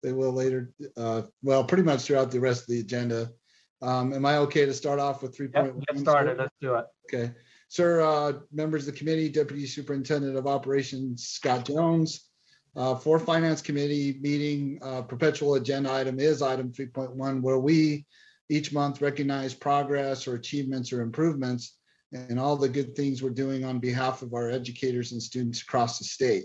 they will later. Well, pretty much throughout the rest of the agenda. Am I okay to start off with 3.1? Yep, get started. Let's do it. Okay. Sir, members of the committee, Deputy Superintendent of Operations Scott Jones. For Finance Committee meeting, perpetual agenda item is item 3.1, where we each month recognize progress or achievements or improvements and all the good things we're doing on behalf of our educators and students across the state.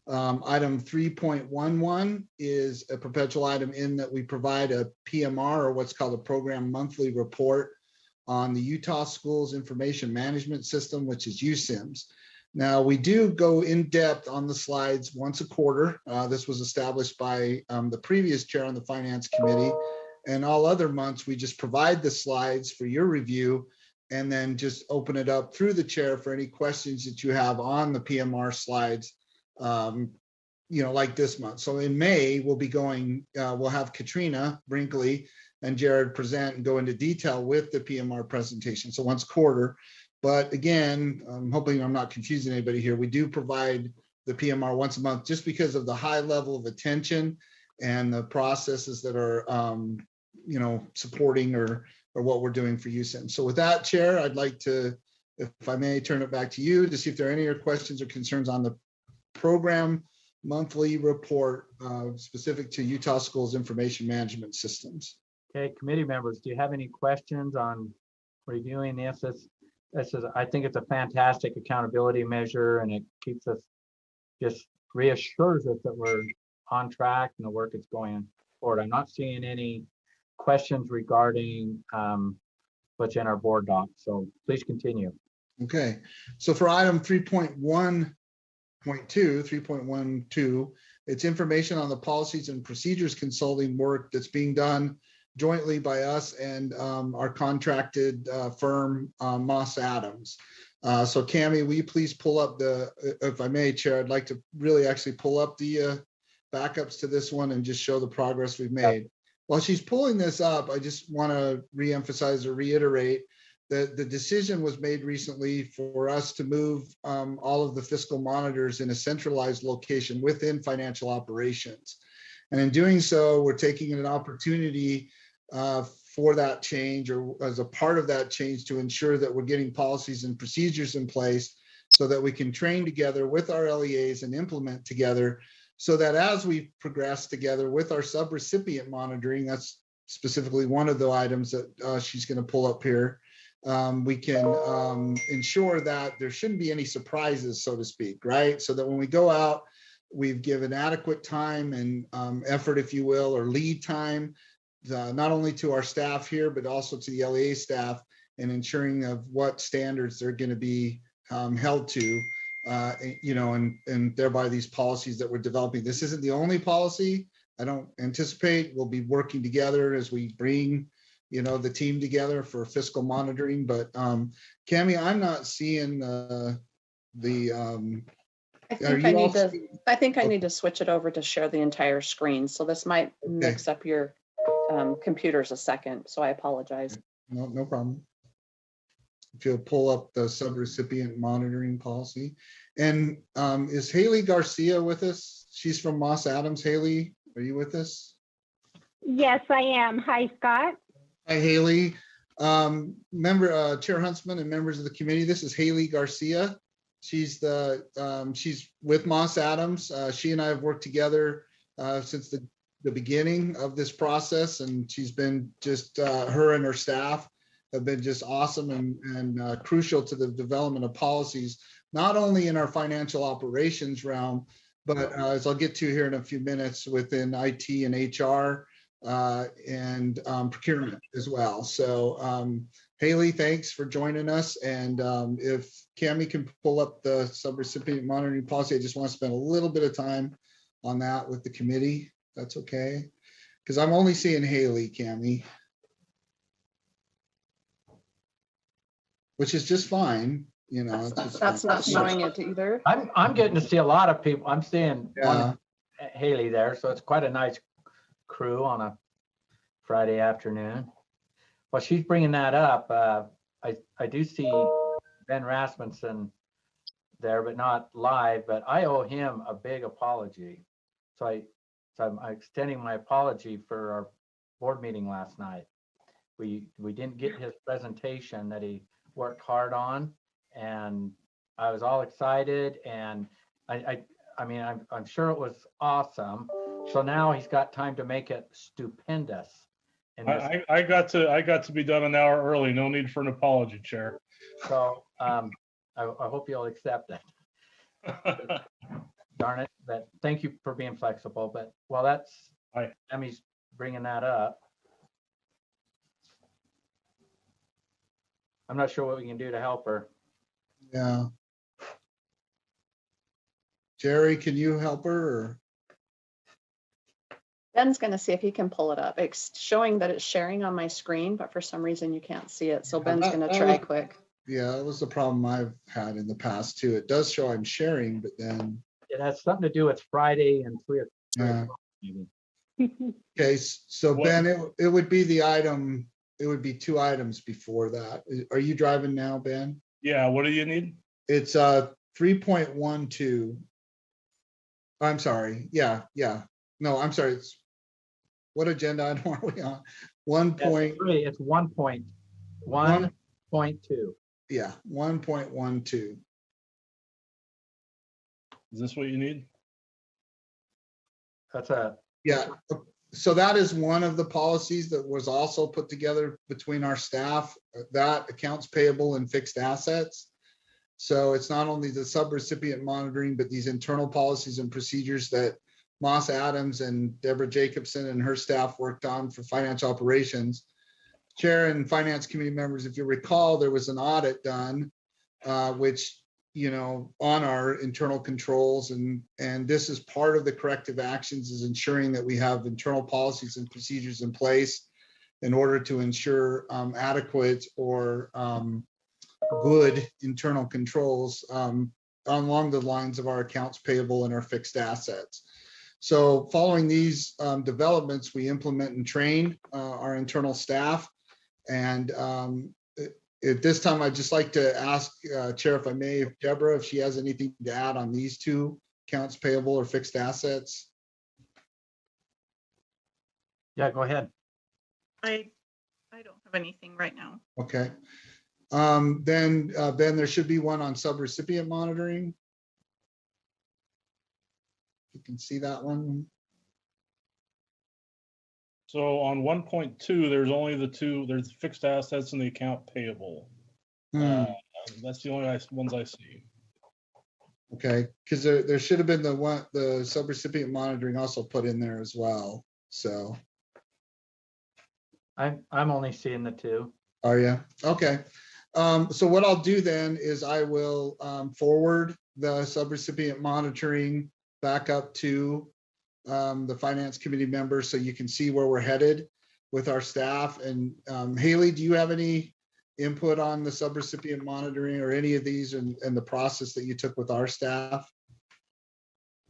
Item 3.11 is a perpetual item in that we provide a PMR, or what's called a program monthly report, on the Utah Schools Information Management System, which is USIMS. Now, we do go in depth on the slides once a quarter. This was established by the previous chair on the Finance Committee, and all other months we just provide the slides for your review and then just open it up through the chair for any questions that you have on the PMR slides, like this month. So in May, we'll be going, we'll have Katrina Brinkley and Jared present and go into detail with the PMR presentation. So once a quarter. But again, I'm hoping I'm not confusing anybody here. We do provide the PMR once a month just because of the high level of attention and the processes that are, supporting or what we're doing for USIM. So with that, Chair, I'd like to, if I may, turn it back to you to see if there are any other questions or concerns on the program monthly report specific to Utah Schools Information Management Systems. Okay, committee members, do you have any questions on reviewing this? This is, I think it's a fantastic accountability measure, and it keeps us, just reassures us that we're on track and the work is going forward. I'm not seeing any questions regarding what's in our board doc, so please continue. Okay, so for item 3.12, it's information on the policies and procedures consulting work that's being done jointly by us and our contracted firm, Moss Adams. So Cammie, will you please pull up if I may, Chair, I'd like to really actually pull up the backups to this one and just show the progress we've made. Yep. While she's pulling this up, I just want to reemphasize or reiterate that the decision was made recently for us to move all of the fiscal monitors in a centralized location within financial operations. And in doing so, we're taking an opportunity for that change, or as a part of that change, to ensure that we're getting policies and procedures in place so that we can train together with our LEAs and implement together, so that as we progress together with our subrecipient monitoring, that's specifically one of the items that she's going to pull up here, we can ensure that there shouldn't be any surprises, so to speak, right? So that when we go out, we've given adequate time and effort, if you will, or lead time, not only to our staff here, but also to the LEA staff, and ensuring of what standards they're going to be held to, and thereby these policies that we're developing. This isn't the only policy. I don't anticipate we'll be working together as we bring, the team together for fiscal monitoring. But Cammie, I'm not seeing I think I need to switch it over to share the entire screen. So this might mix up your computers a second. So I apologize. No problem. If you'll pull up the subrecipient monitoring policy. And is Haley Garcia with us? She's from Moss Adams. Haley, are you with us? Yes, I am. Hi, Scott. Hi, Haley. Chair Huntsman and members of the committee, this is Haley Garcia. She's she's with Moss Adams. She and I have worked together since the beginning of this process, and she's been just, her and her staff have been just awesome and crucial to the development of policies, not only in our financial operations realm, but as I'll get to here in a few minutes, within IT and HR and procurement as well. So Haley, thanks for joining us. And if Cammie can pull up the subrecipient monitoring policy, I just want to spend a little bit of time on that with the committee. That's okay, because I'm only seeing Haley, Cammie, which is just fine. That's not showing it either. I'm getting to see a lot of people. I'm seeing one Haley there, so it's quite a nice crew on a Friday afternoon. Well, she's bringing that up. I do see Ben Rasmussen there, but not live. But I owe him a big apology. So So I'm extending my apology for our board meeting last night. We didn't get his presentation that he worked hard on, and I was all excited, and I mean, I'm sure it was awesome. So now he's got time to make it stupendous. And I got to be done an hour early. No need for an apology, Chair. so I hope you'll accept it. Darn it, but thank you for being flexible. But while that's Emmy's bringing that up, I'm not sure what we can do to help her. Yeah. Jerry, can you help her? Or? Ben's going to see if he can pull it up. It's showing that it's sharing on my screen, but for some reason you can't see it. So Ben's going to try quick. Yeah, that was the problem I've had in the past too. It does show I'm sharing, but then it has something to do with Friday and 3 o'clock. Yeah. Okay, so Ben, it would be the item. It would be 2 items before that. Are you driving now, Ben? Yeah. What do you need? It's 3.12. I'm sorry. Yeah. No, I'm sorry. It's what agenda item are we on? 1.3. It's 1.1.2. Yeah, 1.12. Is this what you need? That's a yeah. So that is one of the policies that was also put together between our staff, that accounts payable and fixed assets. So it's not only the subrecipient monitoring, but these internal policies and procedures that Moss Adams and Deborah Jacobson and her staff worked on for financial operations. Chair and Finance Committee members, if you recall, there was an audit done, which, you know, on our internal controls, and this is part of the corrective actions, is ensuring that we have internal policies and procedures in place in order to ensure adequate or good internal controls along the lines of our accounts payable and our fixed assets. So following these developments, we implement and train our internal staff. And at this time, I'd just like to ask Chair, if I may, if Deborah, if she has anything to add on these 2 accounts payable or fixed assets. Yeah, go ahead. I don't have anything right now. Okay. Then Ben, there should be one on subrecipient monitoring. You can see that one. So on 1.2, there's only the 2. There's fixed assets and the account payable. That's the only ones I see. Okay, because there should have been the subrecipient monitoring also put in there as well. So I'm only seeing the 2. Are you? Okay. So what I'll do then is I will forward the subrecipient monitoring back up to the Finance Committee members so you can see where we're headed with our staff. And Haley, do you have any input on the subrecipient monitoring or any of these and the process that you took with our staff?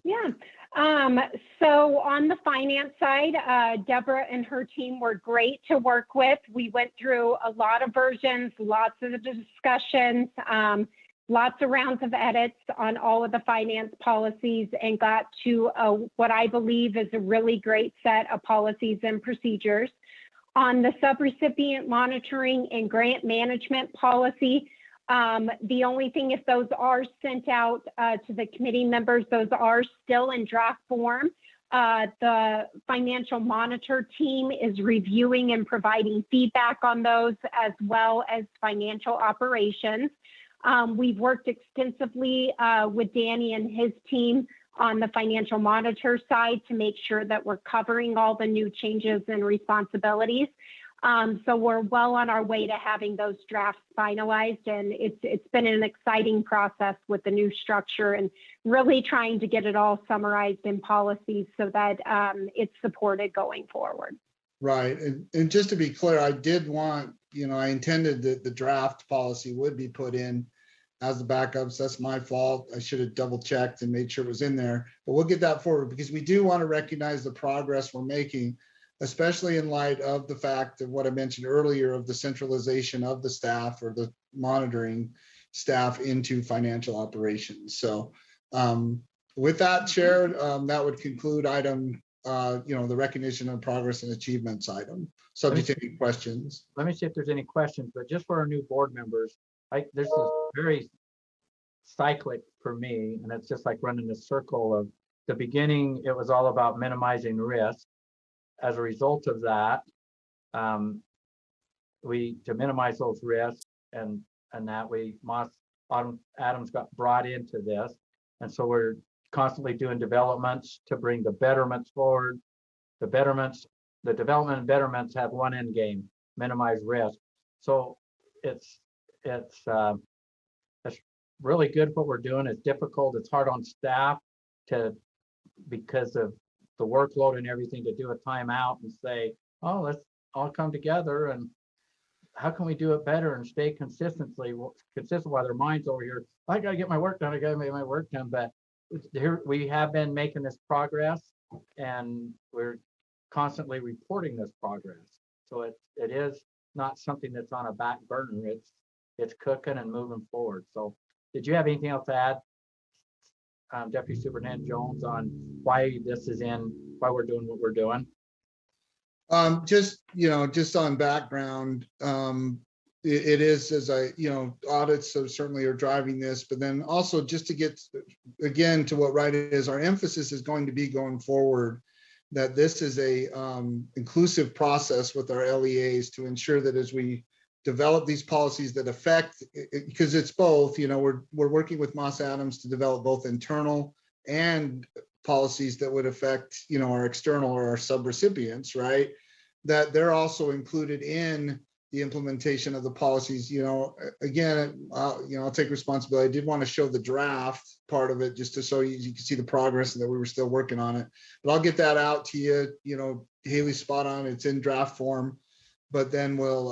Yeah. So on the finance side, Deborah and her team were great to work with. We went through a lot of versions, lots of discussions, lots of rounds of edits on all of the finance policies, and got to what I believe is a really great set of policies and procedures. On the subrecipient monitoring and grant management policy, the only thing, if those are sent out to the committee members, those are still in draft form. The financial monitor team is reviewing and providing feedback on those, as well as financial operations. We've worked extensively with Danny and his team on the financial monitor side to make sure that we're covering all the new changes and responsibilities. So we're well on our way to having those drafts finalized, and it's been an exciting process with the new structure and really trying to get it all summarized in policies so that it's supported going forward. Right. And just to be clear, I did want, I intended that the draft policy would be put in as the backups. That's my fault. I should have double checked and made sure it was in there, but we'll get that forward because we do want to recognize the progress we're making, especially in light of the fact of what I mentioned earlier of the centralization of the staff or the monitoring staff into financial operations. So with that, Chair, that would conclude item the recognition of progress and achievements item, subject to any questions. Let me see if there's any questions, but just for our new board members, this is very cyclic for me, and it's just like running a circle of the beginning. It was all about minimizing risk. As a result of that, to minimize those risks, and that Adams got brought into this, and so we're constantly doing developments to bring the betterments forward. The development and betterments have one end game: minimize risk. So it's really good what we're doing. It's difficult. It's hard on staff because of the workload and everything, to do a timeout and say, oh, let's all come together and how can we do it better and stay consistent while their minds over here, I gotta get my work done, I gotta make my work done. But here we have been making this progress, and we're constantly reporting this progress. So it is not something that's on a back burner. It's cooking and moving forward. So did you have anything else to add, Deputy Superintendent Jones, on why we're doing what we're doing? Just on background, it is, as audits certainly are driving this, but then also just to get again to what right is, our emphasis is going to be going forward, that this is a inclusive process with our LEAs to ensure that as we develop these policies that affect, because it's both, we're working with Moss Adams to develop both internal and policies that would affect, our external or our subrecipients, right? That they're also included in the implementation of the policies. Again, I'll take responsibility. I did want to show the draft part of it just to show you can see the progress and that we were still working on it. But I'll get that out to you. Haley's spot on. It's in draft form, but then we'll,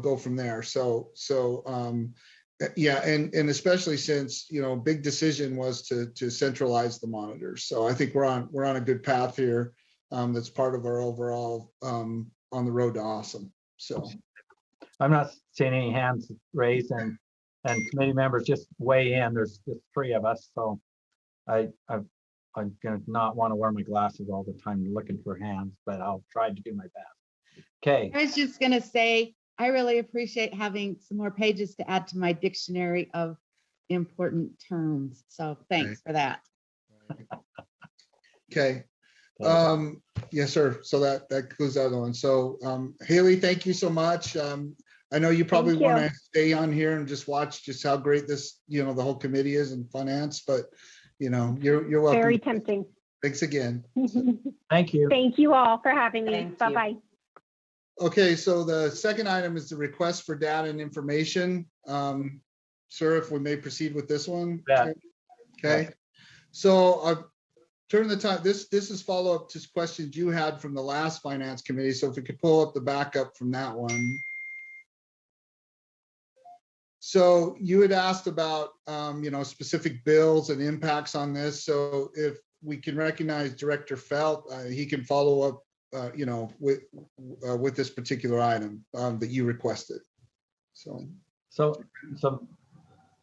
go from there. Yeah, and especially since big decision was to centralize the monitors. So I think we're on a good path here. That's part of our overall on the road to awesome. So I'm not seeing any hands raised, and committee members just weigh in. There's just 3 of us, so I'm gonna not want to wear my glasses all the time looking for hands, but I'll try to do my best. Okay. I was just gonna say, I really appreciate having some more pages to add to my dictionary of important terms. So thanks for that. Okay. Yes, sir. So that concludes that one. So Haley, thank you so much. I know you probably want to stay on here and just watch just how great this, the whole committee is in finance, but you're welcome. Very tempting. Thanks again. Thank you. Thank you all for having me. Thank Bye-bye. Okay, so the second item is the request for data and information. Sir, if we may proceed with this one. Yeah. Okay. So I've turned the time. This is follow up to questions you had from the last finance committee. So if we could pull up the backup from that one. So you had asked about specific bills and impacts on this. So if we can recognize Director Felt, he can follow up with this particular item that you requested. So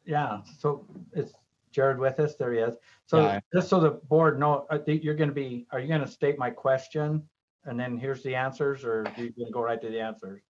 yeah, so it's Jared with us. There he is. So Yeah. Just so the board know, are you going to state my question and then here's the answers, or are you going to go right to the answers?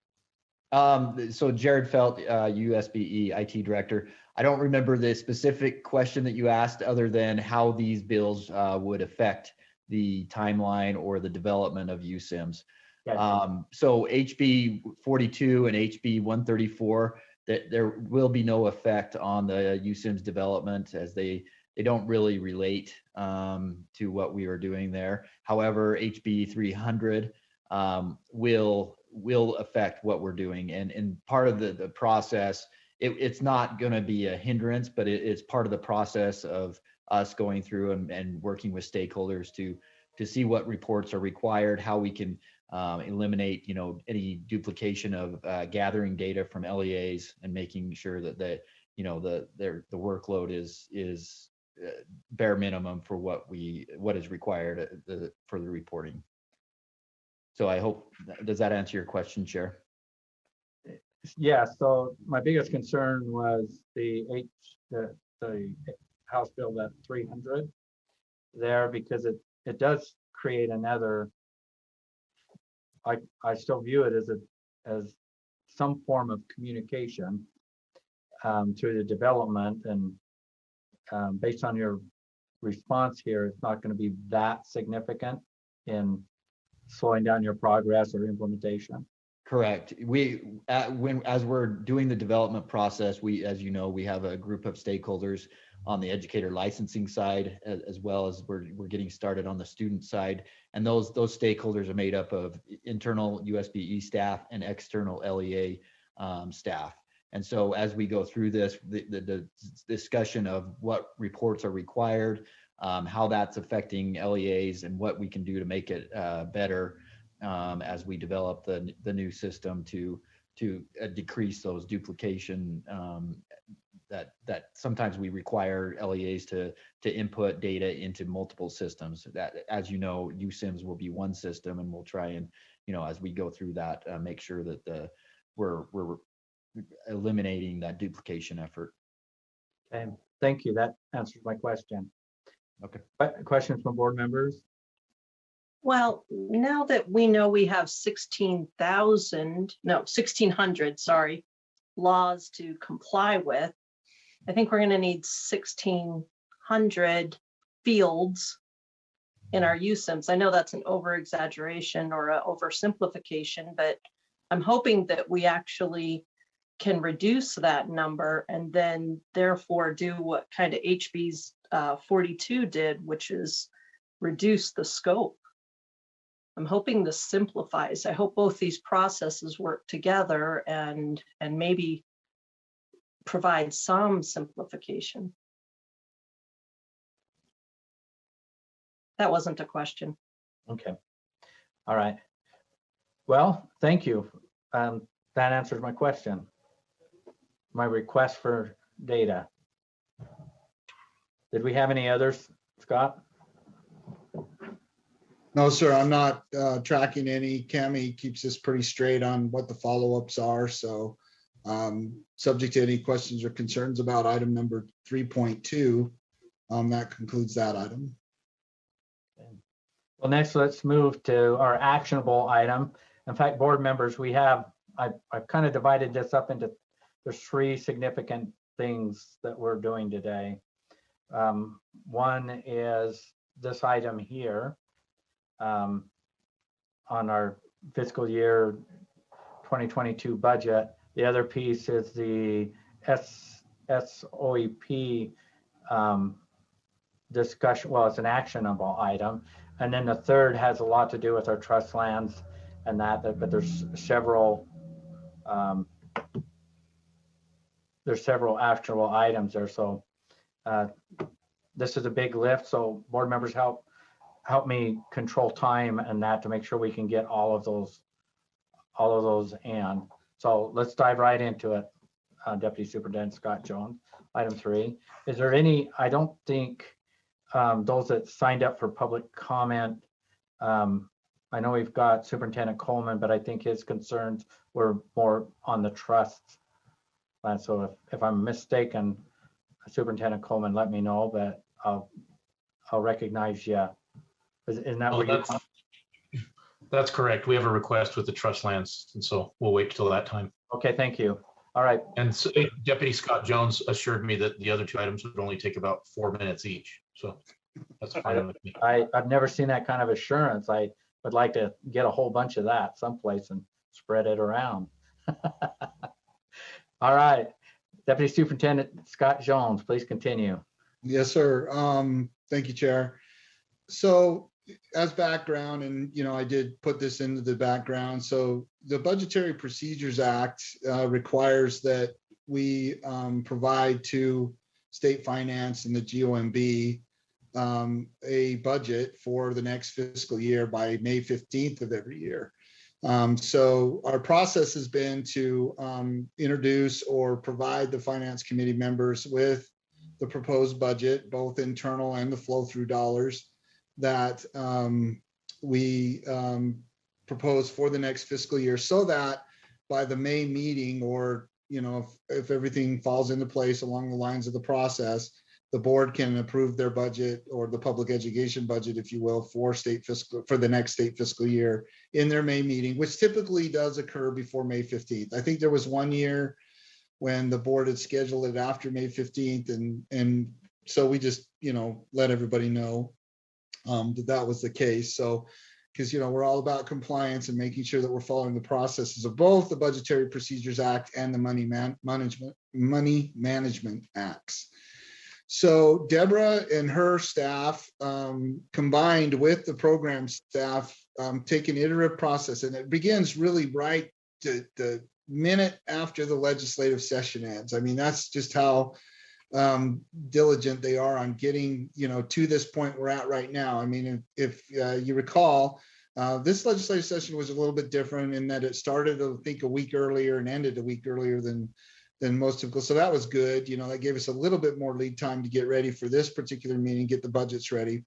So Jared Felt, USBE IT Director. I don't remember the specific question that you asked other than how these bills would affect the timeline or the development of USIMs. Gotcha. So HB 42 and HB 134, that there will be no effect on the USIMs development, as they don't really relate to what we are doing there. However, HB 300 will affect what we're doing, and part of the process. It's not going to be a hindrance, but it's part of the process of us going through and working with stakeholders to see what reports are required, how we can eliminate any duplication of gathering data from LEAs, and making sure that the workload is bare minimum for what is required for the reporting. So I hope, does that answer your question, Chair? Yeah, so my biggest concern was the House Bill, that 300 there, because it does create another, I still view it as some form of communication through the development, and based on your response here, it's not going to be that significant in slowing down your progress or implementation. Correct. As we're doing the development process, as you know, we have a group of stakeholders on the educator licensing side, as well as we're getting started on the student side. And those stakeholders are made up of internal USBE staff and external LEA staff. And so as we go through this, the discussion of what reports are required, how that's affecting LEAs, and what we can do to make it better as we develop the new system to decrease those duplication that sometimes we require LEAs to input data into multiple systems. That, as you know, USIMS will be one system, and we'll try and, as we go through that, make sure that we're eliminating that duplication effort. Okay, thank you. That answers my question. Okay. Questions from board members? Well, now that we know we have 1,600, laws to comply with, I think we're going to need 1,600 fields in our USIMS. I know that's an over-exaggeration or an oversimplification, but I'm hoping that we actually can reduce that number and then therefore do what kind of HB's 42 did, which is reduce the scope. I'm hoping this simplifies. I hope both these processes work together and maybe provide some simplification. That wasn't a question. Okay. All right. Well, thank you. That answers my question. My request for data. Did we have any others, Scott? No, sir, I'm not tracking any. Cami keeps us pretty straight on what the follow-ups are. So subject to any questions or concerns about item number 3.2, that concludes that item. Well, next, let's move to our actionable item. In fact, board members, I've kind of divided this up into, there's 3 significant things that we're doing today. One is this item here on our fiscal year 2022 budget. The other piece is the SOEP discussion. Well, it's an actionable item. And then the third has a lot to do with our trust lands and but there's several actionable items there. So this is a big lift. So board members, help me control time and that to make sure we can get all of those in. So let's dive right into it. Deputy Superintendent Scott Jones, item 3. Is there any, I don't think those that signed up for public comment, I know we've got Superintendent Coleman, but I think his concerns were more on the trust. And so if I'm mistaken, Superintendent Coleman, let me know, but I'll recognize you. Isn't that what you? That's correct. We have a request with the trust lands, and so we'll wait till that time. Okay, thank you. All right. And so Deputy Scott Jones assured me that the other 2 items would only take about 4 minutes each. So that's fine with me. I've never seen that kind of assurance. I would like to get a whole bunch of that someplace and spread it around. All right. Deputy Superintendent Scott Jones, please continue. Yes, sir. Thank you, Chair. So as background, and I did put this into the background. So the Budgetary Procedures Act requires that we provide to state finance and the GOMB a budget for the next fiscal year by May 15th of every year. So our process has been to introduce or provide the Finance Committee members with the proposed budget, both internal and the flow-through dollars that we propose for the next fiscal year, so that by the May meeting, or if everything falls into place along the lines of the process, the board can approve their budget, or the public education budget, if you will, for the next state fiscal year in their May meeting, which typically does occur before May 15th. I think there was one year when the board had scheduled it after May 15th, and so we just, let everybody know that was the case. So, because we're all about compliance and making sure that we're following the processes of both the Budgetary Procedures Act and the Money Management Acts. So Deborah and her staff, combined with the program staff, take an iterative process, and it begins really right the minute after the legislative session ends. I mean, that's just how diligent they are on getting, to this point we're at right now. I mean, if you recall, this legislative session was a little bit different in that it started, I think, a week earlier and ended a week earlier than most typical. So that was good. That gave us a little bit more lead time to get ready for this particular meeting, get the budgets ready.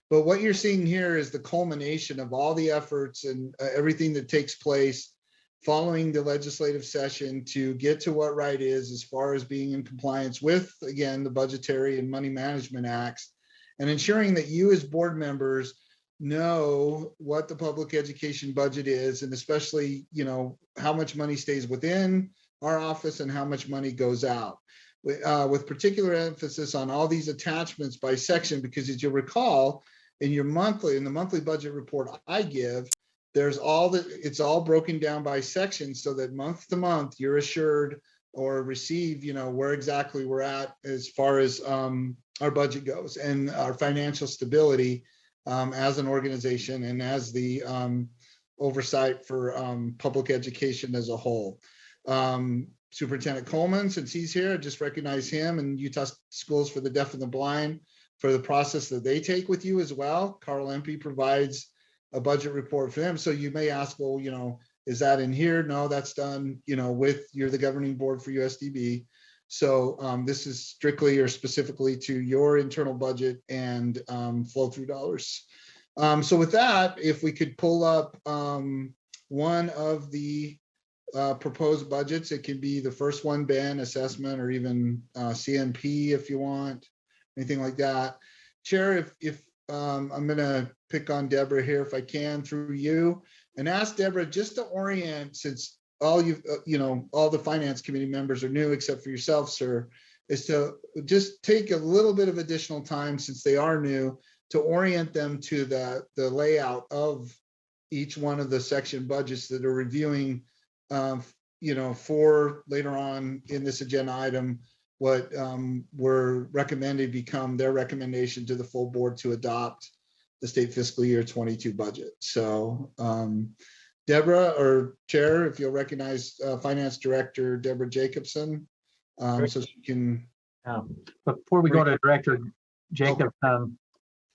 But what you're seeing here is the culmination of all the efforts and everything that takes place following the legislative session to get to what right is as far as being in compliance with, again, the Budgetary and Money Management Acts, and ensuring that you as board members know what the public education budget is, and especially, how much money stays within our office and how much money goes out, with particular emphasis on all these attachments by section, because as you recall, in the monthly budget report I give, it's all broken down by section, so that month to month you're assured or receive, where exactly we're at as far as our budget goes and our financial stability as an organization and as the oversight for public education as a whole. Superintendent Coleman, since he's here, I just recognize him and Utah Schools for the Deaf and the Blind for the process that they take with you as well. Carl Empey provides a budget report for them. So you may ask, well, is that in here? No, that's done, you're the governing board for USDB. So this is strictly or specifically to your internal budget and flow through dollars. So with that, if we could pull up one of the proposed budgets, it can be the first one, Ben, assessment, or even CNP if you want, anything like that. Chair, if I'm going to pick on Deborah here if I can through you, and ask Deborah just to orient, since all the finance committee members are new except for yourself, sir, is to just take a little bit of additional time, since they are new, to orient them to the layout of each one of the section budgets that are reviewing, for later on in this agenda item, what were recommended become their recommendation to the full board to adopt the state fiscal year 22 budget. So Deborah, or Chair, if you'll recognize Finance Director Deborah Jacobson, so she can. Before we go to Director Jacobson,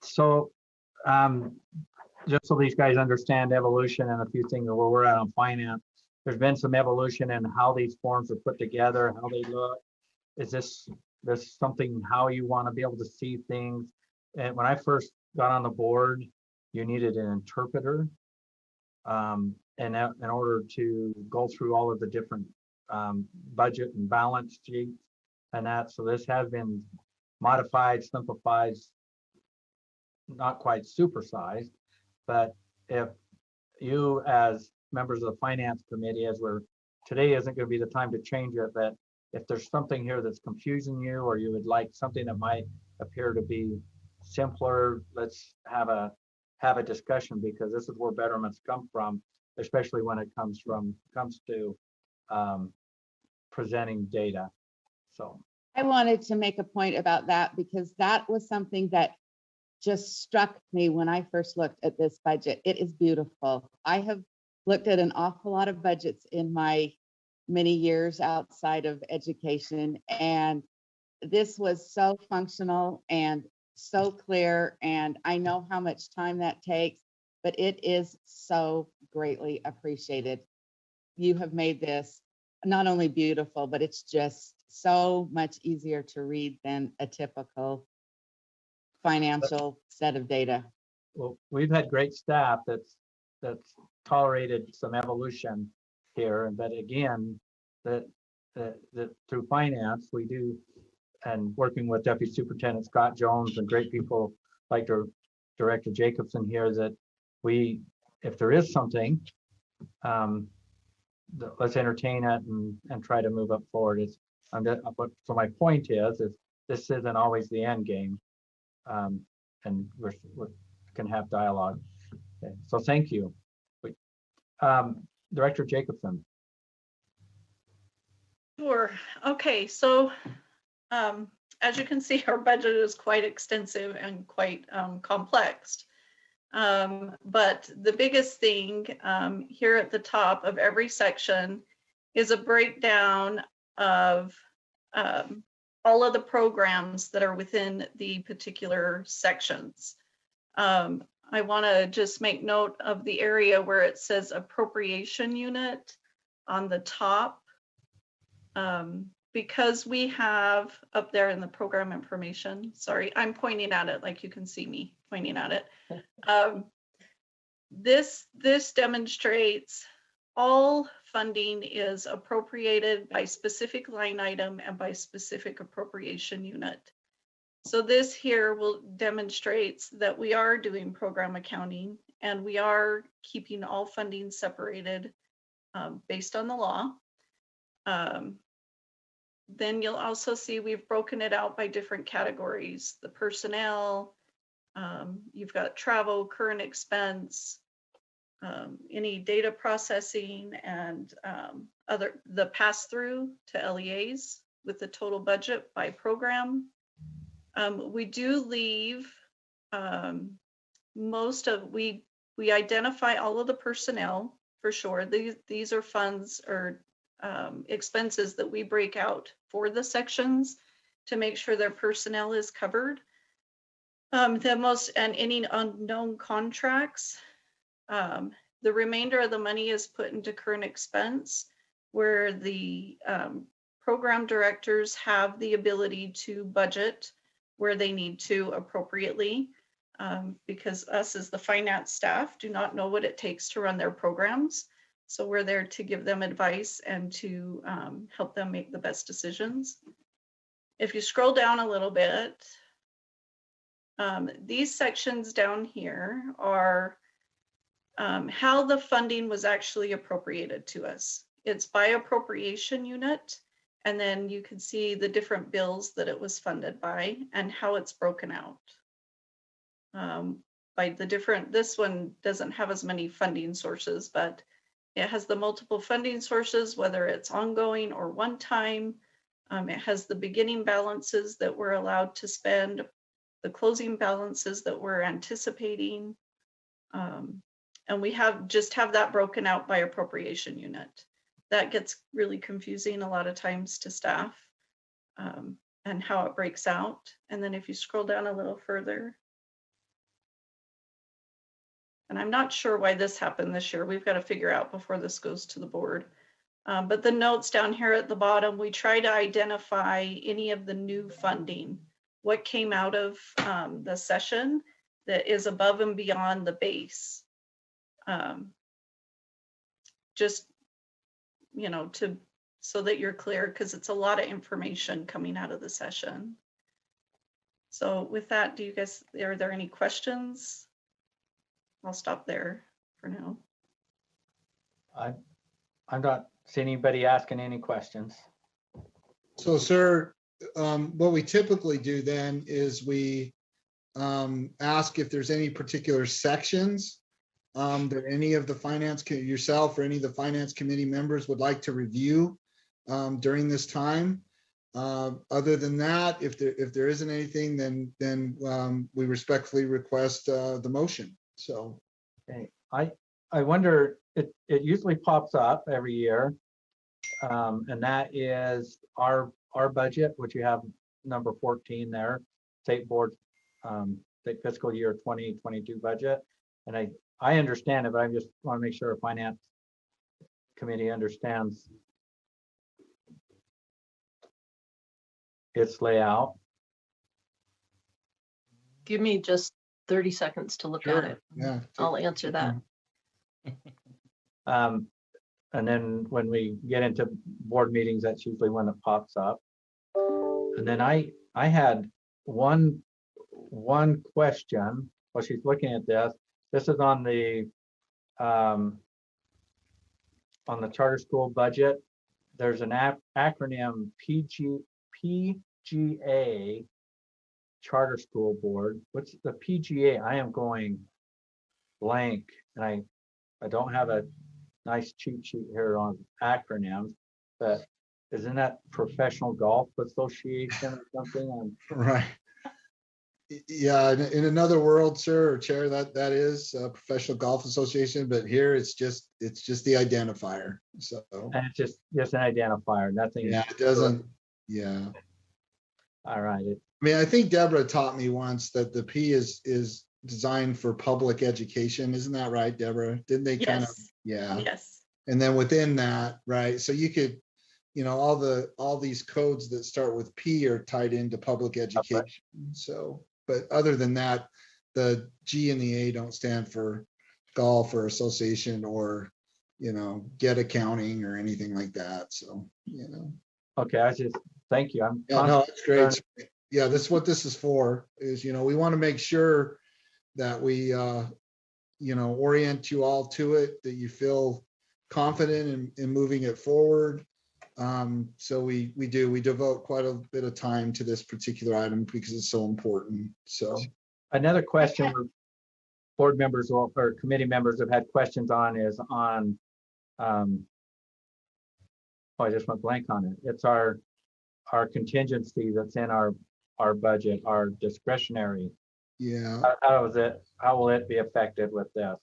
so just so these guys understand evolution and a few things where we're at on finance, there's been some evolution in how these forms are put together, how they look. Is this something, how you want to be able to see things? And when I first got on the board, you needed an interpreter and in order to go through all of the different budget and balance sheets and that. So this has been modified, simplified, not quite supersized, but if you as members of the finance committee, today isn't going to be the time to change it, but if there's something here that's confusing you, or you would like something that might appear to be simpler, let's have a discussion, because this is where betterments come from, especially when it comes to presenting data. So I wanted to make a point about that, because that was something that just struck me when I first looked at this budget. It is beautiful. I have looked at an awful lot of budgets in my many years outside of education, and this was so functional and so clear, and I know how much time that takes, but it is so greatly appreciated. You have made this not only beautiful, but it's just so much easier to read than a typical financial set of data. Well, we've had great staff that's tolerated some evolution here, but again, that through finance we do and working with Deputy Superintendent Scott Jones and great people like Director Jacobson here, that if there is something, let's entertain it and try to move up forward. So my point is this isn't always the end game, and we can have dialogue. Okay, so thank you. Director Jacobson. Sure. Okay, so as you can see, our budget is quite extensive and quite complex. But the biggest thing here at the top of every section is a breakdown of all of the programs that are within the particular sections. I want to just make note of the area where it says Appropriation Unit on the top, because we have up there in the program information, sorry, I'm pointing at it like you can see me pointing at it. This demonstrates all funding is appropriated by specific line item and by specific appropriation unit. So this here demonstrates that we are doing program accounting and we are keeping all funding separated based on the law. Then you'll also see we've broken it out by different categories. The personnel, you've got travel, current expense, any data processing, and the pass-through to LEAs with the total budget by program. We do leave we identify all of the personnel for sure. These are funds or expenses that we break out for the sections to make sure their personnel is covered. And any unknown contracts. The remainder of the money is put into current expense, where the program directors have the ability to budget where they need to appropriately, because us as the finance staff do not know what it takes to run their programs. So we're there to give them advice and to help them make the best decisions. If you scroll down a little bit, these sections down here are how the funding was actually appropriated to us. It's by appropriation unit, and then you can see the different bills that it was funded by and how it's broken out. This one doesn't have as many funding sources, but it has the multiple funding sources, whether it's ongoing or one time. It has the beginning balances that we're allowed to spend, the closing balances that we're anticipating. And we have that broken out by appropriation unit. That gets really confusing a lot of times to staff, and how it breaks out. And then if you scroll down a little further, and I'm not sure why this happened this year. We've got to figure out before this goes to the board. But the notes down here at the bottom, we try to identify any of the new funding, what came out of the session that is above and beyond the base. Just, so that you're clear, because it's a lot of information coming out of the session. So with that, are there any questions? I'll stop there for now. I'm not seeing anybody asking any questions. So, sir, what we typically do then is we ask if there's any particular sections that any of the yourself or any of the finance committee members would like to review during this time. Other than that, if there isn't anything, then we respectfully request the motion. So, okay. I wonder, it usually pops up every year, and that is our budget, which you have number 14 there, state board, state fiscal year 2022 budget. And I understand it, but I just want to make sure our finance committee understands its layout. Give me just 30 seconds to look at it. yeah. I'll answer that. And then when we get into board meetings, that's usually when it pops up. And then I had one question while she's looking at this. This is on the charter school budget. There's an acronym PGA, Charter School Board. What's the PGA? I am going blank, and I don't have a nice cheat sheet here on acronyms, but isn't that Professional Golf Association or something? Right. Yeah, in another world, sir, or chair, that is a Professional Golf Association, but here it's just the identifier. So And it's just an identifier, nothing. yeah, it doesn't. Yeah. All right. I mean, I think Deborah taught me once that the P is designed for public education. Isn't that right, Deborah? Didn't they kind of? Yeah. Yes. And then within that, right? So you could, all these codes that start with P are tied into public education. So, but other than that, the G and the A don't stand for golf or association or, get accounting or anything like that. So, Okay, thank you. Yeah, no, it's great. Yeah, this is what this is for, is, we want to make sure that we, orient you all to it, that you feel confident in moving it forward. So we devote quite a bit of time to this particular item because it's so important. So another question where board members or committee members have had questions on is on, I just went blank on it. It's our contingency that's in our budget, our discretionary. Yeah. How will it be affected with this?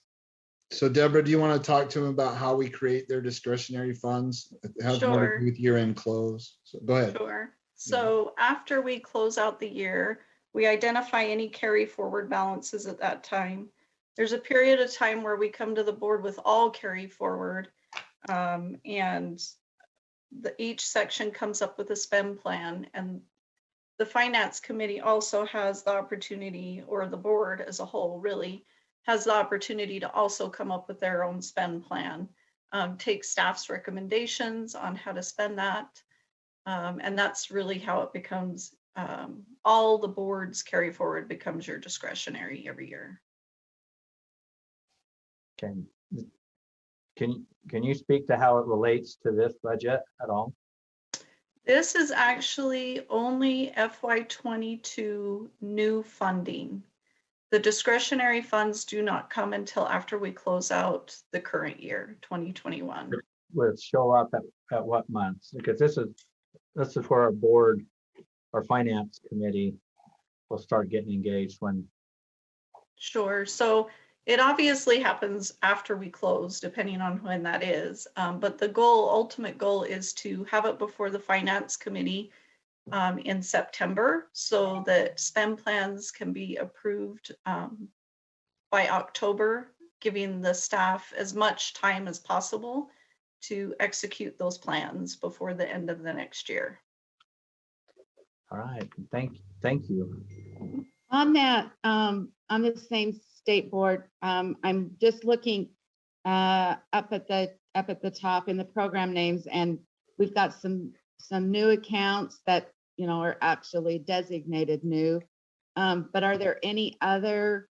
So Deborah, do you want to talk to them about how we create their discretionary funds? It has more to do with year-end close. So go ahead. Sure. So after we close out the year, we identify any carry forward balances at that time. There's a period of time where we come to the board with all carry forward, and each section comes up with a spend plan, and the finance committee also has the opportunity, or the board as a whole really has the opportunity to also come up with their own spend plan, take staff's recommendations on how to spend that. And that's really how it becomes, all the board's carry forward becomes your discretionary every year. Okay. Can you speak to how it relates to this budget at all? This is actually only FY22 new funding. The discretionary funds do not come until after we close out the current year, 2021. Will it show up at what months? Because this is where our board, our finance committee will start getting engaged when. Sure. So it obviously happens after we close, depending on when that is. But the ultimate goal is to have it before the finance committee in September, so that spend plans can be approved by October, giving the staff as much time as possible to execute those plans before the end of the next year. All right, thank you. On that, on the same state board, I'm just looking up at the top in the program names, and we've got some new accounts that are actually designated new. But are there any other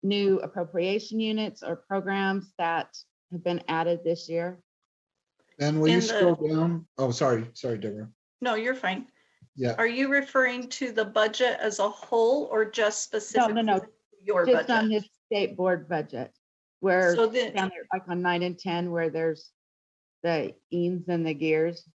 new appropriation units or programs that have been added this year? And will you scroll down? Oh, sorry, Deborah. No, you're fine. Yeah. Are you referring to the budget as a whole, or just specifically No. Your just budget? On this state board budget, where So down there, like on 9 and 10, where there's the eans and the gears.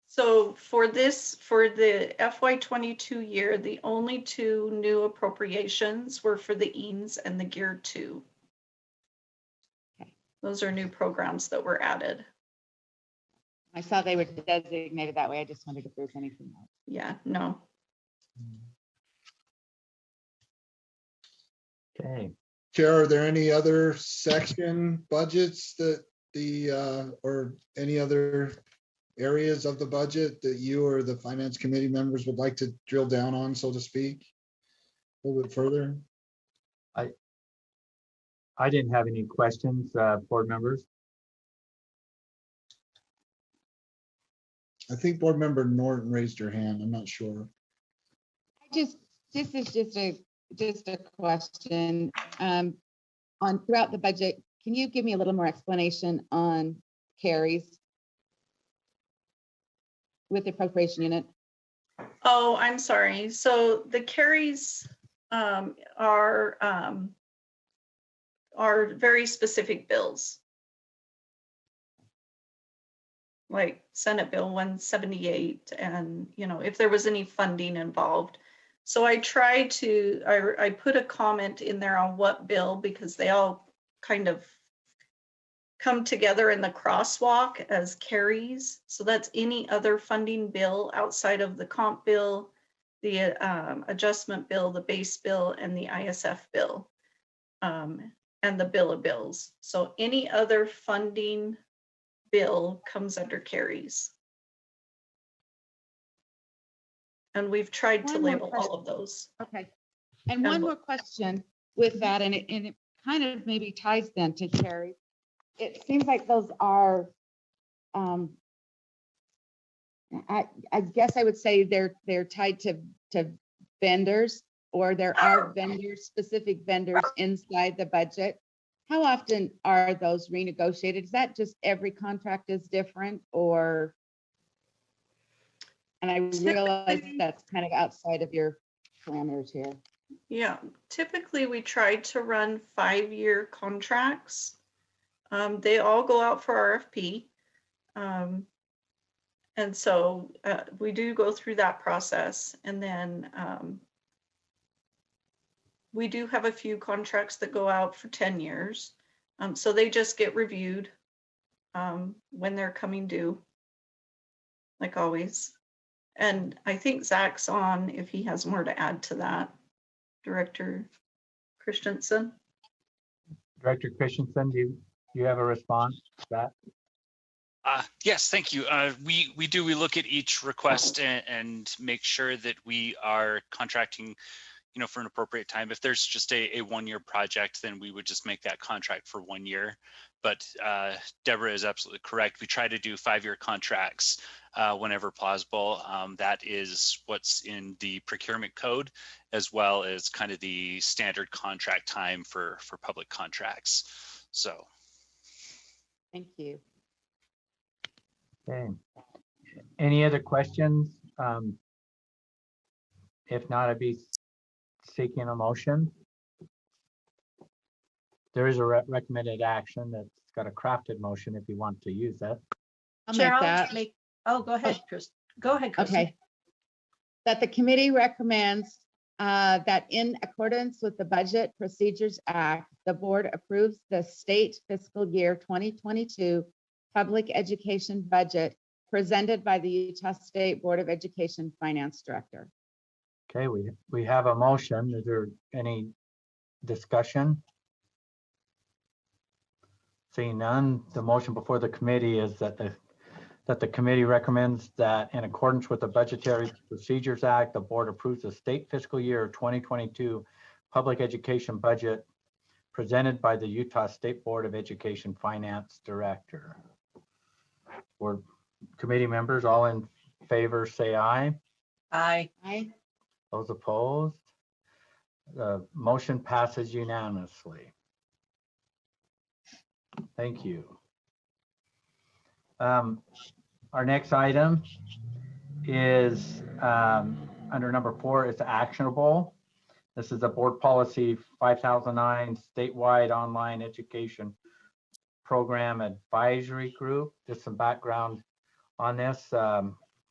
So for the FY22 year, the only two new appropriations were for the EANS and the Gear 2. Okay. Those are new programs that were added. I saw they were designated that way. I just wondered if there's anything else. Yeah, no. Okay. Chair, are there any other section budgets that or any other areas of the budget that you or the finance committee members would like to drill down on, so to speak, a little bit further? I didn't have any questions, board members. I think board member Norton raised her hand. I'm not sure. This is just a question. On throughout the budget, can you give me a little more explanation on carries with the appropriation unit? Oh, I'm sorry. So the carries are very specific bills. Like Senate Bill 178, and if there was any funding involved. So I tried to, I put a comment in there on what bill, because they all kind of come together in the crosswalk as carries. So that's any other funding bill outside of the comp bill, the adjustment bill, the base bill, and the ISF bill, and the bill of bills. So any other funding bill comes under carries. And we've tried to label all of those. Okay. And one more question with that, and it kind of maybe ties then to carries. It seems like those are, I guess I would say they're tied to vendors, or there are specific vendors inside the budget. How often are those renegotiated? Is that just every contract is different, or? And I realize that's kind of outside of your parameters here. Yeah, typically we try to run 5-year contracts. They all go out for RFP. And so we do go through that process. And then we do have a few contracts that go out for 10 years. So they just get reviewed when they're coming due, like always. And I think Zach's on if he has more to add to that. Director Christensen. Director Christensen, do you have a response to that? Yes, thank you. We look at each request and make sure that we are contracting, for an appropriate time. If there's just a 1-year project, then we would just make that contract for 1 year. But Deborah is absolutely correct. We try to do 5-year contracts whenever plausible. That is what's in the procurement code, as well as kind of the standard contract time for public contracts. So. Thank you. Okay. Any other questions? If not, I'd be seeking a motion. There is a recommended action that's got a crafted motion if you want to use that. I'll make that. Go ahead, Chris. Go ahead, Chris. Okay. That the committee recommends that in accordance with the Budget Procedures Act, the board approves the state fiscal year 2022 public education budget presented by the Utah State Board of Education Finance Director. Okay, we have a motion. Is there any discussion? Seeing none, the motion before the committee is that the committee recommends that in accordance with the Budgetary Procedures Act, the board approves the state fiscal year 2022 public education budget presented by the Utah State Board of Education Finance Director. Board committee members, all in favor, say aye. Aye. Aye. Those opposed? The motion passes unanimously. Thank you. Our next item is under number 4, it's actionable. This is a board policy 5009 statewide online education program advisory group. Just some background on this.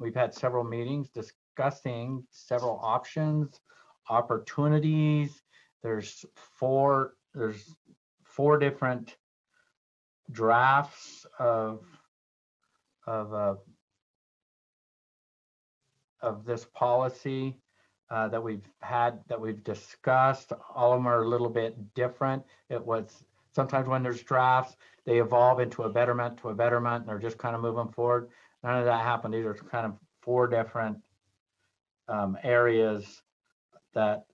We've had several meetings discussing several options, opportunities. There's four different drafts of this policy that we've discussed. All of them are a little bit different. It was sometimes when there's drafts, they evolve into a betterment to a betterment, and they're just kind of moving forward. None of that happened. These are kind of 4 different areas. That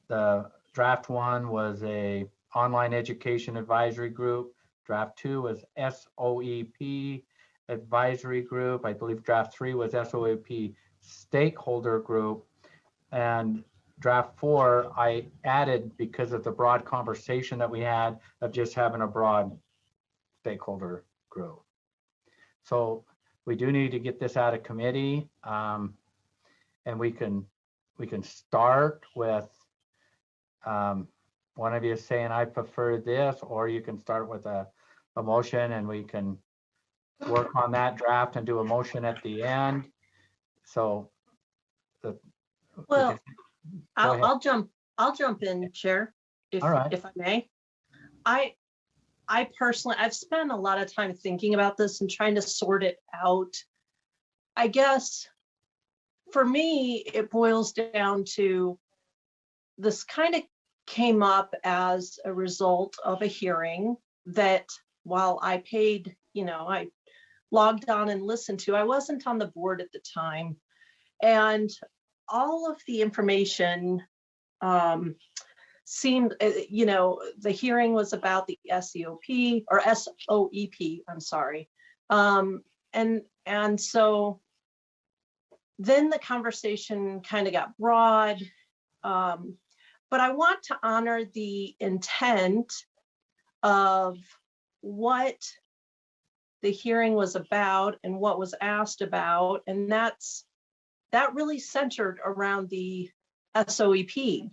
the draft 1 was a online education advisory group. Draft 2 was SOEP, advisory group. I believe draft 3 was SOAP stakeholder group. And draft 4, I added because of the broad conversation that we had of just having a broad stakeholder group. So we do need to get this out of committee, and we can start with one of you saying I prefer this, or you can start with a motion, and we can work on that draft and do a motion at the end. So Well, Go ahead. I'll jump in, Chair, All right. if I may. I personally, I've spent a lot of time thinking about this and trying to sort it out. I guess for me, it boils down to this kind of came up as a result of a hearing that while I paid, I logged on and listened to, I wasn't on the board at the time. And all of the information seemed, the hearing was about the SEOP or SOEP, I'm sorry. And so then the conversation kind of got broad, but I want to honor the intent of what the hearing was about and what was asked about, and that really centered around the SOEP.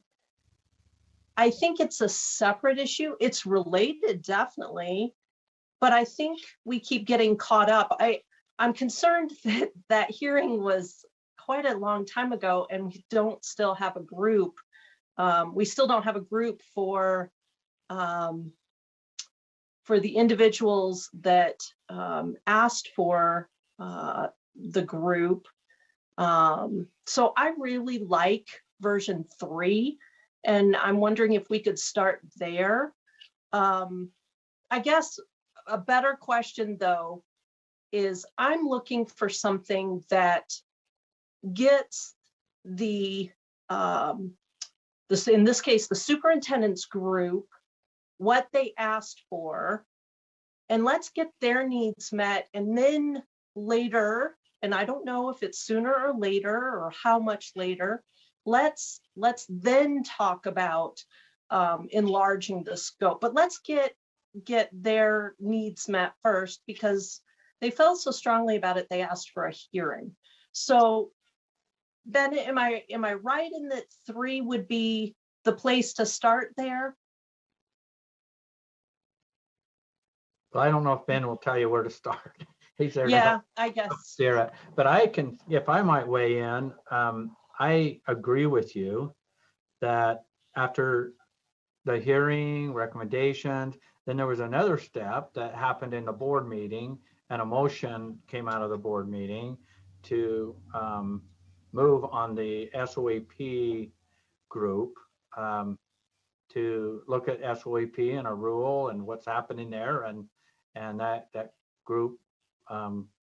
I think it's a separate issue. It's related, definitely, but I think we keep getting caught up. I'm concerned that that hearing was quite a long time ago, and we don't still have a group. We still don't have a group for the individuals that asked for the group. So I really like version 3, and I'm wondering if we could start there. I guess a better question, though, is I'm looking for something that gets in this case, the superintendent's group, what they asked for, and let's get their needs met. And then later, and I don't know if it's sooner or later or how much later, let's then talk about enlarging the scope. But let's get their needs met first, because they felt so strongly about it, they asked for a hearing. So Ben, am I right in that 3 would be the place to start there? Well, I don't know if Ben will tell you where to start. He's there. Yeah, I guess. Sarah, but I can, if I might weigh in, I agree with you that after the hearing, recommendations, then there was another step that happened in the board meeting, and a motion came out of the board meeting to move on the SOAP group, to look at SOAP and a rule and what's happening there, and that group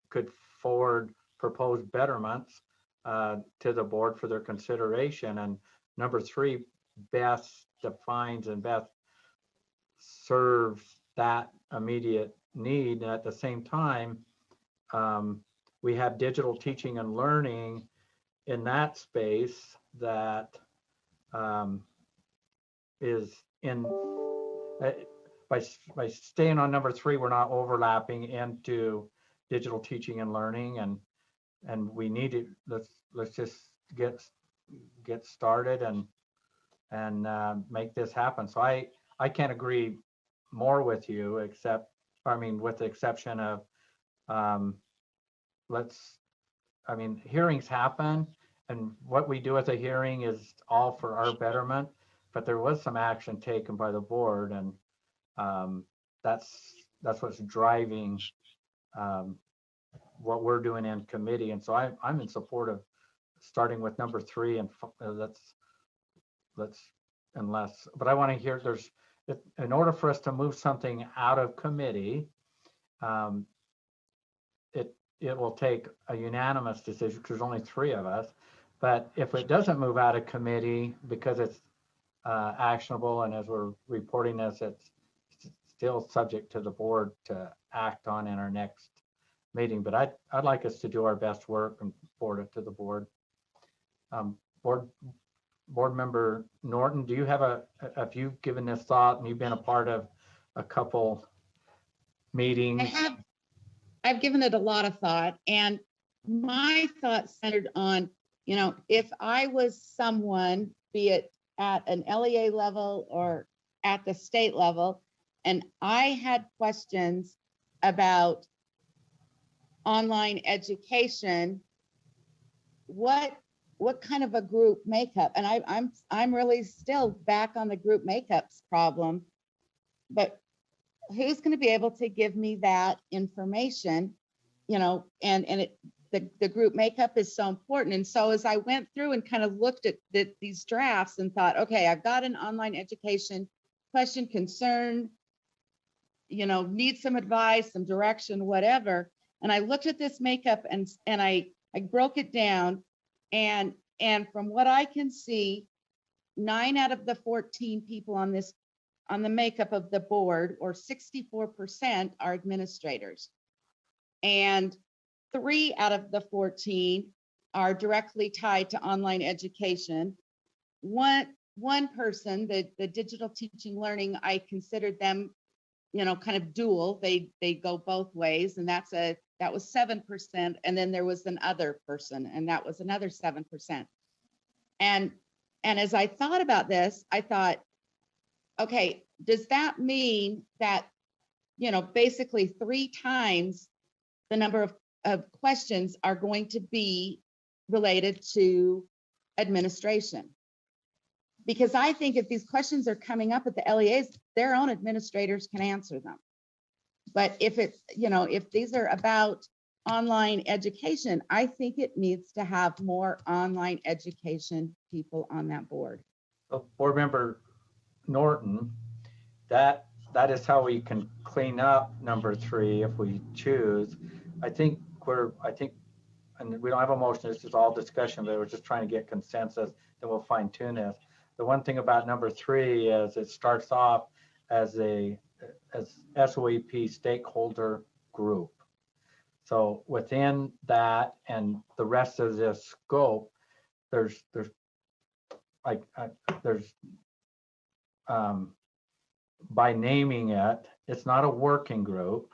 could forward proposed betterments to the board for their consideration. And number 3 best defines and best serves that immediate need. And at the same time, we have digital teaching and learning in that space that is in, by staying on number 3, we're not overlapping into digital teaching and learning, and we need to, let's just get started and make this happen. So I can't agree more with you, with the exception of hearings happen, and what we do at the hearing is all for our betterment, but there was some action taken by the board, and that's what's driving what we're doing in committee. And so I'm in support of starting with number 3, and but I want to hear, in order for us to move something out of committee, it will take a unanimous decision because there's only 3 of us. But if it doesn't move out of committee because it's actionable, and as we're reporting this, it's still subject to the board to act on in our next meeting, but I'd like us to do our best work and forward it to the board. Board member Norton, do you have have you given this thought, and you've been a part of a couple meetings? I've given it a lot of thought, and my thought centered on, if I was someone, be it at an LEA level or at the state level, and I had questions about online education, what kind of a group makeup? And I'm really still back on the group makeups problem, but who's going to be able to give me that information? And the group makeup is so important. And so as I went through and kind of looked at these drafts and thought, okay, I've got an online education question, concern, need some advice, some direction, whatever. And I looked at this makeup and I broke it down. And from what I can see, 9 out of the 14 people on the makeup of the board, or 64%, are administrators. And 3 out of the 14 are directly tied to online education. One person, the digital teaching learning, I considered them, kind of dual. They go both ways, and that was 7%. And then there was another person, and that was another 7%. And as I thought about this, I thought, okay, does that mean that, basically 3 times the number of questions are going to be related to administration? Because I think if these questions are coming up at the LEAs, their own administrators can answer them. But if it's, if these are about online education, I think it needs to have more online education people on that board. So board member Norton, that is how we can clean up number 3 if we choose. I think, and we don't have a motion, this is all discussion, but we're just trying to get consensus, then we'll fine tune this. The one thing about number 3 is it starts off as SOEP stakeholder group. So within that and the rest of this scope, there's by naming it, it's not a working group.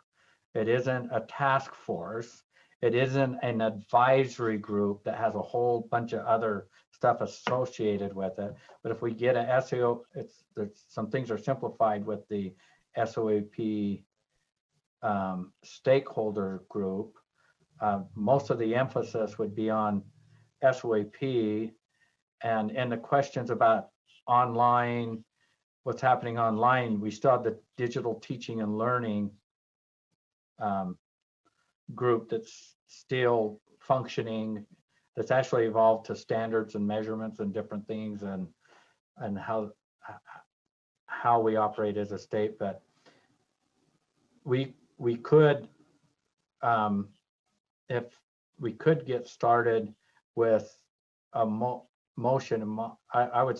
It isn't a task force. It isn't an advisory group that has a whole bunch of other stuff associated with it. But if we get a SEO, some things are simplified with the SOEP stakeholder group. Most of the emphasis would be on SOEP, and in the questions about online, what's happening online, we still have the digital teaching and learning group that's still functioning, that's actually evolved to standards and measurements and different things, and how we operate as a state. But we could, if we could get started with a motion. I would,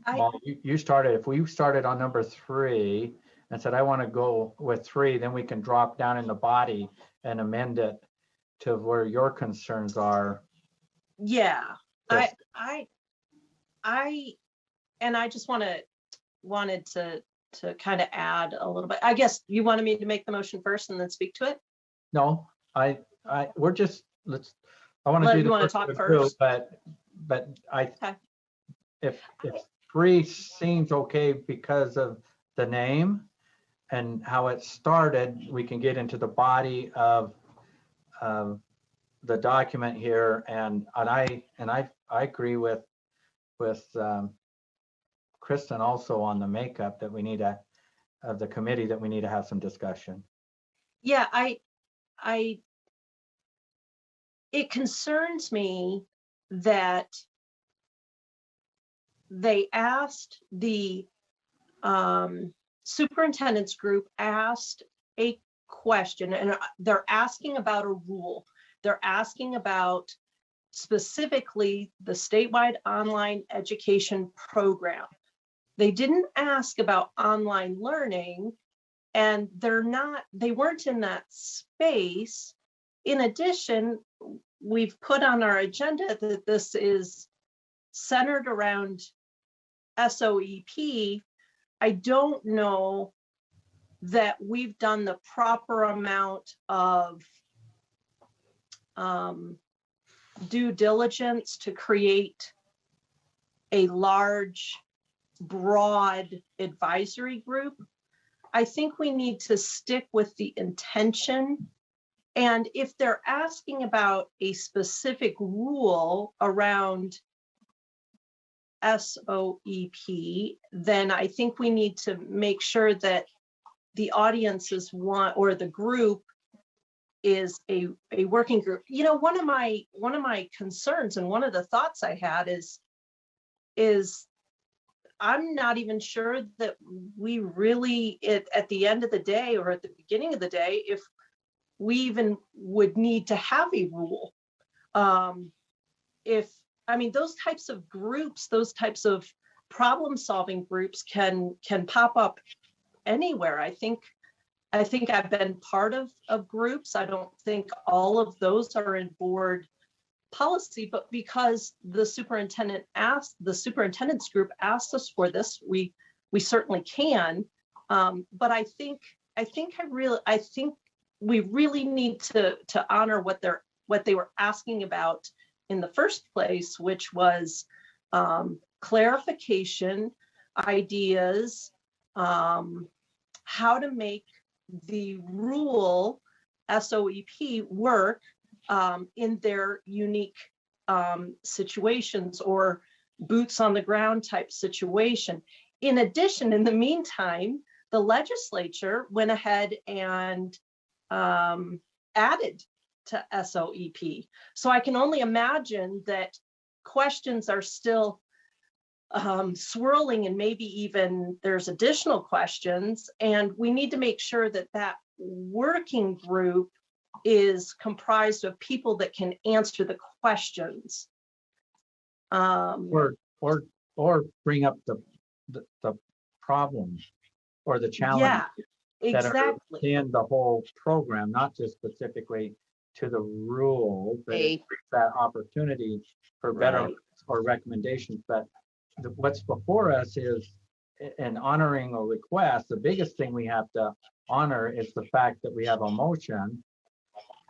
Molly, you started, if we started on number 3 and said, I want to go with 3, then we can drop down in the body and amend it to where your concerns are. Yeah, Yes. I just wanted to kind of add a little bit. I guess you wanted me to make the motion first and then speak to it? No, we're just, I want to do You the want to first talk of the group, first? but Okay. if 3 seems okay because of the name and how it started, we can get into the body of the document here, and I agree with Kristen also on the makeup that we need of the committee, that we need to have some discussion. Yeah, it concerns me that they asked the superintendent's group asked a question, and they're asking about a rule. They're asking about specifically the statewide online education program. They didn't ask about online learning and they weren't in that space. In addition, we've put on our agenda that this is centered around SOEP. I don't know that we've done the proper amount of due diligence to create a large, broad advisory group. I think we need to stick with the intention. And if they're asking about a specific rule around SOEP, then I think we need to make sure that the audiences want, or the group is a working group. You know, one of my concerns and one of the thoughts I had is I'm not even sure that we really, at the end of the day or at the beginning of the day, if we even would need to have a rule. Those types of groups, those types of problem-solving groups can pop up anywhere. I think I've been part of groups. I don't think all of those are in board policy, but because the superintendent's group asked us for this, we certainly can. But I think we really need to honor what they were asking about in the first place, which was clarification, ideas, how to make the rule SOEP work in their unique situations or boots on the ground type situation. In addition, in the meantime, the legislature went ahead and added to SOEP. So I can only imagine that questions are still swirling, and maybe even there's additional questions, and we need to make sure that that working group is comprised of people that can answer the questions. Or bring up the problems or the challenges that are in the whole program, not just specifically to the rule, but it brings that opportunity for better or recommendations. But what's before us is, in honoring a request, the biggest thing we have to honor is the fact that we have a motion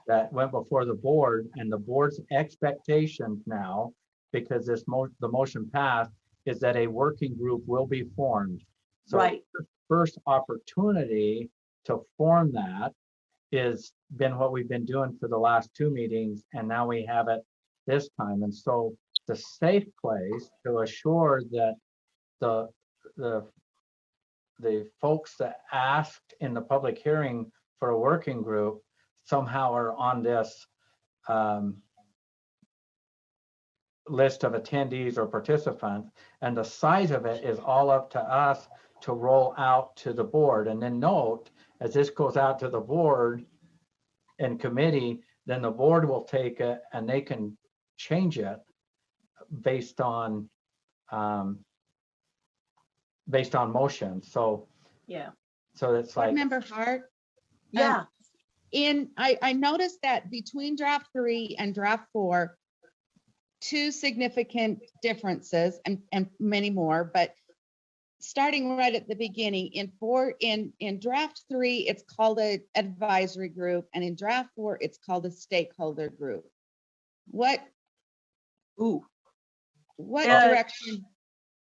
that went before the board, and the board's expectations now, because the motion passed, is that a working group will be formed. So the first opportunity to form that is been what we've been doing for the last 2 meetings, and now we have it this time. And so the safe place to assure that the folks that asked in the public hearing for a working group somehow are on this list of attendees or participants, and the size of it is all up to us to roll out to the board. And then note, as this goes out to the board and committee, then the board will take it and they can change it based on motion. So so it's like, Member Hart. I noticed that between draft 3 and draft 4, 2 significant differences, and many more, but starting right at the beginning, in draft 3, it's called an advisory group, and in draft 4, it's called a stakeholder group. What direction?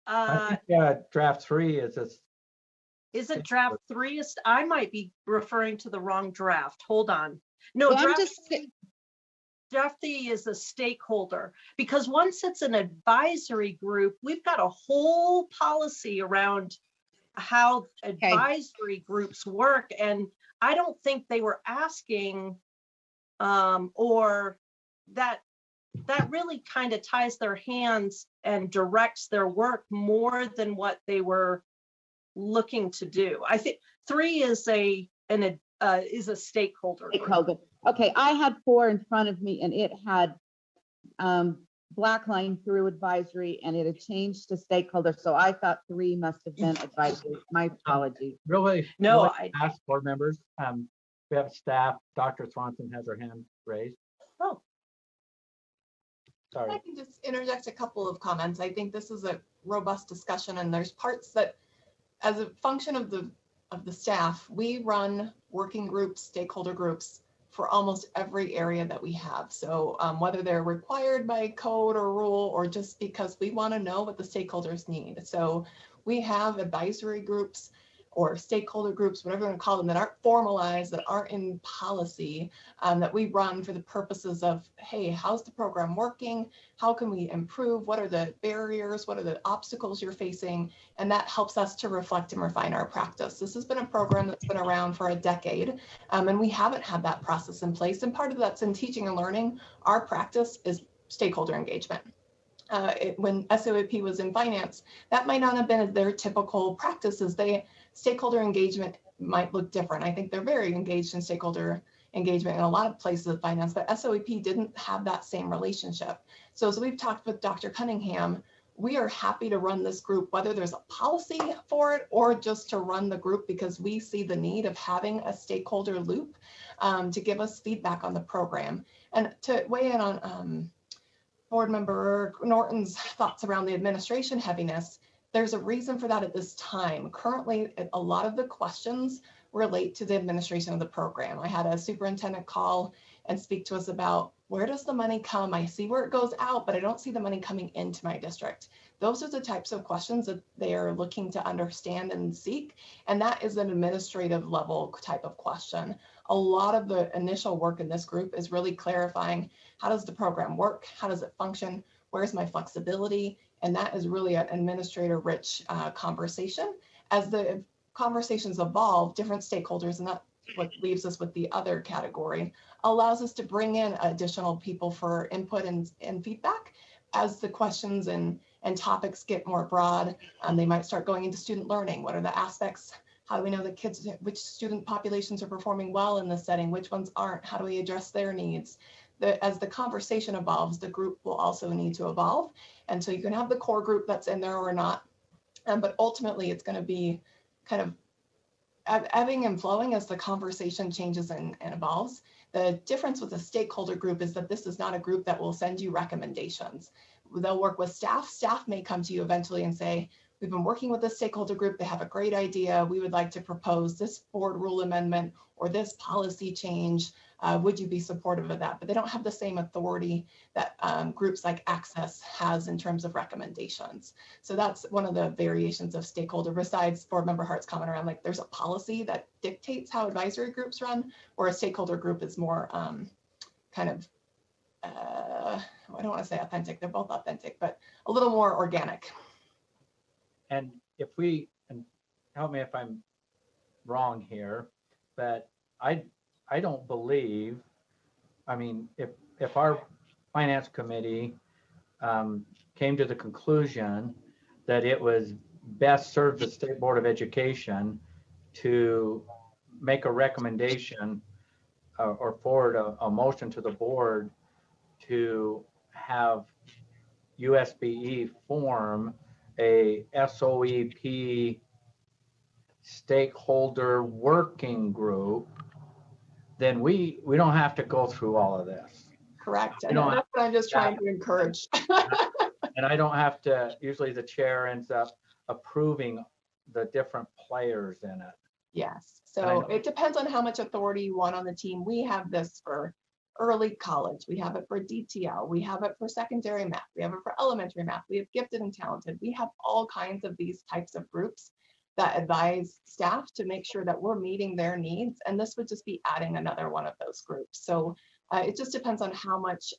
I think draft 3 is a. Is it draft 3? I might be referring to the wrong draft. Hold on. No, well, draft 3 is a stakeholder, because once it's an advisory group, we've got a whole policy around how advisory groups work. And I don't think they were asking, or that really kind of ties their hands and directs their work more than what they were looking to do. I think 3 is a stakeholder. Okay, I had 4 in front of me, and it had black line through advisory and it had changed to stakeholder. So I thought 3 must have been advisory. My apologies. Really, No, really ask board members. We have staff. Dr. Swanson has her hand raised. Oh. I Sorry. can just interject a couple of comments. I think this is a robust discussion, and there's parts that, as a function of the staff, we run working groups, stakeholder groups for almost every area that we have. So whether they're required by code or rule, or just because we want to know what the stakeholders need. So we have advisory groups or stakeholder groups, whatever you want to call them, that aren't formalized, that aren't in policy, that we run for the purposes of, hey, how's the program working? How can we improve? What are the barriers? What are the obstacles you're facing? And that helps us to reflect and refine our practice. This has been a program that's been around for a decade, and we haven't had that process in place. And part of that's in teaching and learning. Our practice is stakeholder engagement. When SOAP was in finance, that might not have been their typical practices. Stakeholder engagement might look different. I think they're very engaged in stakeholder engagement in a lot of places of finance, but SOAP didn't have that same relationship. So as we've talked with Dr. Cunningham, we are happy to run this group, whether there's a policy for it or just to run the group, because we see the need of having a stakeholder loop to give us feedback on the program. And to weigh in on Board Member Norton's thoughts around the administration heaviness, there's a reason for that at this time. Currently, a lot of the questions relate to the administration of the program. I had a superintendent call and speak to us about, where does the money come? I see where it goes out, but I don't see the money coming into my district. Those are the types of questions that they are looking to understand and seek. And that is an administrative level type of question. A lot of the initial work in this group is really clarifying, how does the program work? How does it function? Where's my flexibility? And that is really an administrator-rich conversation. As the conversations evolve, different stakeholders, and that's what leaves us with the other category, allows us to bring in additional people for input and feedback as the questions and topics get more broad. They might start going into student learning. What are the aspects? How do we know the kids, which student populations are performing well in this setting? Which ones aren't? How do we address their needs? As the conversation evolves, the group will also need to evolve. And so you can have the core group that's in there or not, but ultimately it's going to be kind of ebbing and flowing as the conversation changes and evolves. The difference with a stakeholder group is that this is not a group that will send you recommendations. They'll work with staff. Staff may come to you eventually and say, we've been working with this stakeholder group. They have a great idea. We would like to propose this board rule amendment or this policy change. Would you be supportive of that? But they don't have the same authority that groups like Access has in terms of recommendations. So that's one of the variations of stakeholder, besides Board Member Hart's comment around, like, there's a policy that dictates how advisory groups run, or a stakeholder group is more kind of, I don't want to say authentic, they're both authentic, but a little more organic. And if we, and help me if I'm wrong here, but I don't believe, I mean, if our finance committee came to the conclusion that it was best served the State Board of Education to make a recommendation or forward a motion to the board to have USBE form a SOEP stakeholder working group, then we don't have to go through all of this. Correct. And that's what I'm just trying to encourage. And I don't have to, usually the chair ends up approving the different players in it. Yes. So it depends on how much authority you want on the team. We have this for early college. We have it for DTL. We have it for secondary math. We have it for elementary math. We have gifted and talented. We have all kinds of these types of groups that advise staff to make sure that we're meeting their needs. And this would just be adding another one of those groups. So it just depends on how much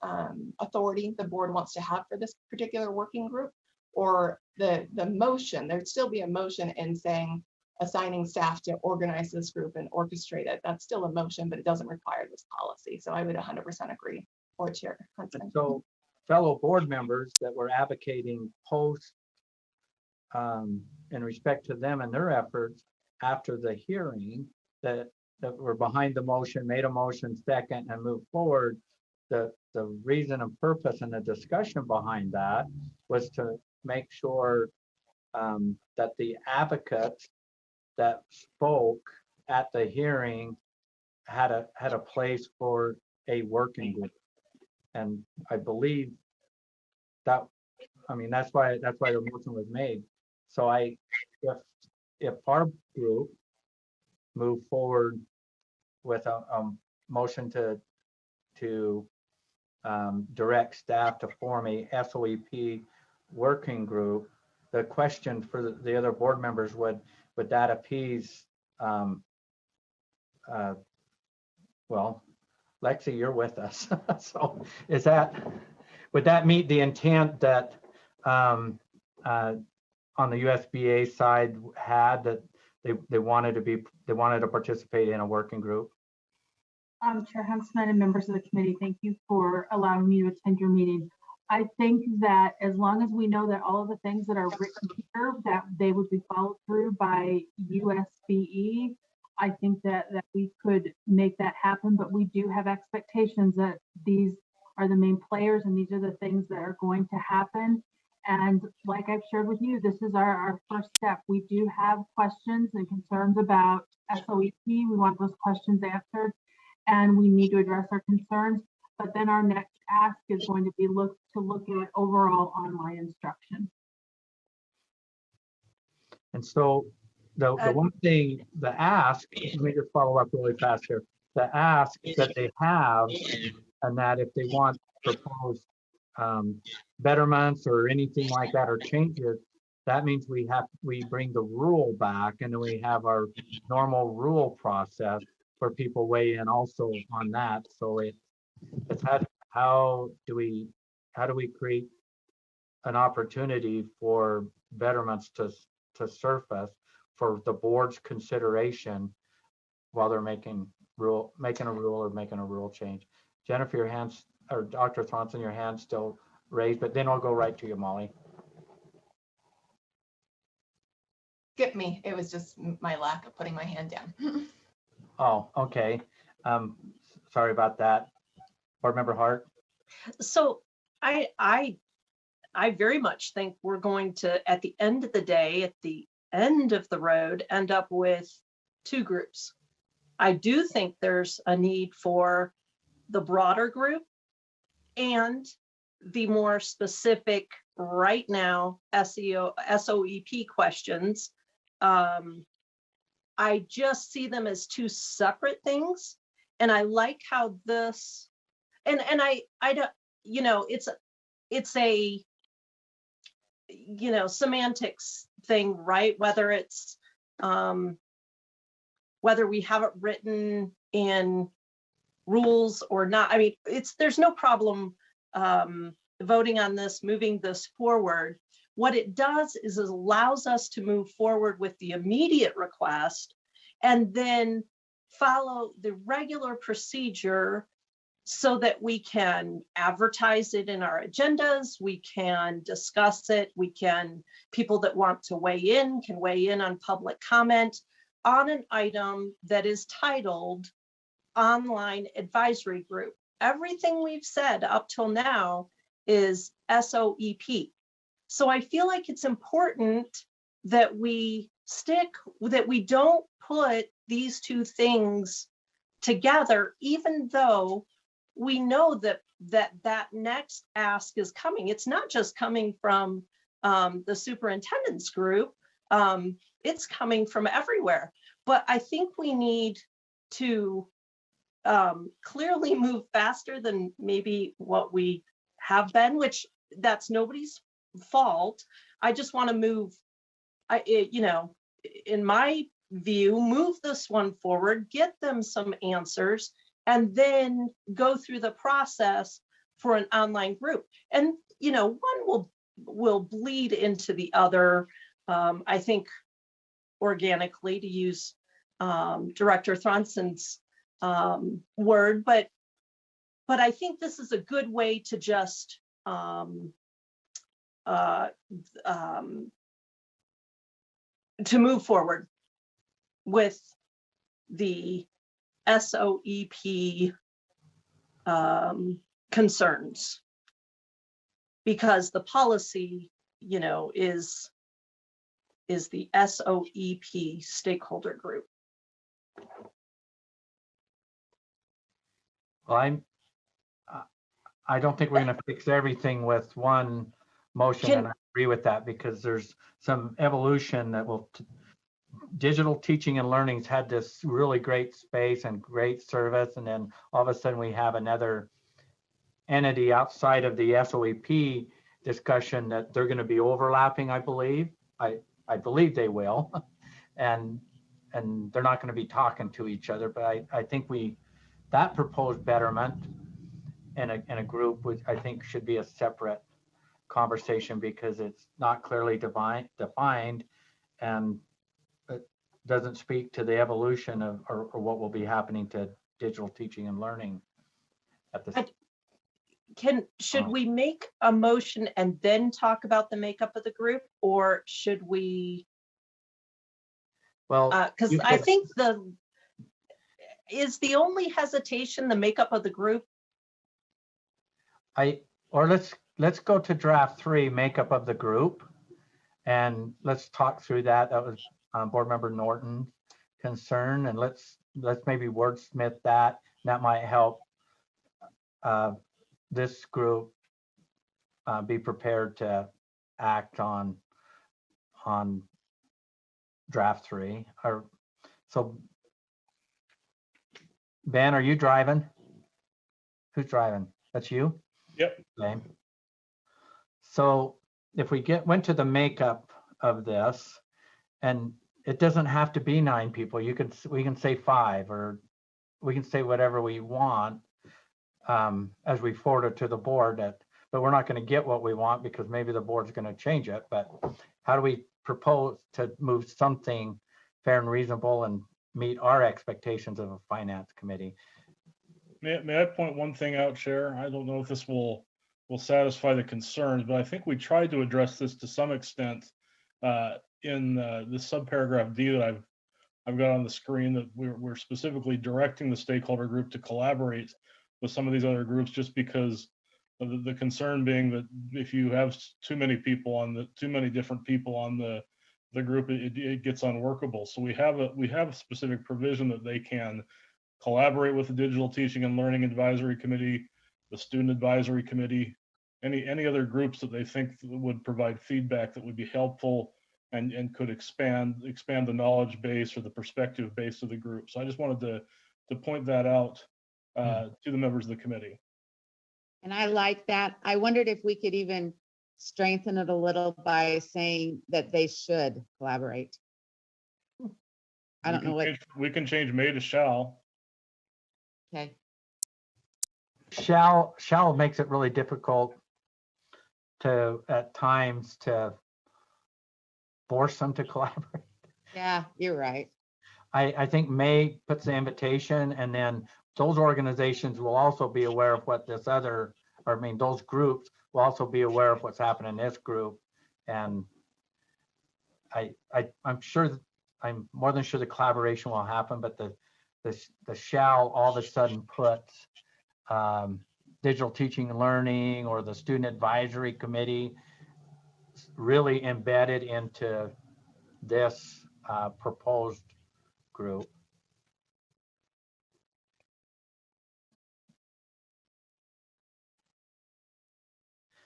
authority the board wants to have for this particular working group, or the motion. There'd still be a motion in saying, assigning staff to organize this group and orchestrate it. That's still a motion, but it doesn't require this policy. So I would 100% agree. Board Chair Hudson. So fellow board members that were advocating post in respect to them and their efforts after the hearing that were behind the motion, made a motion second and moved forward, the reason and purpose and the discussion behind that was to make sure that the advocates that spoke at the hearing had a place for a working group. And I believe that, I mean, that's why the motion was made. So if our group move forward with a motion to direct staff to form a SOEP working group, the question for the other board members would that appease, well, Lexi, you're with us. So would that meet the intent that on the USBA side had, that they wanted to participate in a working group? Chair Huntsman and members of the committee, thank you for allowing me to attend your meeting. I think that as long as we know that all of the things that are written here, that they would be followed through by USBE, I think that we could make that happen, but we do have expectations that these are the main players and these are the things that are going to happen. And like I've shared with you, this is our first step. We do have questions and concerns about SOEP. We want those questions answered and we need to address our concerns. But then our next ask is going to be look at overall online instruction. And so the one thing, the ask, let me just follow up really fast here. The ask that they have, and that if they want proposed betterments or anything like that or changes, that means we bring the rule back, and then we have our normal rule process for people weigh in also on that. So it's how do we create an opportunity for betterments to surface for the board's consideration while they're making a rule or making a rule change. Jennifer, your hands, or Dr. Thronson, your hand's still raised, but then I'll go right to you, Molly. Skip me. It was just my lack of putting my hand down. Oh, okay. Sorry about that. Board Member Hart. So I very much think we're going to, at the end of the day, at the end of the road, end up with two groups. I do think there's a need for the broader group and the more specific right now SOEP questions. I just see them as two separate things. And I like how this, and I don't, you know, it's a, you know, semantics thing, right? Whether it's, whether we have it written in rules or not. I mean, there's no problem voting on this, moving this forward. What it does is it allows us to move forward with the immediate request and then follow the regular procedure so that we can advertise it in our agendas, we can discuss it, people that want to weigh in can weigh in on public comment on an item that is titled Online Advisory Group. Everything we've said up till now is SOEP. So I feel like it's important that we don't put these two things together, even though we know that next ask is coming. It's not just coming from the superintendent's group, it's coming from everywhere. But I think we need to clearly move faster than maybe what we have been, which that's nobody's fault. I just want to move, you know, in my view, move this one forward, get them some answers, and then go through the process for an online group. And, you know, one will bleed into the other, I think, organically, to use Director Thronson's word, but I think this is a good way to just to move forward with the SOEP concerns. Because the policy, is the SOEP stakeholder group. Well, I don't think we're going to fix everything with one motion, and I agree with that, because there's some evolution that will. Digital teaching and learning's had this really great space and great service, and then all of a sudden we have another entity outside of the SOEP discussion that they're going to be overlapping. I believe they will, and they're not going to be talking to each other. But I think that proposed betterment in a group, which I think should be a separate conversation, because it's not clearly defined, and it doesn't speak to the evolution of or what will be happening to digital teaching and learning at this. Should we make a motion and then talk about the makeup of the group, or should we? Well, because I think is the only hesitation the makeup of the group. Let's go to draft 3, makeup of the group, and let's talk through that. That was Board Member Norton's concern, and let's maybe wordsmith that. That might help this group be prepared to act on draft 3. So Ben, are you driving? Who's driving? That's you? Yep. Okay. So if we went to the makeup of this, and it doesn't have to be 9 people. We can say 5, or we can say whatever we want as we forward it to the board. But we're not going to get what we want, because maybe the board's going to change it. But how do we propose to move something fair and reasonable and meet our expectations of a finance committee? May I point one thing out, Chair? I don't know if this will satisfy the concerns, but I think we tried to address this to some extent in the subparagraph D that I've got on the screen, that we're specifically directing the stakeholder group to collaborate with some of these other groups, just because of the concern being that if you have too many different people on the group, it gets unworkable. So we have a specific provision that they can collaborate with the Digital Teaching and Learning Advisory Committee, the Student Advisory Committee, any other groups that they think would provide feedback that would be helpful and could expand the knowledge base or the perspective base of the group. So I just wanted to point that out to the members of the committee. And I like that. I wondered if we could even strengthen it a little by saying that they should collaborate. I don't know what. We can change may to shall. Okay. Shall makes it really difficult at times to force them to collaborate. Yeah, you're right. I think may puts the invitation, and then those organizations will also be aware of what those groups will also be aware of what's happening in this group. And I'm more than sure the collaboration will happen, but the shall all of a sudden puts digital teaching and learning or the student advisory committee really embedded into this proposed group.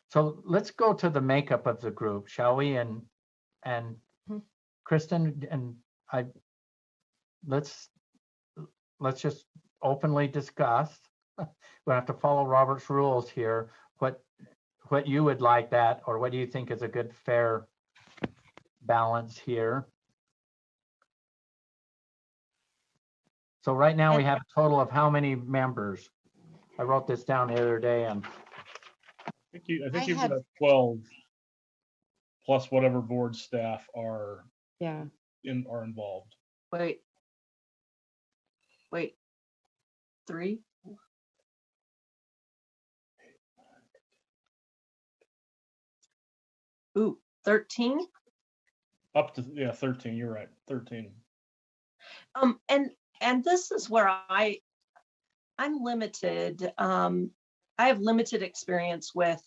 So let's go to the makeup of the group, shall we? And Kristen and I, let's just openly discuss. We have to follow Robert's rules here. What you would like that, or what do you think is a good fair balance here? So right now we have a total of how many members? I wrote this down the other day, and I think you've got 12 plus whatever board staff are involved. Wait, 3? Ooh, 13? Up to 13. You're right, 13. And this is where I'm limited. I have limited experience with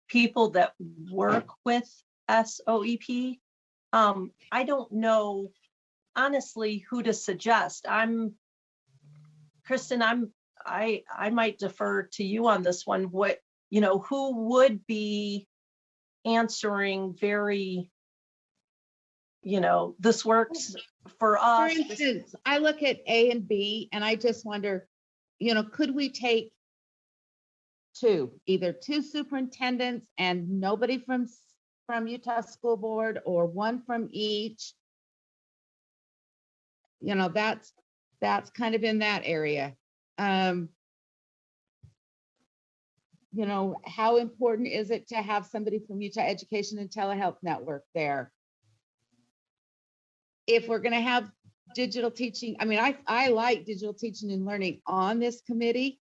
people that work with SOEP. I don't know honestly who to suggest. Kristen, I might defer to you on this one. What, who would be answering very, this works for us. For instance, I look at A and B and I just wonder, could we take either two superintendents and nobody from Utah School Board, or one from each? That's kind of in that area. How important is it to have somebody from Utah Education and Telehealth Network there? If we're going to have digital teaching, I like digital teaching and learning on this committee,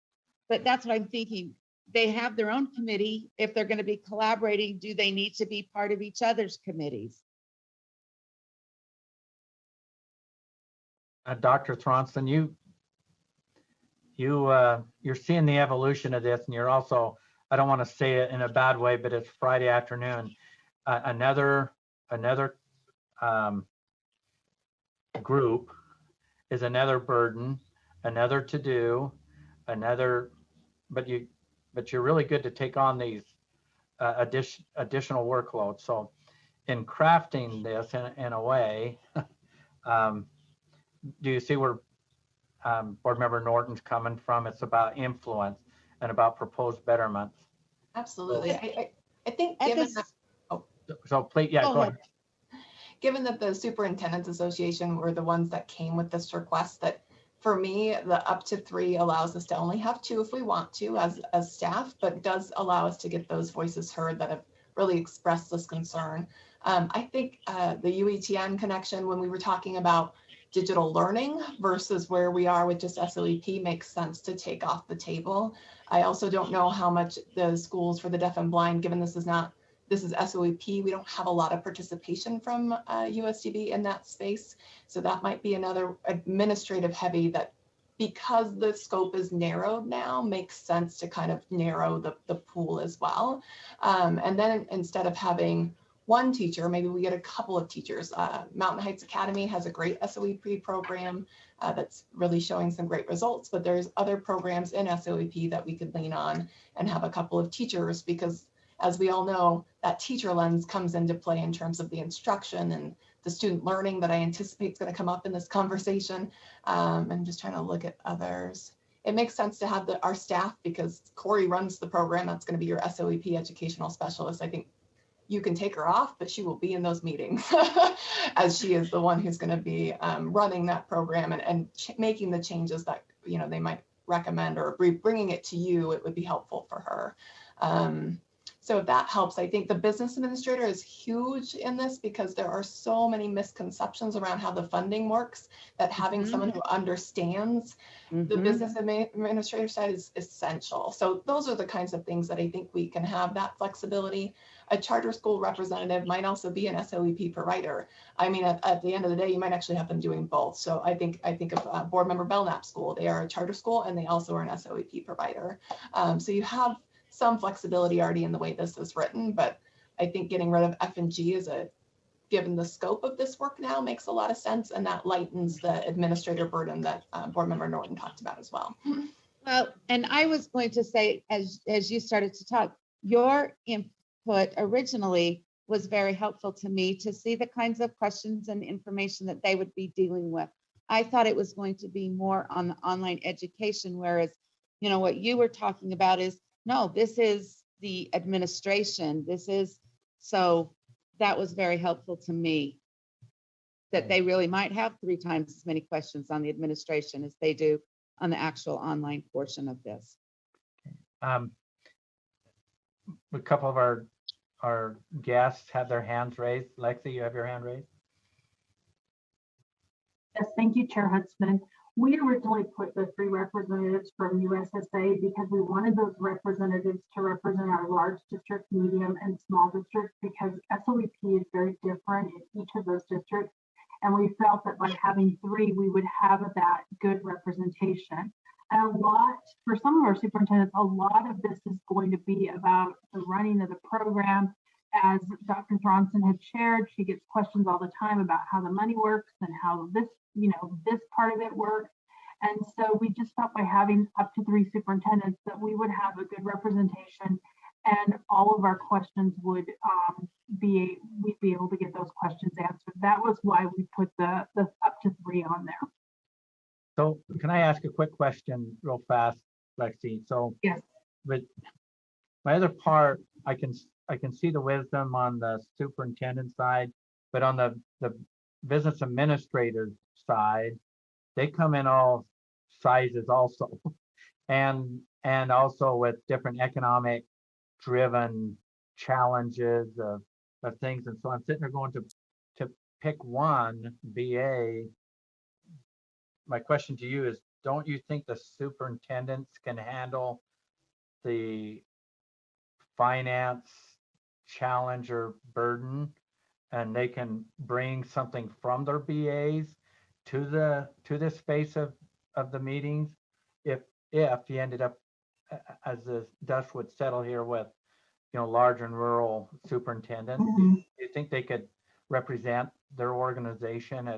but that's what I'm thinking. They have their own committee. If they're going to be collaborating, do they need to be part of each other's committees? Dr. Thronson, you're seeing the evolution of this, and you're also, I don't want to say it in a bad way, but it's Friday afternoon. Another group is another burden, another to do, but you're really good to take on these additional workloads. So in crafting this in a way, do you see where Board Member Norton's coming from? It's about influence and about proposed betterments. Absolutely. I think given that, So please, yeah, go ahead. Given that the Superintendents Association were the ones that came with this request, that for me, the up to 3 allows us to only have 2 if we want to as staff, but does allow us to get those voices heard that have really expressed this concern. I think the UETN connection, when we were talking about digital learning versus where we are with just SOEP, makes sense to take off the table. I also don't know how much the schools for the deaf and blind, given this is SOEP, we don't have a lot of participation from USDB in that space. So that might be another administrative heavy that, because the scope is narrowed now, makes sense to kind of narrow the pool as well. And then instead of having one teacher, maybe we get a couple of teachers. Mountain Heights Academy has a great SOEP program that's really showing some great results, but there's other programs in SOEP that we could lean on and have a couple of teachers, because as we all know, that teacher lens comes into play in terms of the instruction and the student learning that I anticipate is going to come up in this conversation. I'm just trying to look at others. It makes sense to have our staff, because Corey runs the program. That's going to be your SOEP educational specialist. I think you can take her off, but she will be in those meetings as she is the one who's going to be running that program and making the changes that they might recommend, or bringing it to you. It would be helpful for her. So if that helps, I think the business administrator is huge in this, because there are so many misconceptions around how the funding works, that having someone who understands the business administrator side is essential. So those are the kinds of things that I think we can have that flexibility. A charter school representative might also be an SOEP provider. I mean, at the end of the day, you might actually have them doing both. So I think of Board Member Belknap School. They are a charter school and they also are an SOEP provider. So you have some flexibility already in the way this is written, but I think getting rid of F and G given the scope of this work now, makes a lot of sense, and that lightens the administrator burden that Board Member Norton talked about as well. Well, and I was going to say, as you started to talk, your input originally was very helpful to me to see the kinds of questions and information that they would be dealing with. I thought it was going to be more on the online education, whereas, what you were talking about is, no, this is the administration. So that was very helpful to me, that they really might have 3 times as many questions on the administration as they do on the actual online portion of this. A couple of our guests have their hands raised. Lexi, you have your hand raised. Yes, thank you, Chair Huntsman. We originally put the 3 representatives from USSA because we wanted those representatives to represent our large district, medium, and small districts, because SOEP is very different in each of those districts. And we felt that by having 3, we would have that good representation. And for some of our superintendents, a lot of this is going to be about the running of the program. As Dr. Thronson had shared, she gets questions all the time about how the money works and how this, this part of it works. And so we just felt by having up to 3 superintendents that we would have a good representation, and all of our questions would we'd be able to get those questions answered. That was why we put the up to 3 on there. So can I ask a quick question real fast, Lexi? So yes, but my other part, I can see the wisdom on the superintendent side, but on the business administrator side, they come in all sizes also, and also with different economic driven challenges of things. And so I'm sitting there going to pick one BA. My question to you is, don't you think the superintendents can handle the finance challenge or burden, and they can bring something from their BAs to the space of the meetings? If you ended up, as the dust would settle here with, large and rural superintendents, do you think they could represent their organization?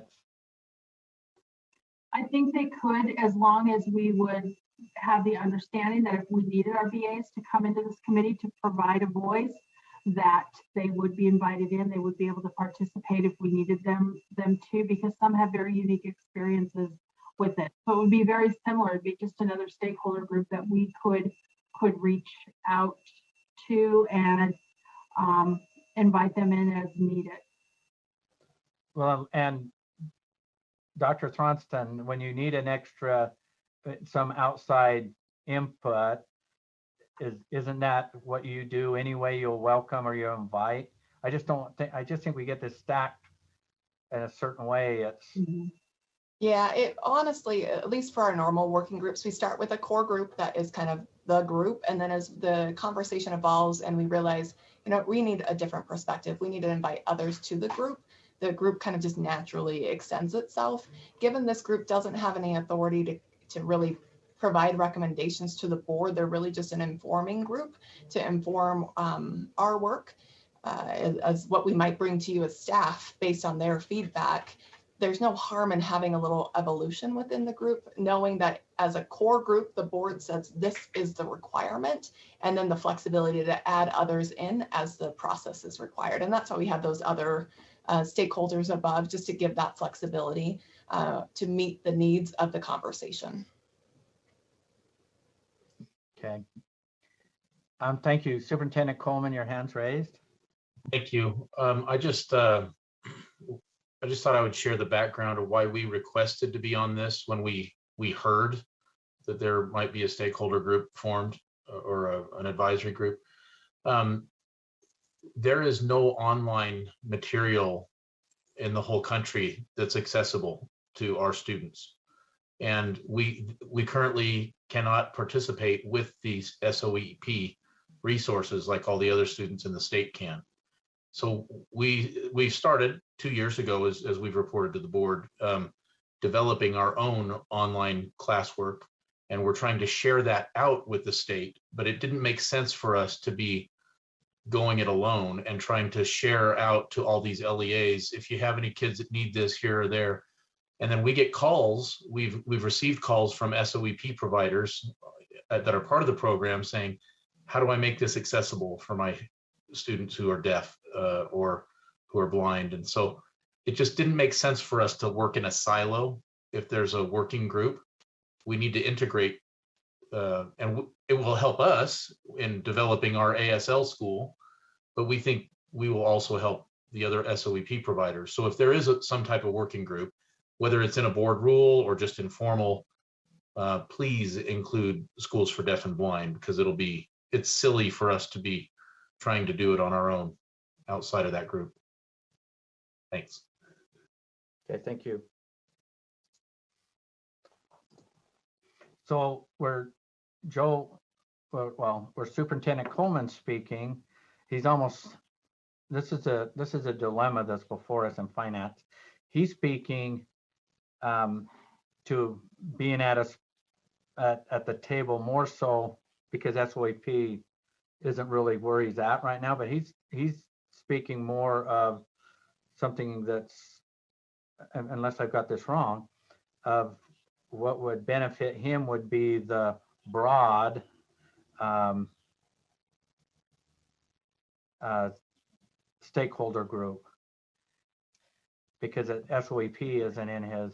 I think they could, as long as we would have the understanding that if we needed our BAs to come into this committee to provide a voice, that they would be invited in, they would be able to participate if we needed them to, because some have very unique experiences with it. So it would be very similar. It'd be just another stakeholder group that we could reach out to and invite them in as needed. Well, and Dr. Thronston, when you need an extra, some outside input, isn't that what you do anyway? You'll welcome or you invite. I just think we get this stacked in a certain way. Yeah, it honestly, at least for our normal working groups, we start with a core group that is kind of the group. And then as the conversation evolves and we realize, we need a different perspective, we need to invite others to the group kind of just naturally extends itself. Given this group doesn't have any authority to really provide recommendations to the board, they're really just an informing group to inform our work as what we might bring to you as staff based on their feedback. There's no harm in having a little evolution within the group, knowing that as a core group, the board says this is the requirement, and then the flexibility to add others in as the process is required. And that's why we have those other stakeholders above, just to give that flexibility to meet the needs of the conversation. Okay. Thank you. Superintendent Coleman, your hand's raised. Thank you. I just thought I would share the background of why we requested to be on this when we heard that there might be a stakeholder group formed or an advisory group. There is no online material in the whole country that's accessible to our students. And we currently cannot participate with these SOEP resources like all the other students in the state can. So we started 2 years ago, as we've reported to the board, developing our own online classwork, and we're trying to share that out with the state, but it didn't make sense for us to be going it alone and trying to share out to all these LEAs. If you have any kids that need this here or there, and then we get calls, we've received calls from SOEP providers that are part of the program saying, how do I make this accessible for my students who are deaf or who are blind? And so it just didn't make sense for us to work in a silo. If there's a working group, we need to integrate, and it will help us in developing our ASL school, but we think we will also help the other SOEP providers. So if there is some type of working group, whether it's in a board rule or just informal, please include Schools for Deaf and Blind, because it's silly for us to be trying to do it on our own outside of that group. Thanks. Okay, thank you. So we're Superintendent Coleman speaking. He's almost, this is a dilemma that's before us in finance. He's speaking to being at at the table more so because SOEP isn't really where he's at right now, but he's speaking more of something that's, unless I've got this wrong, of what would benefit him would be the broad stakeholder group, because SOEP isn't in his.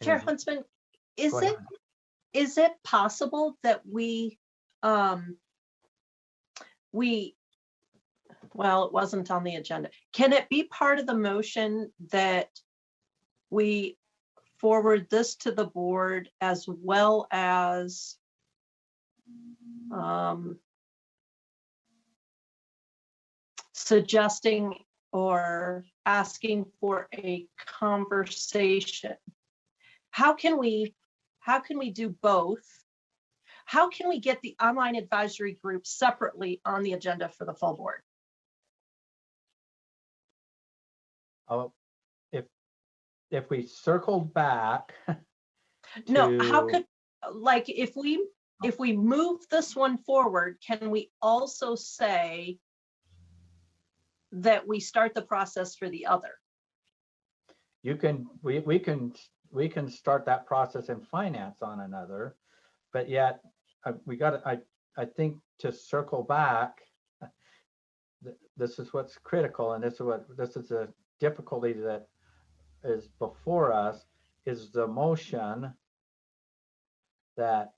Chair Huntsman, Go ahead. is it possible that we, well, it wasn't on the agenda. Can it be part of the motion that we forward this to the board as well as suggesting or asking for a conversation? How can we do both? How can we get the online advisory group separately on the agenda for the full board? Oh, if we circled back. No, how could, like, if we move this one forward, can we also say that we start the process for the other? You can, we can start that process in finance on another, but yet we got to, I think to circle back, this is what's critical, and this is a difficulty that is before us, is the motion that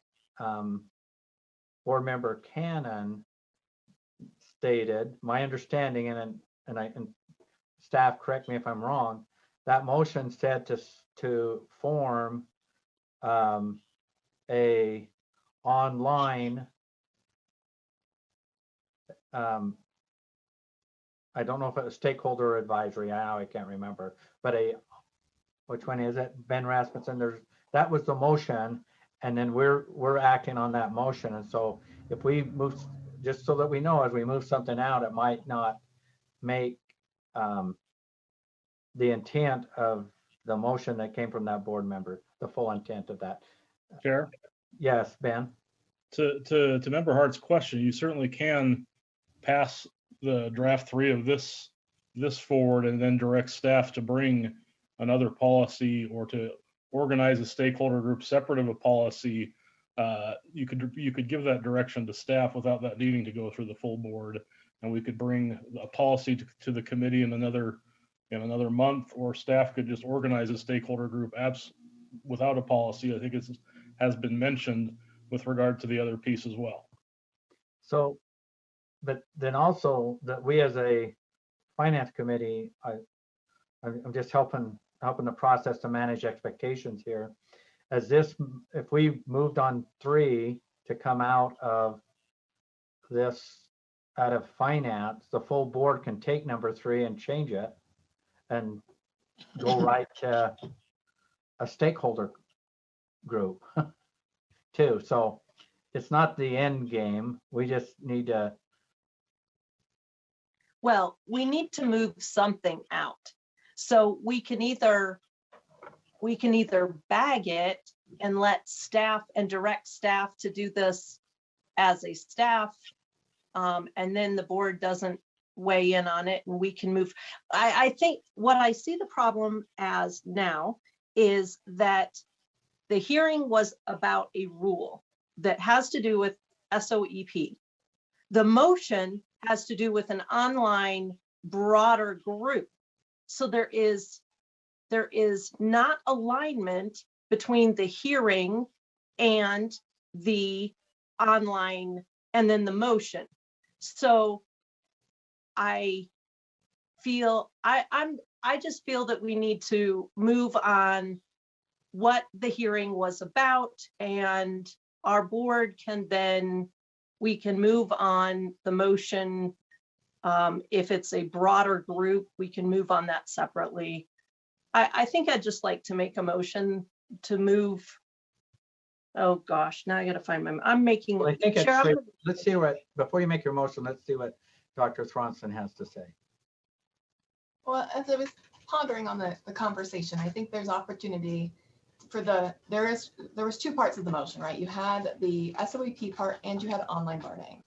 board member Cannon stated. My understanding, and staff correct me if I'm wrong, that motion said to form a online, I don't know if it was stakeholder advisory, I can't remember, but which one is it? Ben Rasmussen, that was the motion, and then we're acting on that motion. And so if we move, just so that we know, as we move something out, it might not make the intent of the motion that came from that board member, the full intent of that. Chair? Yes, Ben? To Member Hart's question, you certainly can pass the draft 3 of this forward and then direct staff to bring another policy or to organize a stakeholder group separate of a policy. You could give that direction to staff without that needing to go through the full board, and we could bring a policy to the committee in another month, or staff could just organize a stakeholder group without a policy. I think it has been mentioned with regard to the other piece as well. So, but then also that we as a finance committee, I'm just helping the process to manage expectations here. As this, if we moved on 3 to come out of finance, the full board can take number 3 and change it and go right to a stakeholder group too. So it's not the end game. We just need to. Well, we need to move something out. So we can either bag it and let staff and direct staff to do this as a staff, and then the board doesn't weigh in on it and we can move. I think what I see the problem as now is that the hearing was about a rule that has to do with SOEP. The motion has to do with an online broader group. So there is not alignment between the hearing and the online and then the motion. So I just feel that we need to move on what the hearing was about, and our board can then, we can move on the motion. If it's a broader group, we can move on that separately. I think I'd just like to make a motion to move. Oh gosh, now I gotta find I'm making. Well, I think let's see what, before you make your motion, let's see what Dr. Thronson has to say. Well, as I was pondering on the conversation, I think there's opportunity there was two parts of the motion, right? You had the SOEP part and you had online learning.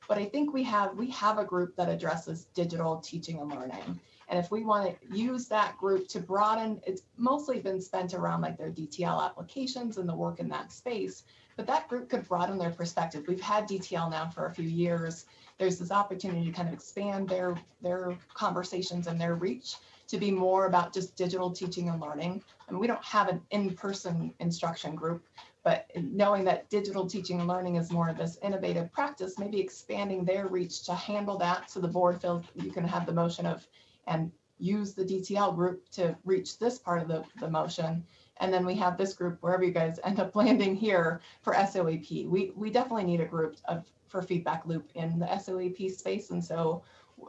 But I think we have a group that addresses digital teaching and learning. And if we want to use that group to broaden, it's mostly been spent around like their DTL applications and the work in that space, but that group could broaden their perspective. We've had DTL now for a few years. There's this opportunity to kind of expand their conversations and their reach to be more about just digital teaching and learning. And we don't have an in-person instruction group, but knowing that digital teaching and learning is more of this innovative practice, maybe expanding their reach to handle that, so the board feels you can have the motion of and use the DTL group to reach this part of the motion. And then we have this group, wherever you guys end up landing here, for SOEP. We definitely need a group for feedback loop in the SOEP space. And so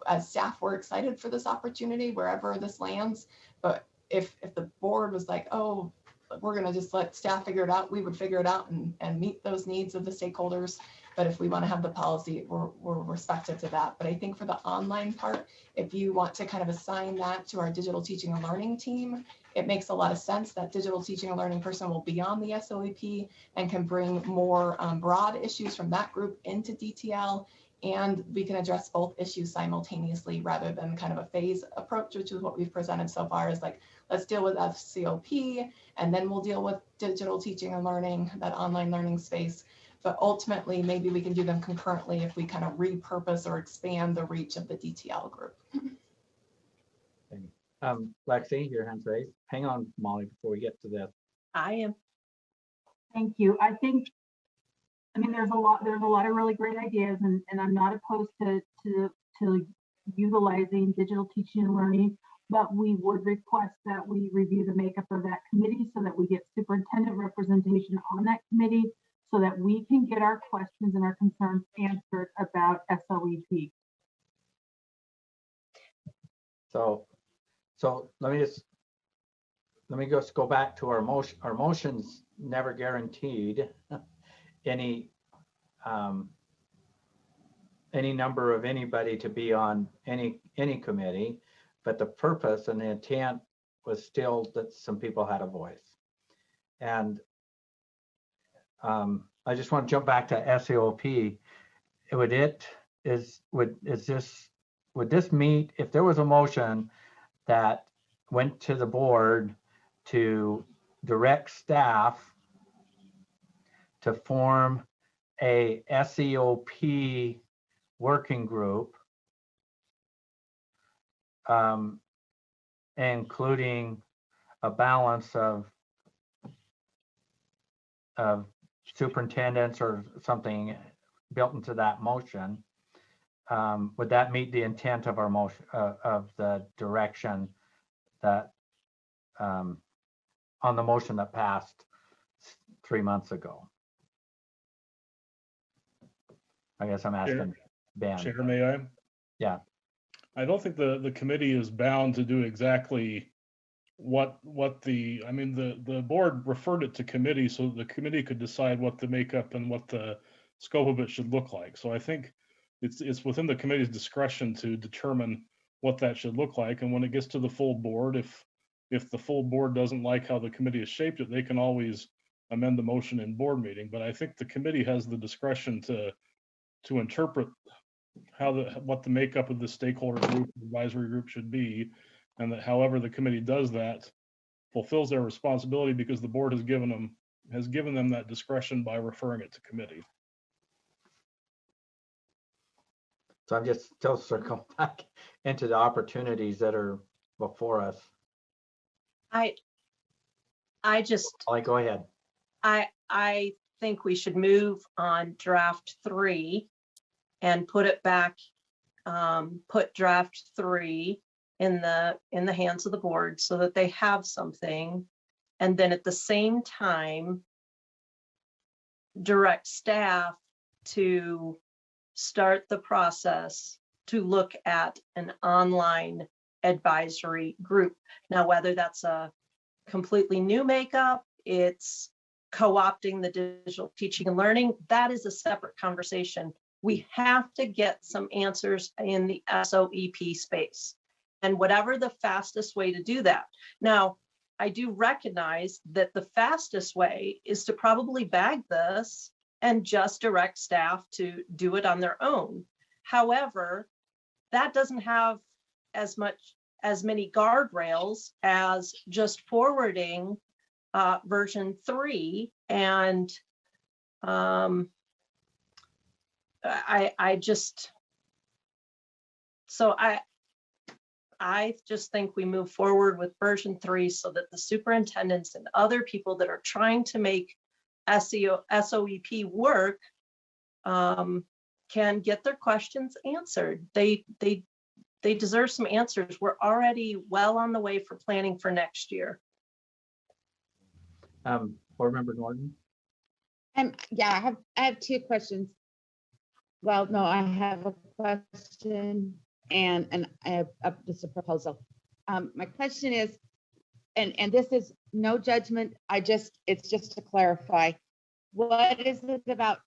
as staff, we're excited for this opportunity wherever this lands. But if the board was like, oh, we're going to just let staff figure it out, we would figure it out and meet those needs of the stakeholders. But if we want to have the policy, we're respectful to that. But I think for the online part, if you want to kind of assign that to our digital teaching and learning team, it makes a lot of sense that digital teaching and learning person will be on the SOEP and can bring more broad issues from that group into DTL. And we can address both issues simultaneously rather than kind of a phase approach, which is what we've presented so far, is like, let's deal with FCOP and then we'll deal with digital teaching and learning, that online learning space. But ultimately, maybe we can do them concurrently if we kind of repurpose or expand the reach of the DTL group. Lexi, your hand's raised. Hang on, Molly, before we get to this. I am. Thank you. I mean, there's a lot of really great ideas, and I'm not opposed to utilizing digital teaching and learning, but we would request that we review the makeup of that committee so that we get superintendent representation on that committee, so that we can get our questions and our concerns answered about SOEP. So let me just go back to our motion. Our motions never guaranteed any number of anybody to be on any committee, but the purpose and the intent was still that some people had a voice. And I just want to jump back to SAOP. Would this meet, if there was a motion that went to the board to direct staff to form a SEOP working group, including a balance of superintendents or something built into that motion, would that meet the intent of our motion, of the direction that on the motion that passed 3 months ago? I guess I'm asking Ben. Chair, may I? Yeah. I don't think the committee is bound to do exactly what the board referred it to committee so the committee could decide what the makeup and what the scope of it should look like. So I think it's within the committee's discretion to determine what that should look like. And when it gets to the full board, if the full board doesn't like how the committee has shaped it, they can always amend the motion in board meeting. But I think the committee has the discretion to interpret what the makeup of the stakeholder group, advisory group should be, and that however the committee does that fulfills their responsibility because the board has given them that discretion by referring it to committee. So I'm just still circling back into the opportunities that are before us. Go ahead. I think we should move on draft 3 and put it back, put draft 3 in the hands of the board so that they have something. And then at the same time, direct staff to start the process to look at an online advisory group. Now, whether that's a completely new makeup, it's co-opting the digital teaching and learning, that is a separate conversation. We have to get some answers in the SOEP space and whatever the fastest way to do that. Now, I do recognize that the fastest way is to probably bag this and just direct staff to do it on their own. However, that doesn't have as many guardrails as just forwarding version 3. And I just think we move forward with version 3 so that the superintendents and other people that are trying to make SOEP work can get their questions answered. They deserve some answers. We're already well on the way for planning for next year. Board Member Norton. Yeah, I have 2 questions. Well, no, I have a question and I have just a proposal. My question is, and this is no judgment. It's just to clarify, what is it about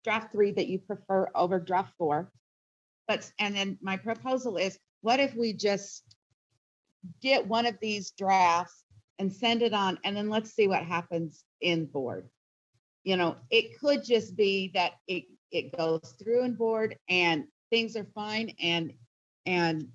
draft 3 that you prefer over draft 4? And then my proposal is, what if we just get one of these drafts and send it on, and then let's see what happens in board. You know, it could just be that it goes through in board and things are fine, and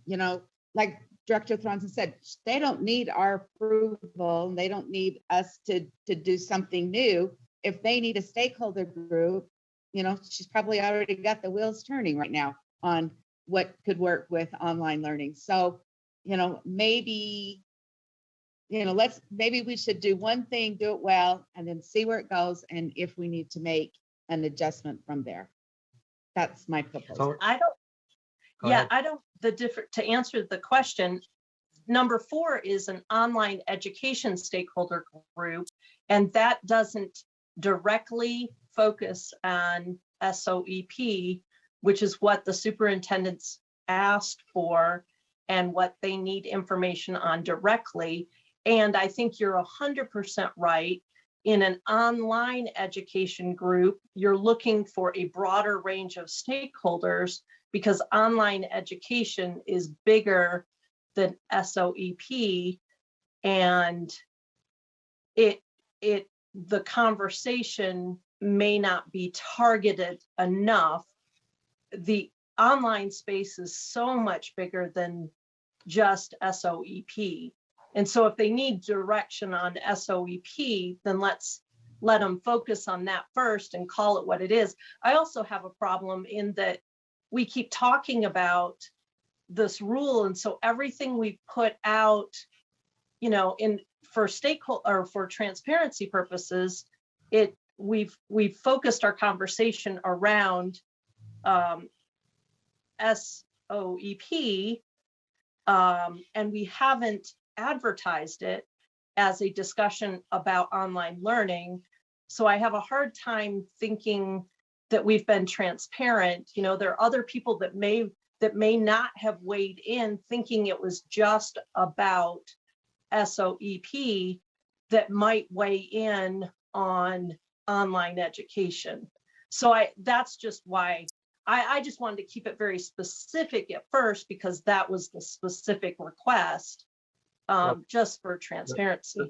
you know, like Director Thronson said, they don't need our approval, and they don't need us to do something new. If they need a stakeholder group, you know, she's probably already got the wheels turning right now on what could work with online learning. So, you know, maybe we should do one thing, do it well, and then see where it goes, and if we need to make an adjustment from there. That's my proposal. To answer the question, number 4 is an online education stakeholder group, and that doesn't directly focus on SOEP, which is what the superintendents asked for and what they need information on directly. And I think you're 100% right. In an online education group, you're looking for a broader range of stakeholders because online education is bigger than SOEP, and the conversation may not be targeted enough. The online space is so much bigger than just SOEP. And so if they need direction on SOEP, then let's let them focus on that first and call it what it is. I also have a problem in that we keep talking about this rule. And so everything we put out, you know, for stakeholder or for transparency purposes, we've focused our conversation around SOEP, and we haven't advertised it as a discussion about online learning. So I have a hard time thinking that we've been transparent. You know, there are other people that may not have weighed in thinking it was just about SOEP that might weigh in on online education. So that's just why I just wanted to keep it very specific at first, because that was the specific request, just for transparency.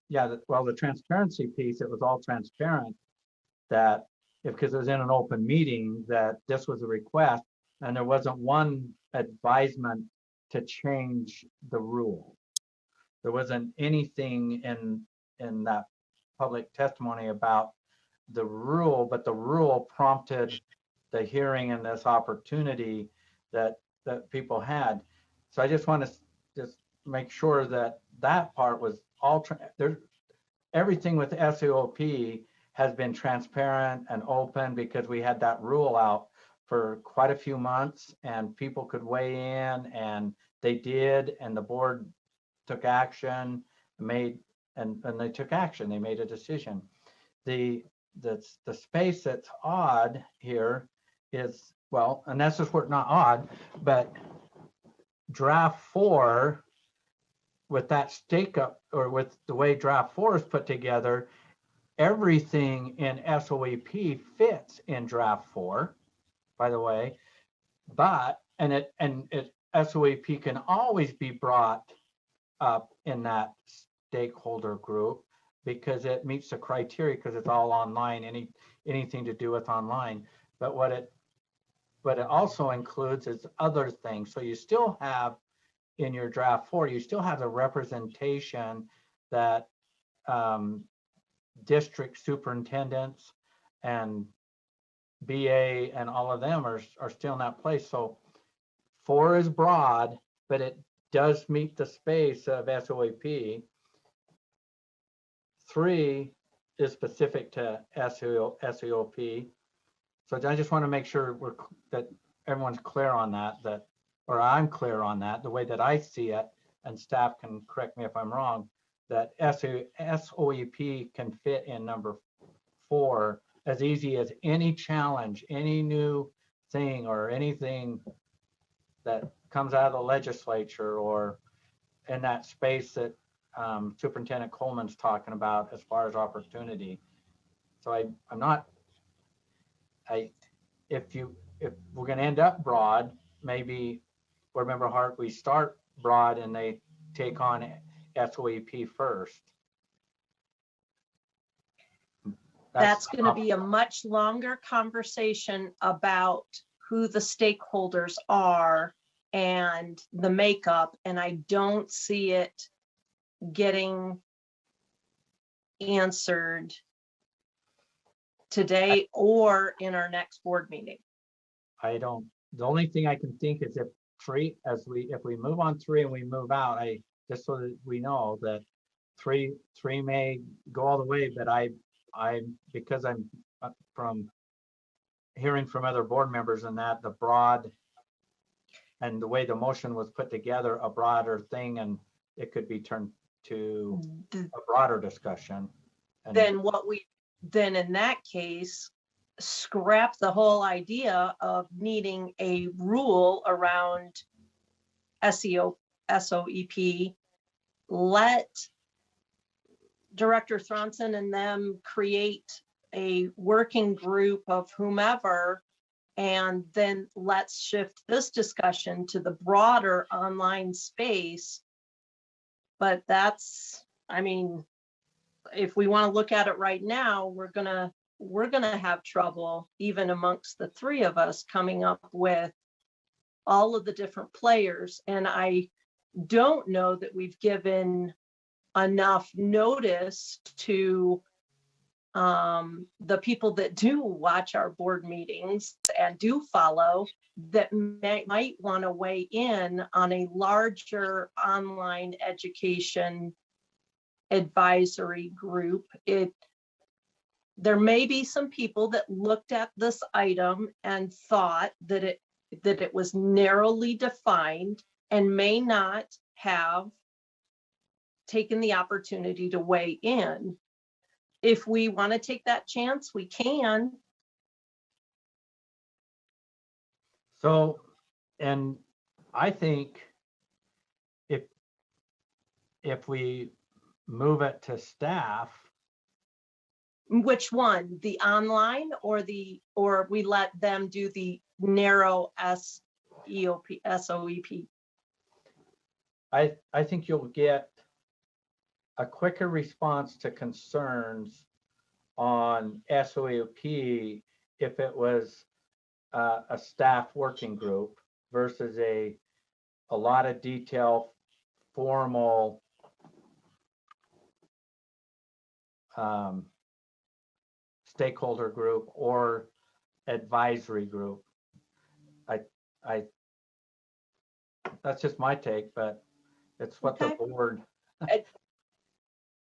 The transparency piece, it was all transparent that because it was in an open meeting, that this was a request and there wasn't one advisement to change the rule. There wasn't anything in that public testimony about the rule, but the rule prompted the hearing and this opportunity that people had. So I just want to just make sure that part was all everything with SOEP has been transparent and open, because we had that rule out for quite a few months and people could weigh in, and they did, and the board took action, and they took action, they made a decision. The space that's odd here is, well, and that's just where not odd, but draft 4 with that stake up, or with the way draft 4 is put together, everything in SOEP fits in draft 4, by the way, but SOEP can always be brought up in that stakeholder group because it meets the criteria because it's all online, anything to do with online. But what it also includes is other things. So you still have in your draft 4, you still have the representation that district superintendents and BA and all of them are still in that place. So 4 is broad, but it does meet the space of SOAP. 3 is specific to SEOP. So I just want to make sure that everyone's clear on that, or I'm clear on that, the way that I see it, and staff can correct me if I'm wrong, that SOEP can fit in number 4 as easy as any challenge, any new thing, or anything that comes out of the legislature or in that space that Superintendent Coleman's talking about as far as opportunity. So if we're going to end up broad, maybe Board Member Hart, we start broad and they take on SOEP first. That's going to be a much longer conversation about who the stakeholders are and the makeup, and I don't see it getting answered today or in our next board meeting. The only thing I can think is if we move on 3 and we move out, just so that we know that 3 may go all the way, but because I'm from hearing from other board members and that the broad and the way the motion was put together, a broader thing, and it could be turned to a broader discussion. And then in that case, scrap the whole idea of needing a rule around SOEP. Let Director Thronson and them create a working group of whomever, and then let's shift this discussion to the broader online space. But if we want to look at it right now, we're gonna have trouble even amongst the 3 of us coming up with all of the different players. And I don't know that we've given enough notice to the people that do watch our board meetings and do follow, that might want to weigh in on a larger online education advisory group. There may be some people that looked at this item and thought that it was narrowly defined and may not have taken the opportunity to weigh in. If we want to take that chance, we can. So, and I think if we move it to staff. Which one, the online or we let them do the narrow SOEP? I think you'll get a quicker response to concerns on SOEP if it was a staff working group versus a lot of detail, formal stakeholder group or advisory group. That's just my take, but it's what the board.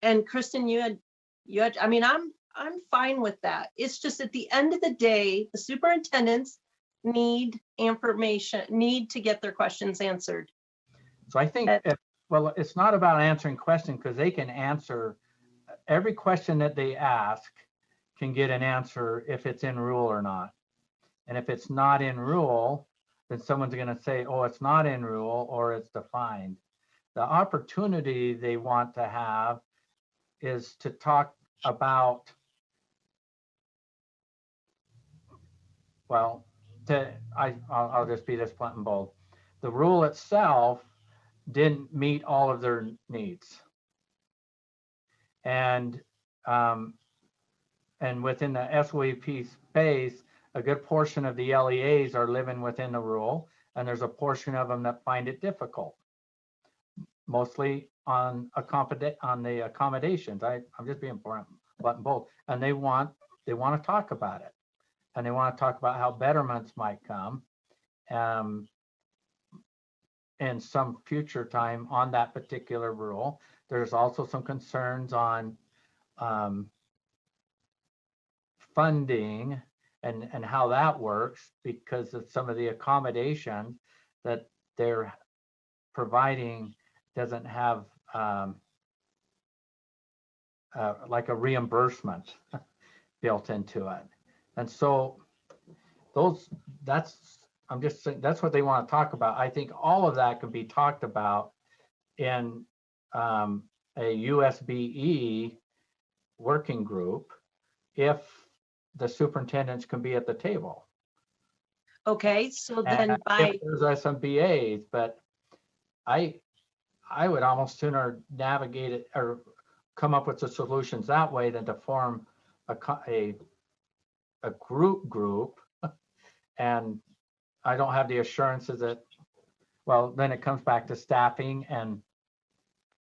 And Kristen, you had, I mean, I'm fine with that. It's just at the end of the day, the superintendents need information, need to get their questions answered. So I think, well, it's not about answering questions because they can answer every question that they ask can get an answer if it's in rule or not. And if it's not in rule, then someone's going to say, oh, it's not in rule or it's defined. The opportunity they want to have is to talk about, well, I'll just be this blunt and bold. The rule itself didn't meet all of their needs. And within the SOEP space, a good portion of the LEAs are living within the rule, and there's a portion of them that find it difficult, mostly on the accommodations. I'm just being blunt and bold, and they want to talk about it, and they want to talk about how betterments might come in some future time on that particular rule. There's also some concerns on funding and how that works, because of some of the accommodation that they're providing doesn't have like a reimbursement built into it. And so I'm just saying, that's what they want to talk about. I think all of that can be talked about in a USBE working group if the superintendents can be at the table. Okay, so then And by, there's some BAs, but I would almost sooner navigate it or come up with the solutions that way than to form a group. And I don't have the assurances that, well, then it comes back to staffing, and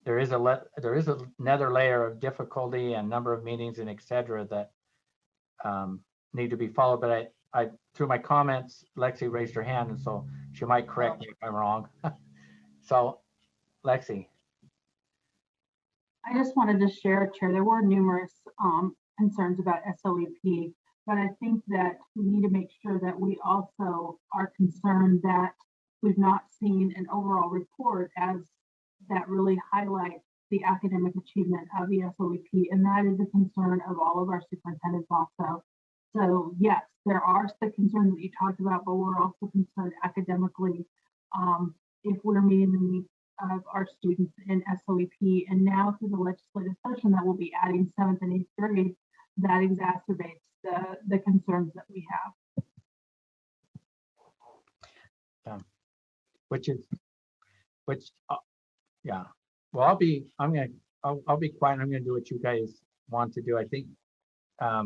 there is another layer of difficulty and number of meetings and et cetera that need to be followed. But I through my comments, Lexi raised her hand, and so she might correct me if I'm wrong. So, Lexi. I just wanted to share, Chair, there were numerous concerns about SOEP, but I think that we need to make sure that we also are concerned that we've not seen an overall report as that really highlights the academic achievement of the SOEP, and that is a concern of all of our superintendents also. So yes, there are the concerns that you talked about, but we're also concerned academically if we're meeting the needs of our students in SOEP. And now through the legislative session that we'll be adding 7th and 8th grade, that exacerbates the concerns that we have. Yeah. Well, I'll be quiet. I'm gonna do what you guys want to do. I think, I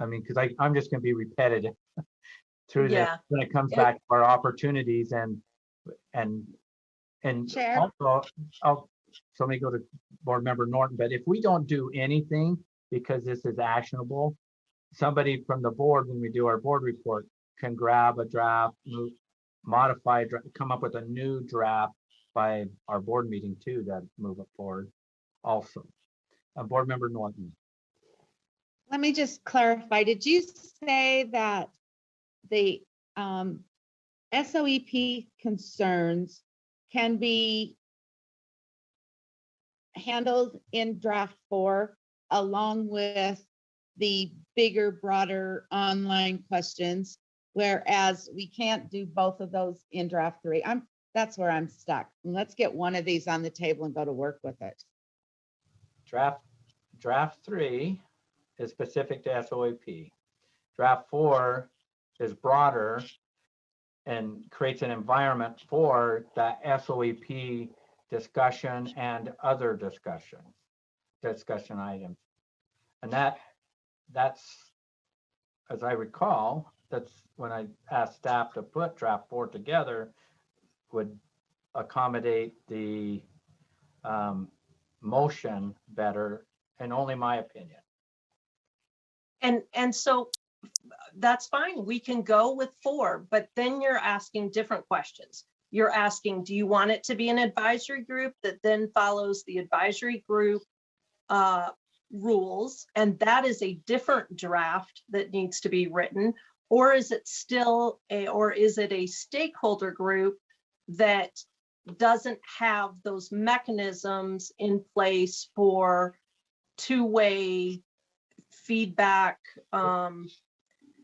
mean, because I'm just gonna be repetitive through this when it comes back to our opportunities and Chair. also so let me go to Board Member Norton. But if we don't do anything because this is actionable, somebody from the board, when we do our board report, can grab a draft, modify, come up with a new draft by our board meeting too, to move it forward also. Board Member Norton. Let me just clarify. Did you say that the SOEP concerns can be handled in draft 4 along with the bigger, broader online questions, whereas we can't do both of those in draft 3? That's where I'm stuck. Let's get one of these on the table and go to work with it. Draft 3 is specific to SOEP. Draft 4 is broader and creates an environment for the SOEP discussion and other discussion items. And that's, as I recall, that's when I asked staff to put draft 4 together, would accommodate the motion better, and only my opinion. And so that's fine. We can go with 4, but then you're asking different questions. You're asking, do you want it to be an advisory group that then follows the advisory group rules? And that is a different draft that needs to be written. Or is it still is it a stakeholder group that doesn't have those mechanisms in place for two-way feedback?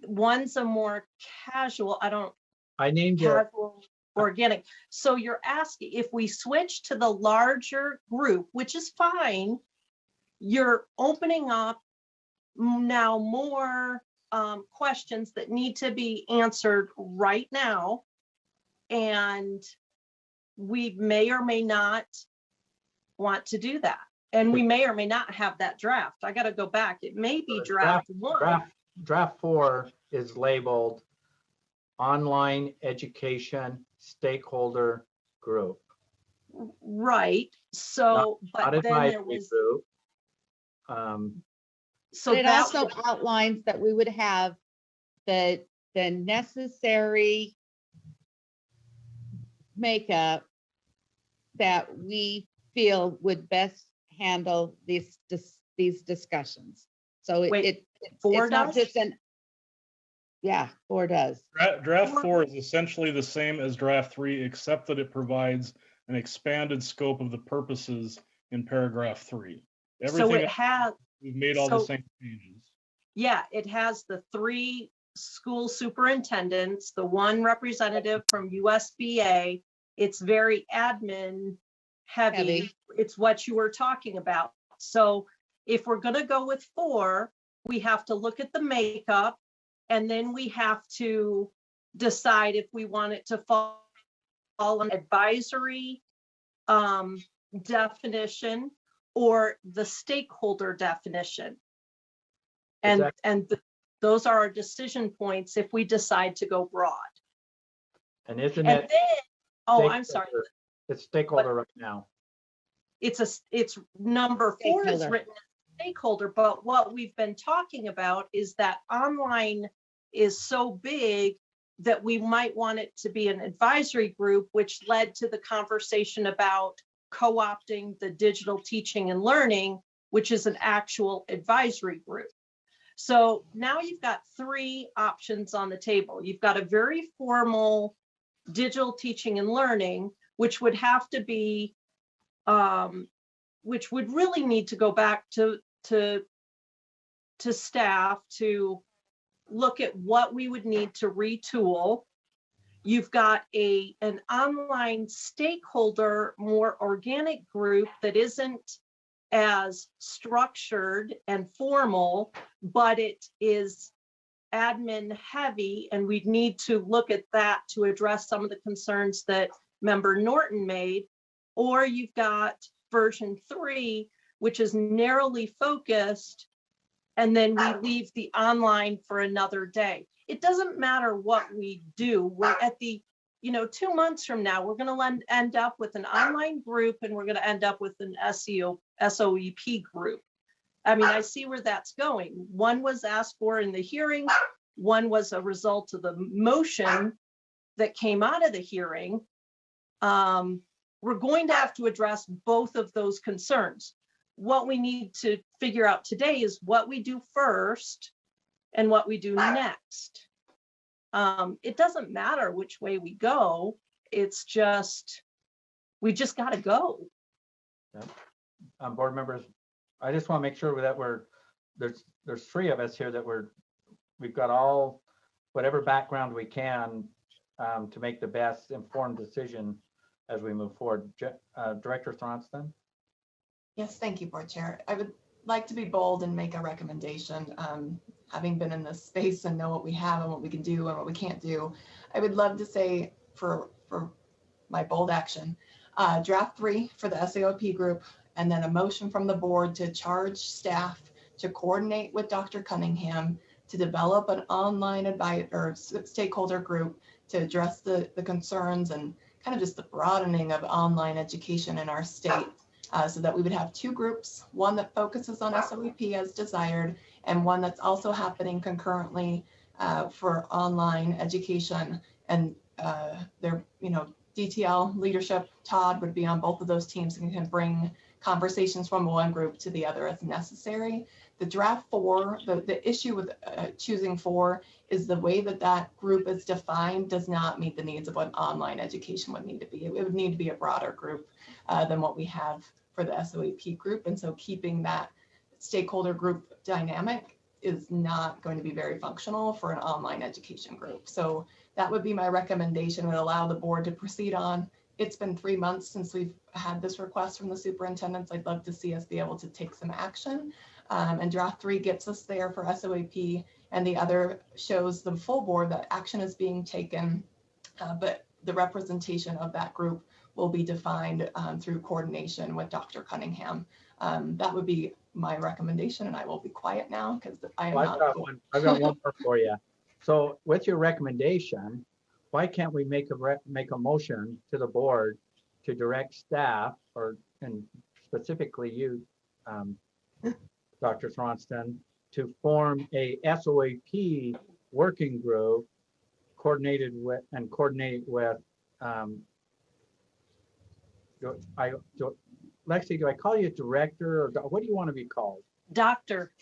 One's a more casual, I named casual, organic. So you're asking, if we switch to the larger group, which is fine, you're opening up now more questions that need to be answered right now. And we may or may not want to do that. And we may or may not have that draft. I got to go back. It may be draft one. Draft 4 is labeled online education stakeholder group. Right. So, Not but then there advisory was, group. so But it that also outlines that we would have the necessary makeup that we feel would best handle these discussions. So Wait, 4 it's not does? just an, yeah, 4 does. Draft 4 is essentially the same as draft 3, except that it provides an expanded scope of the purposes in paragraph 3. So Everything it has, we've made all the so- same changes. yeah, it has the 3 school superintendents, the 1 representative from USBA. It's very admin heavy. It's what you were talking about. So if we're going to go with 4, we have to look at the makeup, and then we have to decide if we want it to fall on advisory definition or the stakeholder definition. And those are our decision points if we decide to go broad. And isn't And it? then, oh, I'm stakeholder? sorry. It's stakeholder right now. It's number 4 is Stakeholder. written as stakeholder, but what we've been talking about is that online is so big that we might want it to be an advisory group, which led to the conversation about co-opting the digital teaching and learning, which is an actual advisory group. So now you've got 3 options on the table. You've got a very formal digital teaching and learning, which would have to be, which would really need to go back to staff to look at what we would need to retool. You've got an online stakeholder, more organic group that isn't as structured and formal, but it is admin heavy, and we need to look at that to address some of the concerns that member Norton made. Or you've got version 3, which is narrowly focused, and then we leave the online for another day. It doesn't matter what we do. We're at the, 2 months from now, we're going to end up with an online group, and we're going to end up with an SOEP group. I mean, I see where that's going. One was asked for in the hearing. One was a result of the motion that came out of the hearing. We're going to have to address both of those concerns. What we need to figure out today is what we do first and what we do next. It doesn't matter which way we go. It's just, we just got to go. Yep. Board members, I just want to make sure that there's 3 of us here that we've got all whatever background we can to make the best informed decision as we move forward. Director Thronston? Yes, thank you, Board Chair. I would like to be bold and make a recommendation. Having been in this space and know what we have and what we can do and what we can't do, I would love to say for my bold action, draft 3 for the SAOP group, and then a motion from the board to charge staff to coordinate with Dr. Cunningham to develop an online stakeholder group to address the concerns and kind of just the broadening of online education in our state, so that we would have 2 groups, one that focuses on SOEP as desired, and one that's also happening concurrently for online education. And their, DTL leadership, Todd, would be on both of those teams and can bring conversations from one group to the other as necessary. The draft 4, the issue with choosing 4 is the way that group is defined does not meet the needs of what online education would need to be. It would need to be a broader group than what we have for the SOEP group. And so keeping that stakeholder group dynamic is not going to be very functional for an online education group. So that would be my recommendation, would allow the board to proceed on. It's been 3 months since we've had this request from the superintendents. I'd love to see us be able to take some action. And draft 3 gets us there for SOEP, and the other shows the full board that action is being taken, but the representation of that group will be defined through coordination with Dr. Cunningham. That would be my recommendation, and I will be quiet now because I am Well, not. I've got one more for you. So with your recommendation, why can't we make a motion to the board to direct staff, and specifically you, Dr. Swanston, to form a SOAP working group coordinate with, Lexi, do I call you director, or what do you want to be called? Doctor.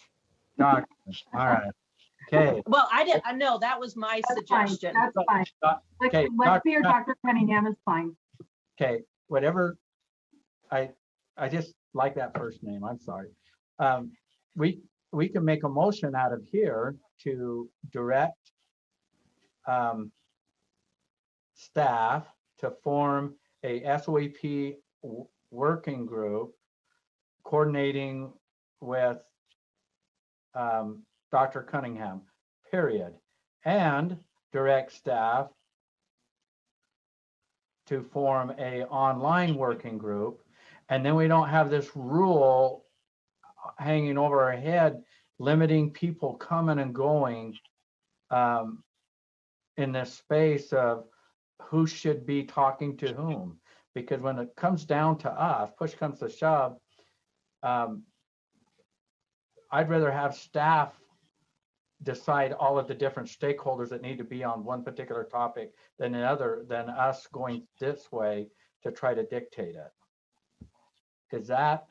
Doctor. All right. Okay. Well, I know that was my suggestion. That's fine. Okay. Lexi or Dr. Cunningham is fine. Okay, whatever. I just like that first name. I'm sorry. We can make a motion out of here to direct staff to form a SOAP working group coordinating with Dr. Cunningham, period, and direct staff to form a online working group. And then we don't have this rule hanging over our head, limiting people coming and going in this space of who should be talking to whom. Because when it comes down to us, push comes to shove, I'd rather have staff decide all of the different stakeholders that need to be on one particular topic than us going this way to try to dictate it. Is that,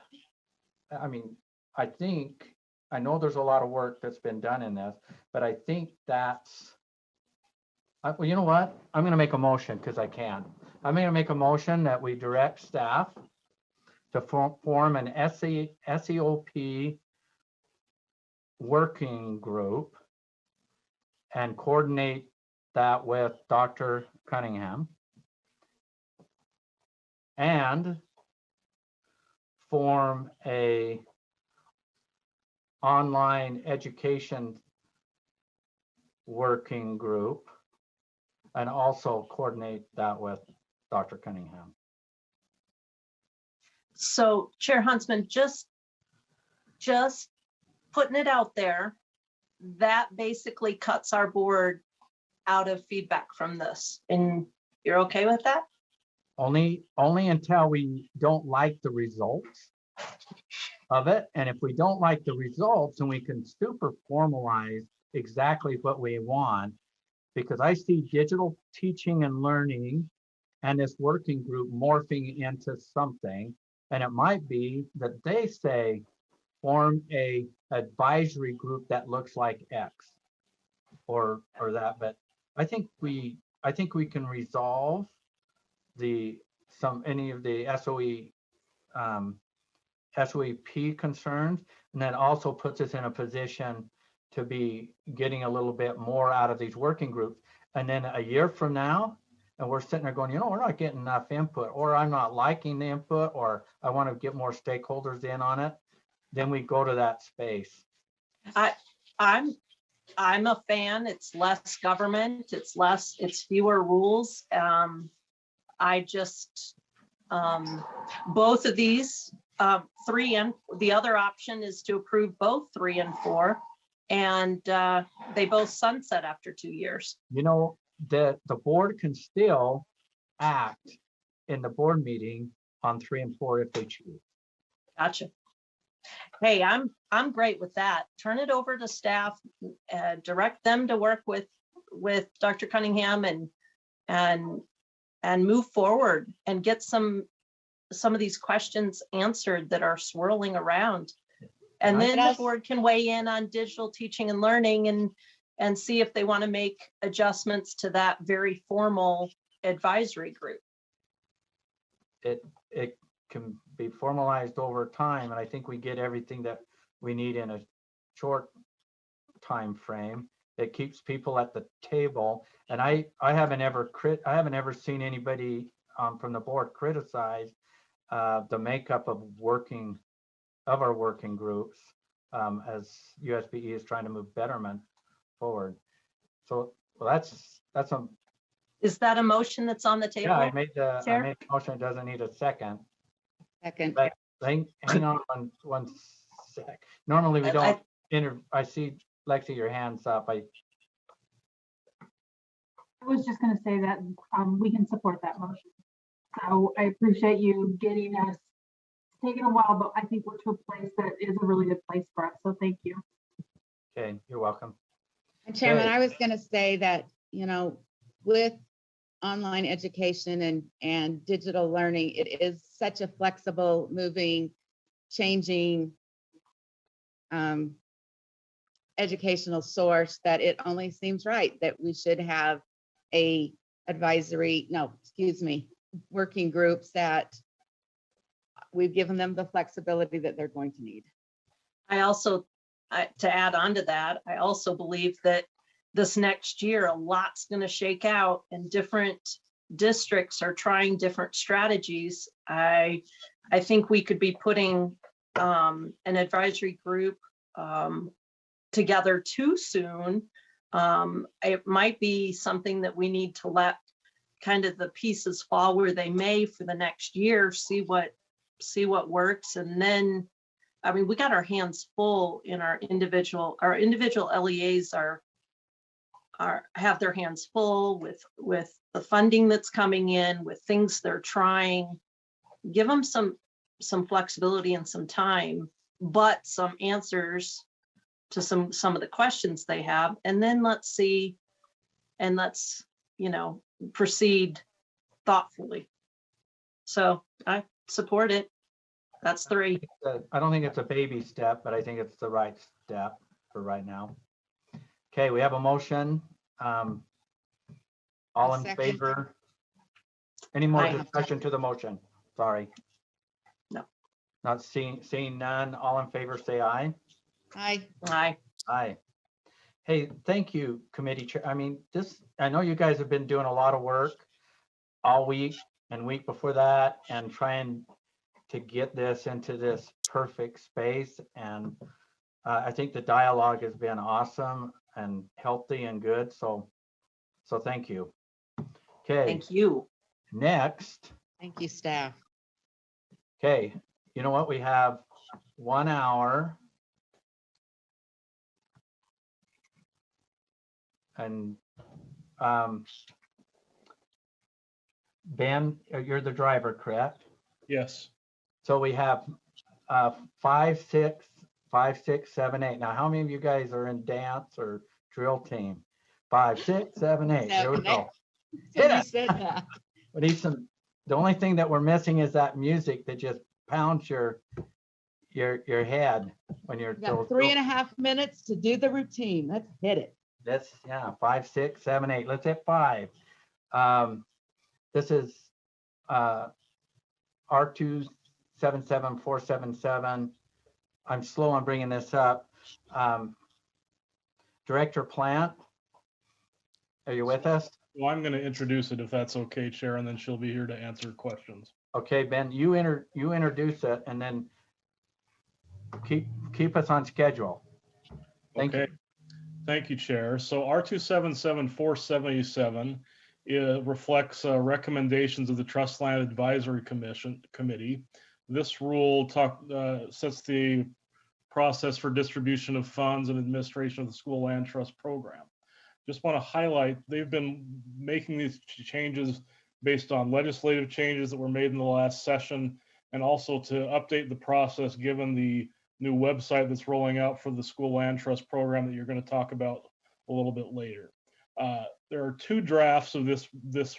I mean, I know there's a lot of work that's been done in this, but I think that's, well, you know what? I'm going to make a motion because I can. I'm going to make a motion that we direct staff to form an SEOP working group and coordinate that with Dr. Cunningham, and form a online education working group and also coordinate that with Dr. Cunningham. So Chair Huntsman, just putting it out there, that basically cuts our board out of feedback from this. And you're okay with that? Only until we don't like the results of it. And if we don't like the results, then we can super formalize exactly what we want, because I see digital teaching and learning and this working group morphing into something. And it might be that they say, form a advisory group that looks like X or that, but I think we can resolve any of the SOEP concerns, and that also puts us in a position to be getting a little bit more out of these working groups. And then a year from now, and we're sitting there going, we're not getting enough input, or I'm not liking the input, or I want to get more stakeholders in on it, then we go to that space. I'm a fan. It's less government. It's fewer rules. I just, both of these, 3 and the other option is to approve both 3 and 4, and they both sunset after 2 years. The board can still act in the board meeting on 3 and 4 if they choose. Gotcha. Hey, I'm great with that. Turn it over to staff, direct them to work with Dr. Cunningham and move forward and get some of these questions answered that are swirling around. And then the board can weigh in on digital teaching and learning and see if they want to make adjustments to that very formal advisory group. It can be formalized over time, and I think we get everything that we need in a short time frame. It keeps people at the table, and I haven't ever seen anybody from the board criticize the makeup of our working groups as USBE is trying to move betterment forward. So that's Is that a motion that's on the table? Yeah, I made the Chair? motion. It doesn't need a second. Second. But hang on one sec. Normally we don't I see Lexi, your hand's up. I was just going to say that we can support that motion. So I appreciate you getting us, it's taken a while, but I think we're to a place that is a really good place for us. So thank you. Okay, you're welcome. And Chairman, Okay. I was going to say that, with online education and digital learning, it is such a flexible, moving, changing educational source that it only seems right that we should have working groups that we've given them the flexibility that they're going to need. I also, to add on to that, I also believe that this next year, a lot's going to shake out and different districts are trying different strategies. I think we could be putting an advisory group together too soon. It might be something that we need to let kind of the pieces fall where they may for the next year, see what works. And then, I mean, we got our hands full in our individual LEAs have their hands full with the funding that's coming in, with things they're trying. Give them some flexibility and some time, but some answers to some of the questions they have. And then let's see, and let's, proceed thoughtfully. So I support it. That's 3. I don't think it's a baby step, but I think it's the right step for right now. Okay, we have a motion. All in Second. favor? Any more Aye. discussion to the motion? Sorry. No. Not seeing none. All in favor, say aye. Aye. Aye. Aye. Hey, thank you, committee chair. I mean, I know you guys have been doing a lot of work all week and week before that and trying to get this into this perfect space. And I think the dialogue has been awesome and healthy and good. So thank you. Okay. Thank you. Next. Thank you, staff. Okay. You know what? We have 1 hour. And Ben, you're the driver, correct? Yes. So we have 5, 6, 7, 8. Now, how many of you guys are in dance or drill team? 5, 6, 7, 8. Here we 7, go. 8. Hit You it. said that. We need some. The only thing that we're missing is that music that just pounds your head when you're. You got 3.5 minutes to do the routine. Let's hit it. That's 5, 6, 7, 8. Let's hit 5. This is R277477. I'm slow on bringing this up. Director Plant, are you with us? Well, I'm going to introduce it if that's okay, Chair, and then she'll be here to answer questions. Okay, Ben, you introduce it and then keep us on schedule. Thank you. Thank you, Chair. So R277477 reflects recommendations of the Trust Land Advisory Committee. This rule sets the process for distribution of funds and administration of the School Land Trust Program. Just want to highlight, they've been making these changes based on legislative changes that were made in the last session, and also to update the process given the new website that's rolling out for the School Land Trust Program that you're going to talk about a little bit later. There are 2 drafts of this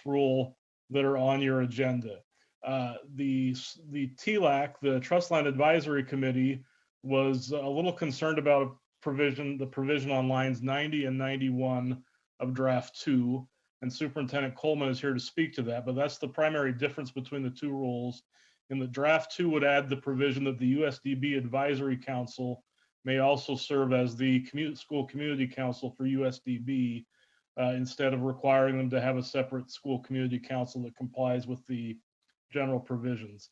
rule that are on your agenda. The TLAC, the Trust Land Advisory Committee, was a little concerned about the provision on lines 90 and 91 of draft 2, and Superintendent Coleman is here to speak to that, but that's the primary difference between the 2 rules. In the draft 2 would add the provision that the USDB Advisory Council may also serve as the school community council for USDB, instead of requiring them to have a separate school community council that complies with the general provisions.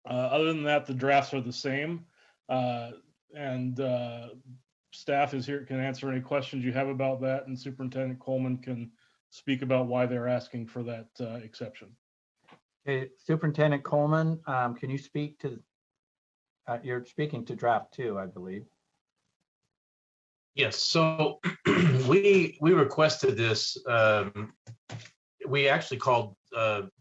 Other than that, the drafts are the same, and staff is here, can answer any questions you have about that, and Superintendent Coleman can speak about why they're asking for that exception. Okay, Superintendent Coleman, can you speak to, you're speaking to draft 2, I believe. Yes, so we requested this. We actually called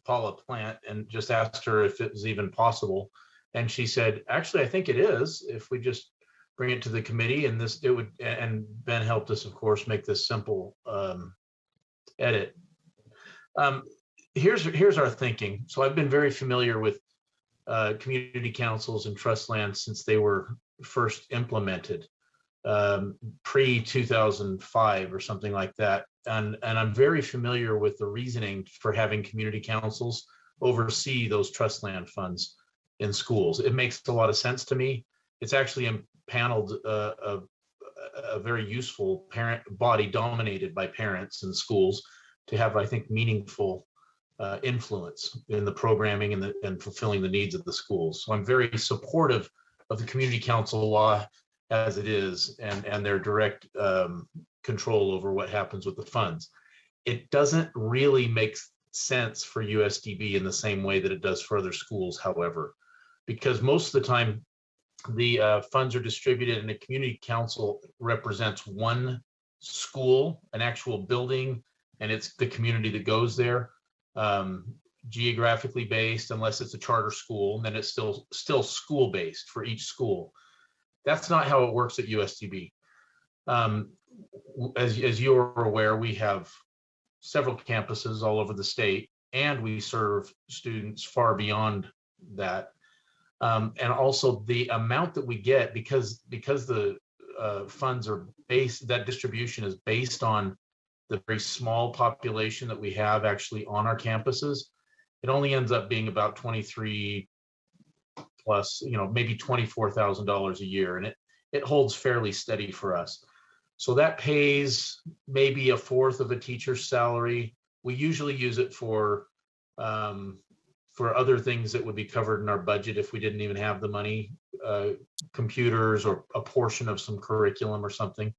Paula Plant and just asked her if it was even possible. And she said, actually, I think it is, if we just bring it to the committee, and this, it would, and Ben helped us, of course, make this simple edit. Here's our thinking. So I've been very familiar with community councils and trust lands since they were first implemented, pre-2005 or something like that. And I'm very familiar with the reasoning for having community councils oversee those trust land funds in schools. It makes a lot of sense to me. It's actually impaneled a very useful parent body dominated by parents in schools to have, I think, meaningful influence in the programming and fulfilling the needs of the schools. So I'm very supportive of the community council law as it is, and their direct control over what happens with the funds. It doesn't really make sense for USDB in the same way that it does for other schools, however, because most of the time the funds are distributed and a community council represents one school, an actual building, and it's the community that goes there, geographically based, unless it's a charter school, and then it's still school based for each school. That's not how it works at USDB. As you're aware, we have several campuses all over the state, and we serve students far beyond that. And also the amount that we get, because the funds are based, that distribution is based on the very small population that we have actually on our campuses. It only ends up being about 23 plus, maybe $24,000 a year, and it holds fairly steady for us. So that pays maybe a fourth of a teacher's salary. We usually use it for other things that would be covered in our budget if we didn't even have the money, computers or a portion of some curriculum or something.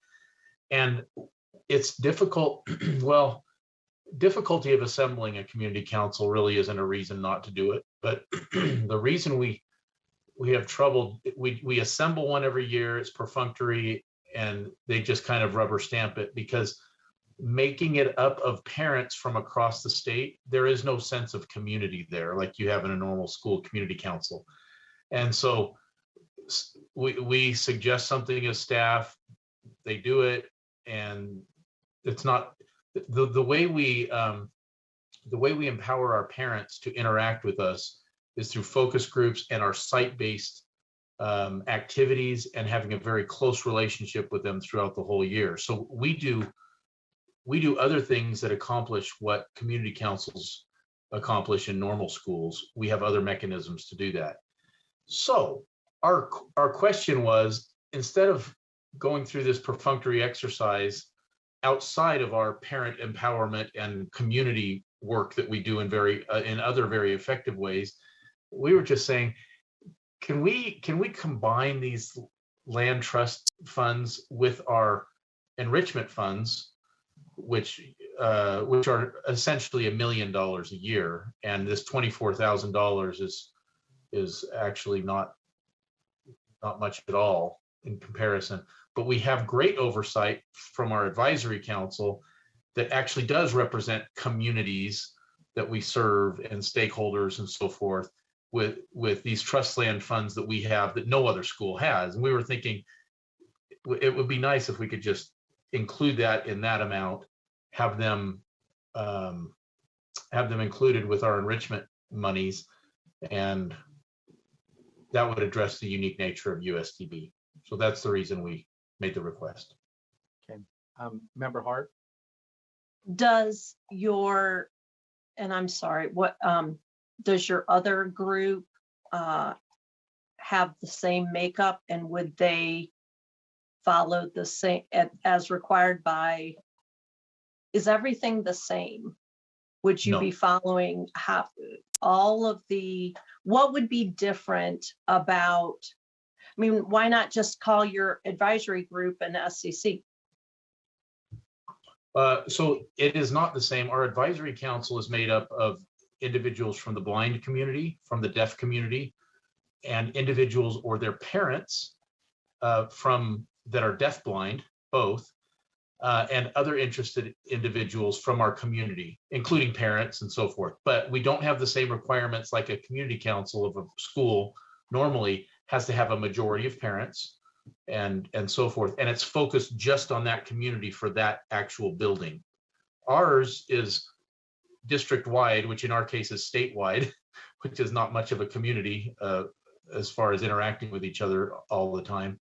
And it's difficult. Well, difficulty of assembling a community council really isn't a reason not to do it. But the reason we have trouble, we assemble one every year, it's perfunctory, and they just kind of rubber stamp it, because making it up of parents from across the state, there is no sense of community there like you have in a normal school community council. And so we suggest something as staff, they do it, and it's not the way we empower our parents to interact with us is through focus groups and our site-based activities, and having a very close relationship with them throughout the whole year. So we do other things that accomplish what community councils accomplish in normal schools. We have other mechanisms to do that. So our question was, instead of going through this perfunctory exercise outside of our parent empowerment and community work that we do in other very effective ways, we were just saying, can we combine these land trust funds with our enrichment funds, which are essentially $1 million a year, and this $24,000 is actually not much at all in comparison. But we have great oversight from our advisory council that actually does represent communities that we serve and stakeholders and so forth with these trust land funds that we have that no other school has. And we were thinking it would be nice if we could just include that in that amount, have them included with our enrichment monies, and that would address the unique nature of USDB. So that's the reason we made the request. Okay, Member Hart. Does your, and I'm sorry, what does your other group have the same makeup, and would they follow the same as required by, is everything the same? Would you be following all of the, what would be different about, I mean, why not just call your advisory group an SCC? So it is not the same. Our advisory council is made up of individuals from the blind community, from the deaf community, and individuals or their parents from that are deafblind, both, and other interested individuals from our community, including parents and so forth. But we don't have the same requirements like a community council of a school normally has to have a majority of parents and so forth. And it's focused just on that community for that actual building. Ours is district-wide, which in our case is statewide, which is not much of a community as far as interacting with each other all the time.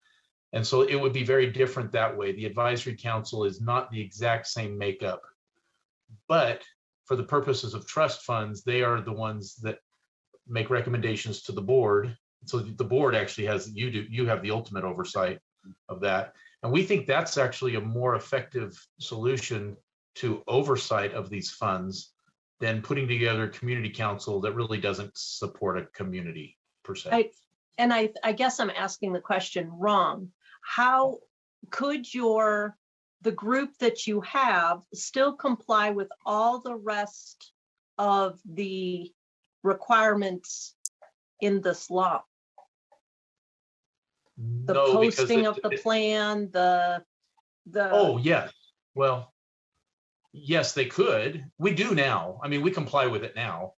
And so it would be very different that way. The advisory council is not the exact same makeup, but for the purposes of trust funds, they are the ones that make recommendations to the board. So the board actually has, you have the ultimate oversight of that. And we think that's actually a more effective solution to oversight of these funds than putting together a community council that really doesn't support a community per se. I guess I'm asking the question wrong. How could the group that you have still comply with all the rest of the requirements in this law? The No, because posting of the plan, the. Oh, yes. Well, yes, they could. We do now. I mean, we comply with it now.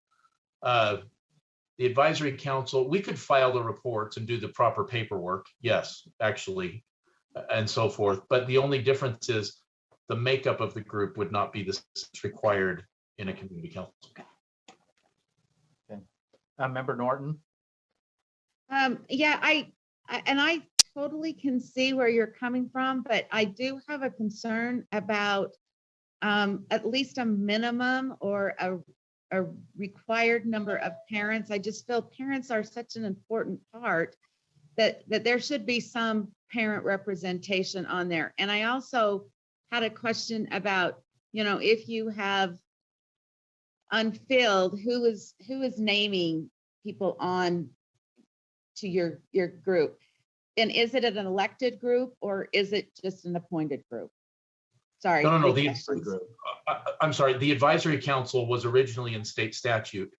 The advisory council, we could file the reports and do the proper paperwork. Yes, actually, and so forth. But the only difference is the makeup of the group would not be this required in a community council. Okay. Member Norton? Yeah, I totally can see where you're coming from, but I do have a concern about at least a minimum or a required number of parents. I just feel parents are such an important part that there should be some parent representation on there. And I also had a question about, if you have unfilled, who is naming people on to your group? And is it an elected group or is it just an appointed group? Sorry. No. I'm sorry. The advisory council was originally in state statute,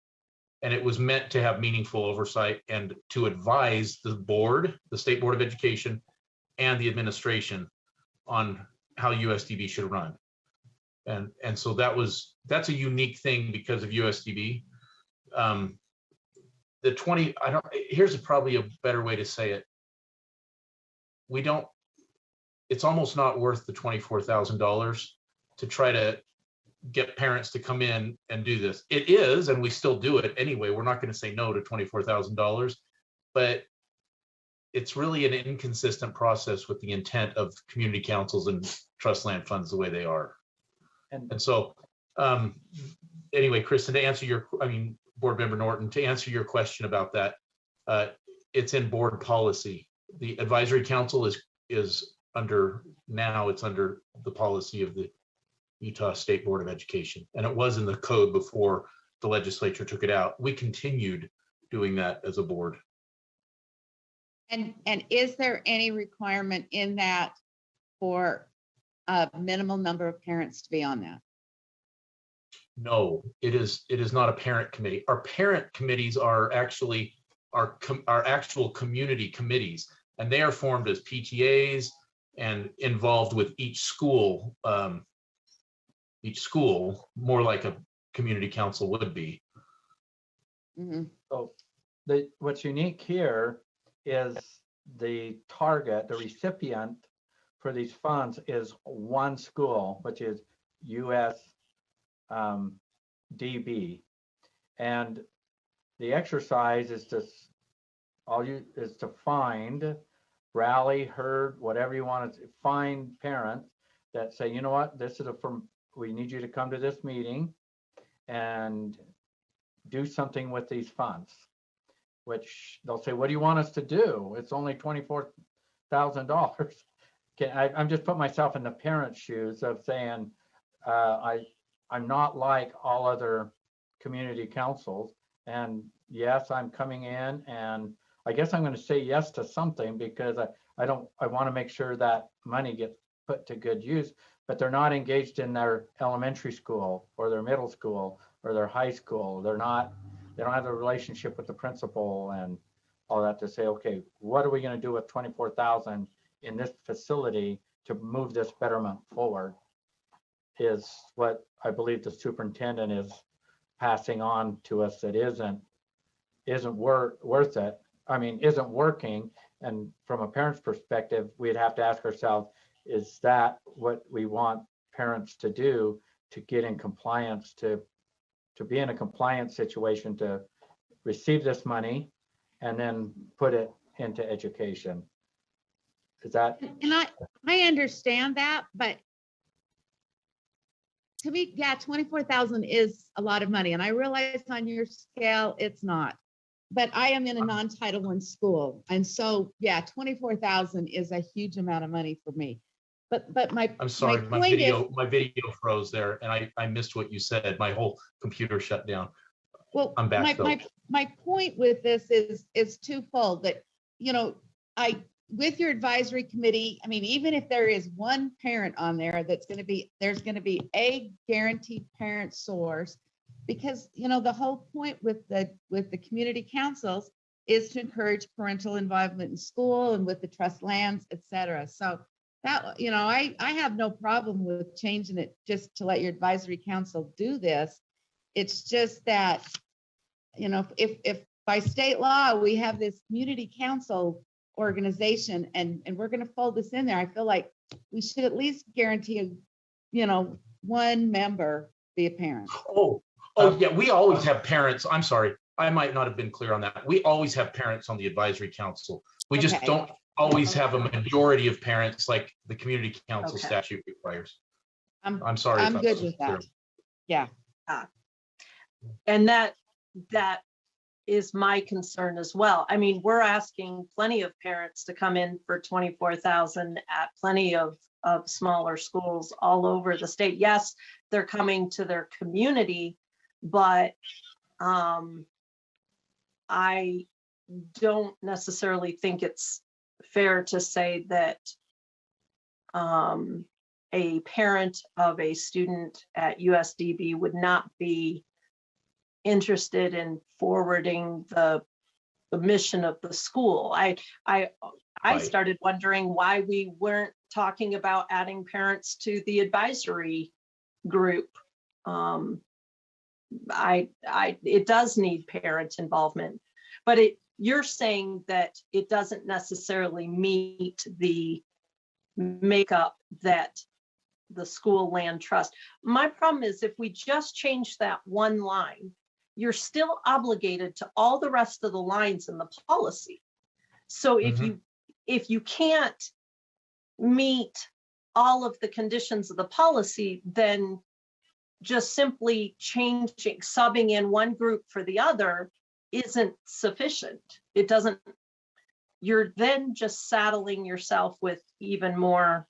and it was meant to have meaningful oversight and to advise the board, the State Board of Education, and the administration on how USDB should run. And so that's a unique thing because of USDB. Here's probably a better way to say it. It's almost not worth the $24,000 to try to get parents to come in and do this. It is, and we still do it anyway. We're not going to say no to $24,000, but it's really an inconsistent process with the intent of community councils and trust land funds the way they are. And so, anyway, Kristen, Board Member Norton, to answer your question about that, it's in board policy. The advisory council is under the policy of the Utah State Board of Education. And it was in the code before the legislature took it out. We continued doing that as a board. And is there any requirement in that for a minimal number of parents to be on that? No, it is not a parent committee. Our parent committees are actually our actual community committees, and they are formed as PTAs and involved with each school more like a community council would be. Mm-hmm. So what's unique here is the target, the recipient for these funds is one school, which is USDB. And the exercise is to find, rally, herd, whatever you want to find parents that say, you know what, we need you to come to this meeting and do something with these funds, which they'll say, what do you want us to do? It's only $24,000. I'm just putting myself in the parent's shoes of saying, I'm not like all other community councils. And yes, I'm coming in and I guess I'm going to say yes to something because I want to make sure that money gets put to good use, but they're not engaged in their elementary school or their middle school or their high school. They don't have a relationship with the principal and all that to say, okay, what are we going to do with 24,000 in this facility to move this betterment forward, is what I believe the superintendent is passing on to us that isn't worth it. I mean, isn't working. And from a parent's perspective, we'd have to ask ourselves, is that what we want parents to do to get in compliance, to be in a compliance situation, to receive this money and then put it into education? Is that? And I understand that, but to me, yeah, 24,000 is a lot of money. And I realize on your scale, it's not. But I am in a non-Title I school. And so, yeah, 24,000 is a huge amount of money for me. But I'm sorry, my my video froze there and I missed what you said. My whole computer shut down. Well, I'm back though. my point with this is twofold, that, you know, with your advisory committee, I mean, even if there is one parent on there, there's going to be a guaranteed parent source, because, you know, the whole point with the community councils is to encourage parental involvement in school and with the trust lands, et cetera. So that, you know, I have no problem with changing it just to let your advisory council do this. It's just that, you know, if by state law we have this community council organization and we're going to fold this in there, I feel like we should at least guarantee one member be a parent. Oh yeah, we always have parents. I'm sorry, I might not have been clear on that. We always have parents on the advisory council. We just don't always have a majority of parents like the community council statute requires. I'm sorry. I'm good with that. Yeah. And that is my concern as well. I mean, we're asking plenty of parents to come in for 24,000 at plenty of smaller schools all over the state. Yes, they're coming to their community, but I don't necessarily think it's fair to say that a parent of a student at USDB would not be interested in forwarding the mission of the school. I started wondering why we weren't talking about adding parents to the advisory group. It does need parent involvement, but you're saying that it doesn't necessarily meet the makeup that the school land trust. My problem is if we just change that one line, you're still obligated to all the rest of the lines in the policy. So if you can't meet all of the conditions of the policy, then just simply subbing in one group for the other isn't sufficient. It doesn't, you're then just saddling yourself with even more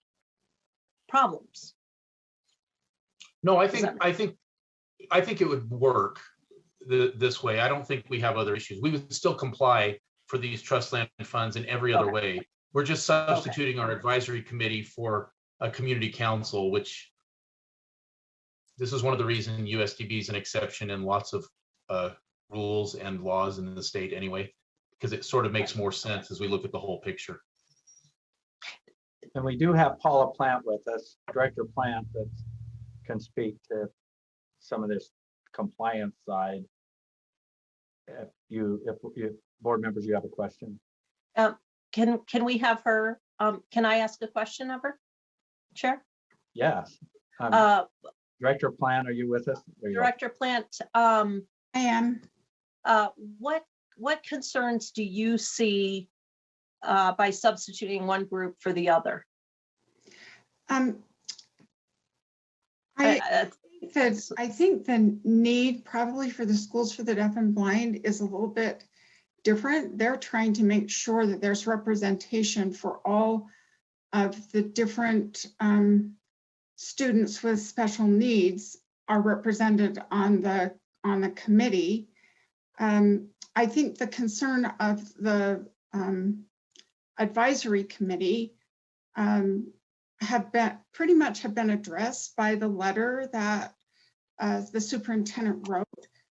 problems. No, I think it would work this way. I don't think we have other issues. We would still comply for these trust land funds in every other way. We're just substituting our advisory committee for a community council, which this is one of the reasons USDB is an exception in lots of rules and laws in the state anyway, because it sort of makes more sense as we look at the whole picture. And we do have Paula Plant with us, Director Plant, that can speak to some of this compliance side. If you board members, you have a question. Can we have her? Can I ask a question of her, Chair? Yes. Director Plant, are you with us? Director Plant. I am. What concerns do you see by substituting one group for the other? I think the need probably for the schools for the deaf and blind is a little bit different. They're trying to make sure that there's representation for all of the different students with special needs are represented on the committee. I think the concern of the advisory committee pretty much have been addressed by the letter that the superintendent wrote.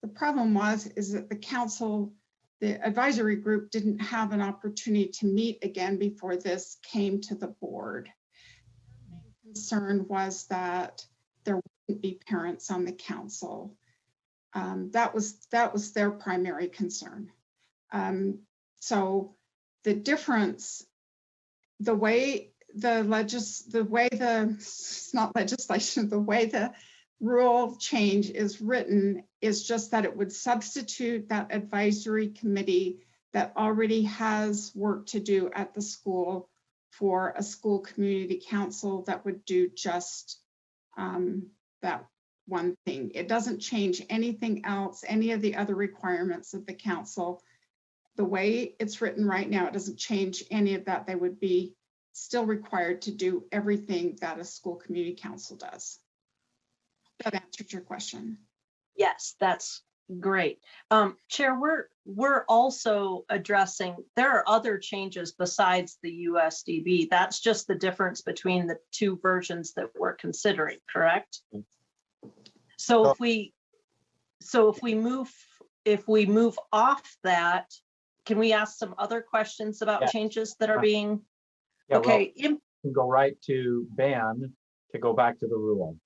The problem is that the council, the advisory group, didn't have an opportunity to meet again before this came to the board. The main concern was that there wouldn't be parents on the council. That was their primary concern. So the difference, the way the rule change is written is just that it would substitute that advisory committee that already has work to do at the school for a school community council that would do just that one thing. It doesn't change anything else, any of the other requirements of the council. The way it's written right now, it doesn't change any of that. They would be still required to do everything that a school community council does. That answered your question. Yes, that's great. Chair, we're also addressing, there are other changes besides the USDB. That's just the difference between the two versions that we're considering, correct? So if we move off that, can we ask some other questions about changes that are being, yeah, okay. Well, you can go right to Ben to go back to the rule.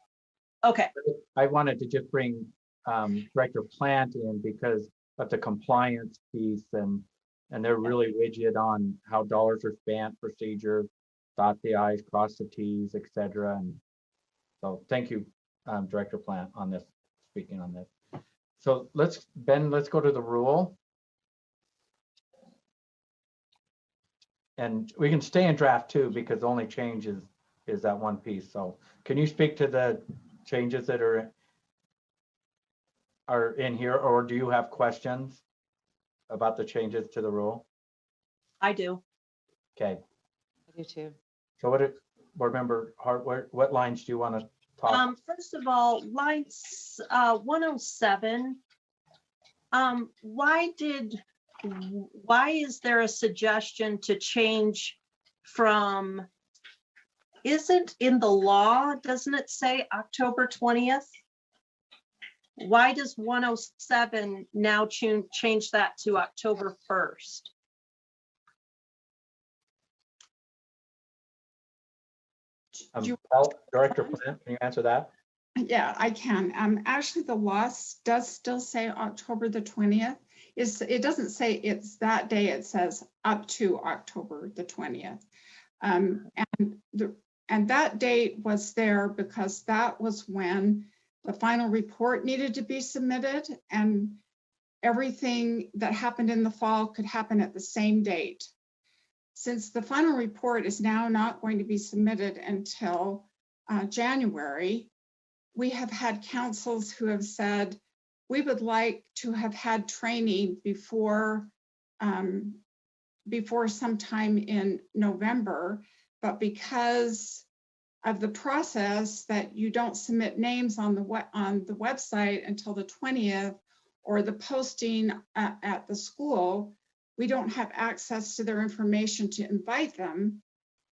Okay. I wanted to just bring Director Plant in because of the compliance piece, and they're really rigid on how dollars are spent, procedure, dot the I's, cross the T's, etc. And so thank you, Director Plant, on this, speaking on this. So Ben, let's go to the rule. And we can stay in draft too, because the only change is that one piece. So can you speak to the changes that are in here, or do you have questions about the changes to the rule? I do. Okay. I do too. So board member Hart, what lines do you want to talk? First of all, lines 107. Why is there a suggestion to change from, isn't in the law, doesn't it say October 20th? Why does 107 now change that to October 1st? Director Plant, can you answer that? Yeah, I can. Actually, the law does still say October the 20th. It doesn't say it's that day. It says up to October the 20th. And that date was there because that was when the final report needed to be submitted, and everything that happened in the fall could happen at the same date. Since the final report is now not going to be submitted until January, we have had councils who have said, we would like to have had training before sometime in November, but because of the process that you don't submit names on the website until the 20th, or the posting at the school, we don't have access to their information to invite them.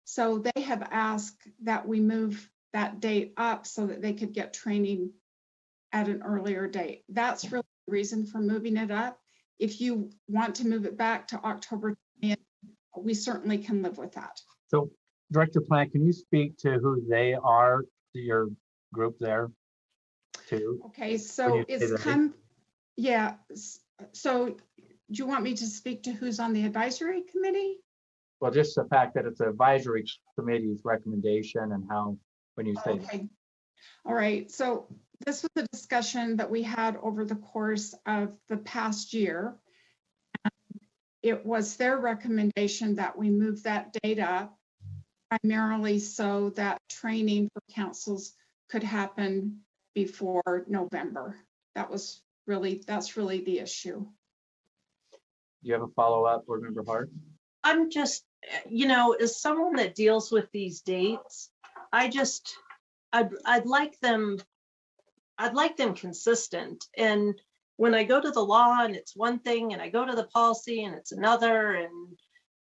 So they have asked that we move that date up so that they could get training at an earlier date. That's really the reason for moving it up. If you want to move it back to October 20th, we certainly can live with that. So Director Plant, can you speak to who they are, to your group there too? Okay, so so do you want me to speak to who's on the advisory committee? Well, just the fact that it's an advisory committee's recommendation and how, when you say okay. That. All right, so this was a discussion that we had over the course of the past year. It was their recommendation that we move that date up, primarily so that training for councils could happen before November. That's really the issue. Do you have a follow-up, Board Member Hart? I'm just, as someone that deals with these dates, I'd like them consistent. And when I go to the law and it's one thing, and I go to the policy and it's another, and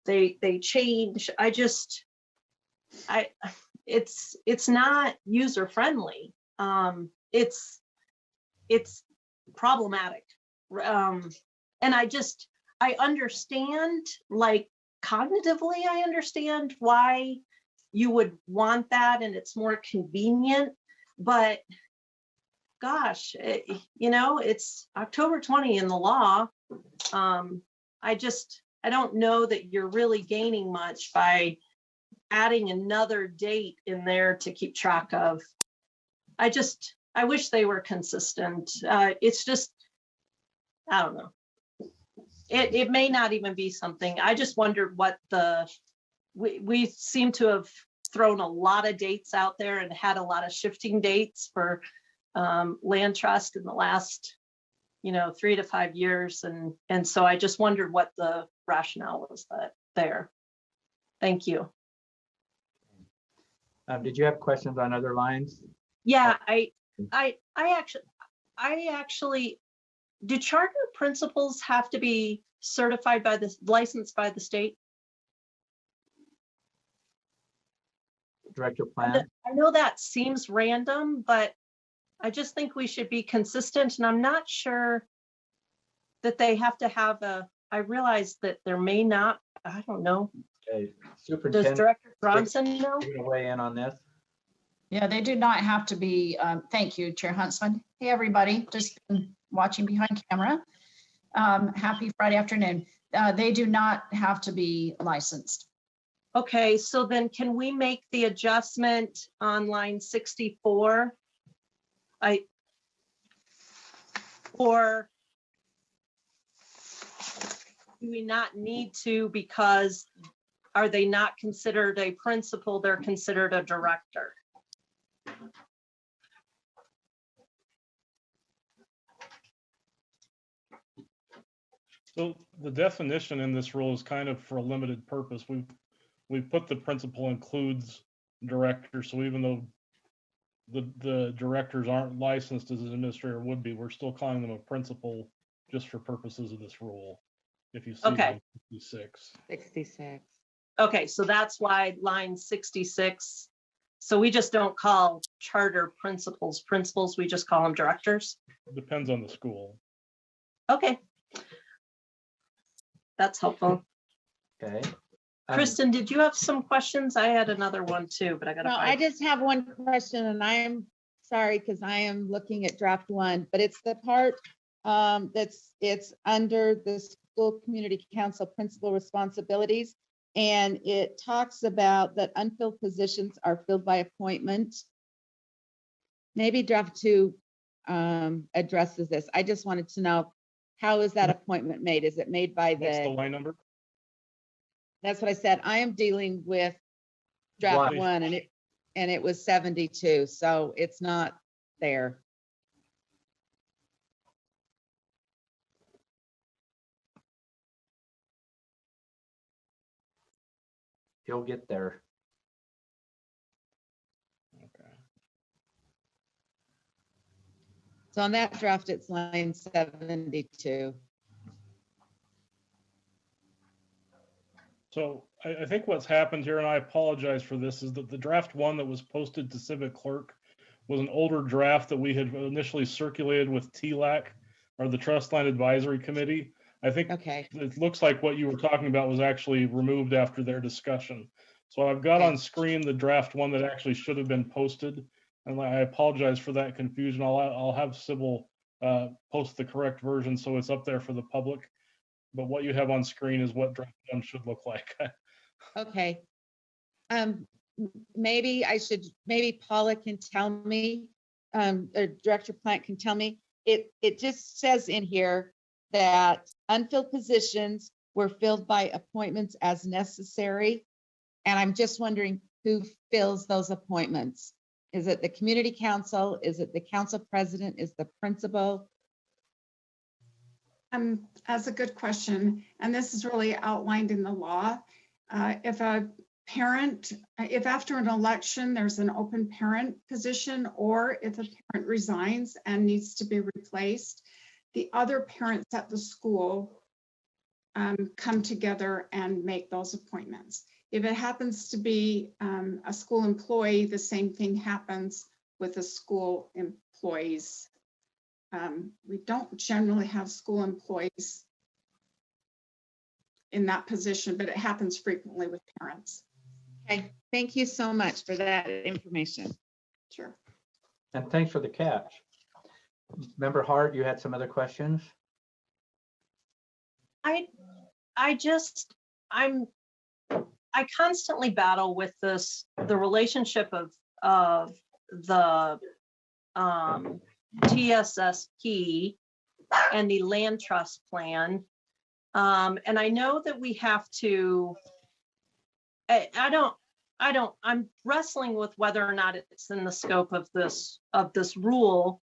they change, it's not user friendly. It's problematic. And I understand, like cognitively, I understand why you would want that and it's more convenient, but gosh, it's October 20 in the law. I don't know that you're really gaining much by adding another date in there to keep track of. I wish they were consistent. It's just, I don't know. It may not even be something. I just wondered what we seem to have thrown a lot of dates out there and had a lot of shifting dates for land trust in the last 3 to 5 years. And so I just wondered what the rationale was there. Thank you. Did you have questions on other lines? Yeah, I actually, do charter principals have to be certified by licensed by the state? Director Plant? I know that seems random, but I just think we should be consistent, and I'm not sure that they have to have I realize that there may not, I don't know. Okay. Does Superintendent, Director Bronson know? you gonna weigh in on this? Yeah, they do not have to be, thank you, Chair Huntsman. Hey, everybody, just been watching behind camera. Happy Friday afternoon. They do not have to be licensed. Okay, so then can we make the adjustment on line 64? Or do we not need to, because are they not considered a principal, they're considered a director? So the definition in this rule is kind of for a limited purpose. We've put the principal includes director. So even though the directors aren't licensed as an administrator would be, we're still calling them a principal just for purposes of this rule. If you see Okay. 66. Okay, so that's why line 66. So we just don't call charter principals, we just call them directors? Depends on the school. Okay. That's helpful. Okay. Kristen, did you have some questions? I had another one too, but I gotta No, find. I just have one question, and I am sorry because I am looking at draft 1, but it's the part it's under the school community council principal responsibilities. And it talks about that unfilled positions are filled by appointment. Maybe draft 2 addresses this. I just wanted to know, how is that appointment made? Is it made by What's the line number? That's what I said. I am dealing with draft 1, and it was 72, so it's not there. You'll get there. Okay. So on that draft, it's line 72. So I think what's happened here, and I apologize for this, is that the draft 1 that was posted to Civic Clerk was an older draft that we had initially circulated with TLAC, or the Trust Land Advisory Committee. I think it looks like what you were talking about was actually removed after their discussion. So I've got on screen the draft 1 that actually should have been posted, and I apologize for that confusion. I'll have Sybil post the correct version so it's up there for the public. But what you have on screen is what draft 1 should look like. Okay. Maybe Paula can tell me, or Director Plant can tell me. It just says in here that unfilled positions were filled by appointments as necessary. And I'm just wondering who fills those appointments. Is it the community council? Is it the council president? Is the principal? That's a good question. And this is really outlined in the law. If after an election, there's an open parent position, or if a parent resigns and needs to be replaced, the other parents at the school come together and make those appointments. If it happens to be a school employee, the same thing happens with the school employees. We don't generally have school employees in that position, but it happens frequently with parents. Okay, thank you so much for that information. Sure. And thanks for the catch. Member Hart, you had some other questions? I constantly battle with the relationship of the TSSP and the land trust plan. And I know that we have to, I'm wrestling with whether or not it's in the scope of this rule.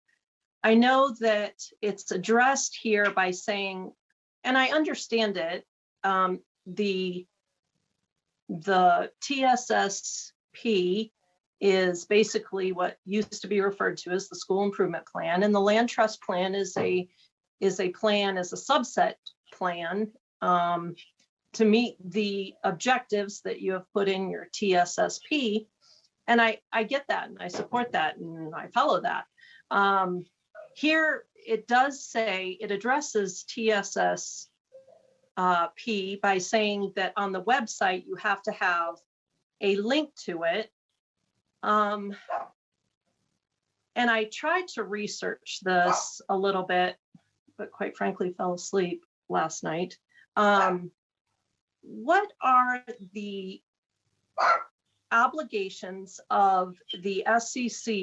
I know that it's addressed here by saying, and I understand it, the TSSP is basically what used to be referred to as the school improvement plan, and the land trust plan is a subset plan to meet the objectives that you have put in your TSSP. And I get that, and I support that, and I follow that. Here it does say it addresses TSSP by saying that on the website you have to have a link to it. And I tried to research this a little bit, but quite frankly fell asleep last night. What are the obligations of the SEC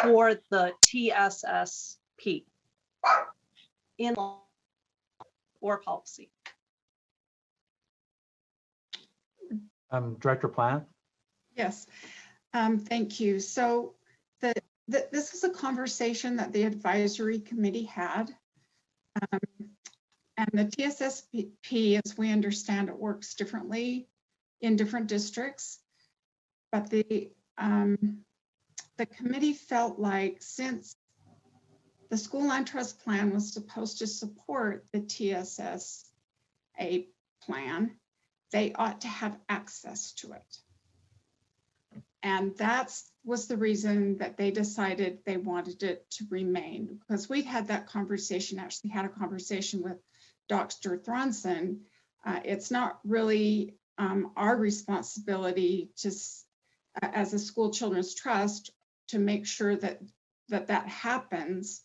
for the TSSP in law or policy? Director Plant? Yes, thank you. So this is a conversation that the advisory committee had. And the TSSP, as we understand it, works differently in different districts. But the committee felt like since the school land trust plan was supposed to support the TSSA plan, they ought to have access to it. And that was the reason that they decided they wanted it to remain, because we'd had that conversation, actually had a conversation with Dr. Thronson. It's not really our responsibility to, as a school children's trust, to make sure that happens.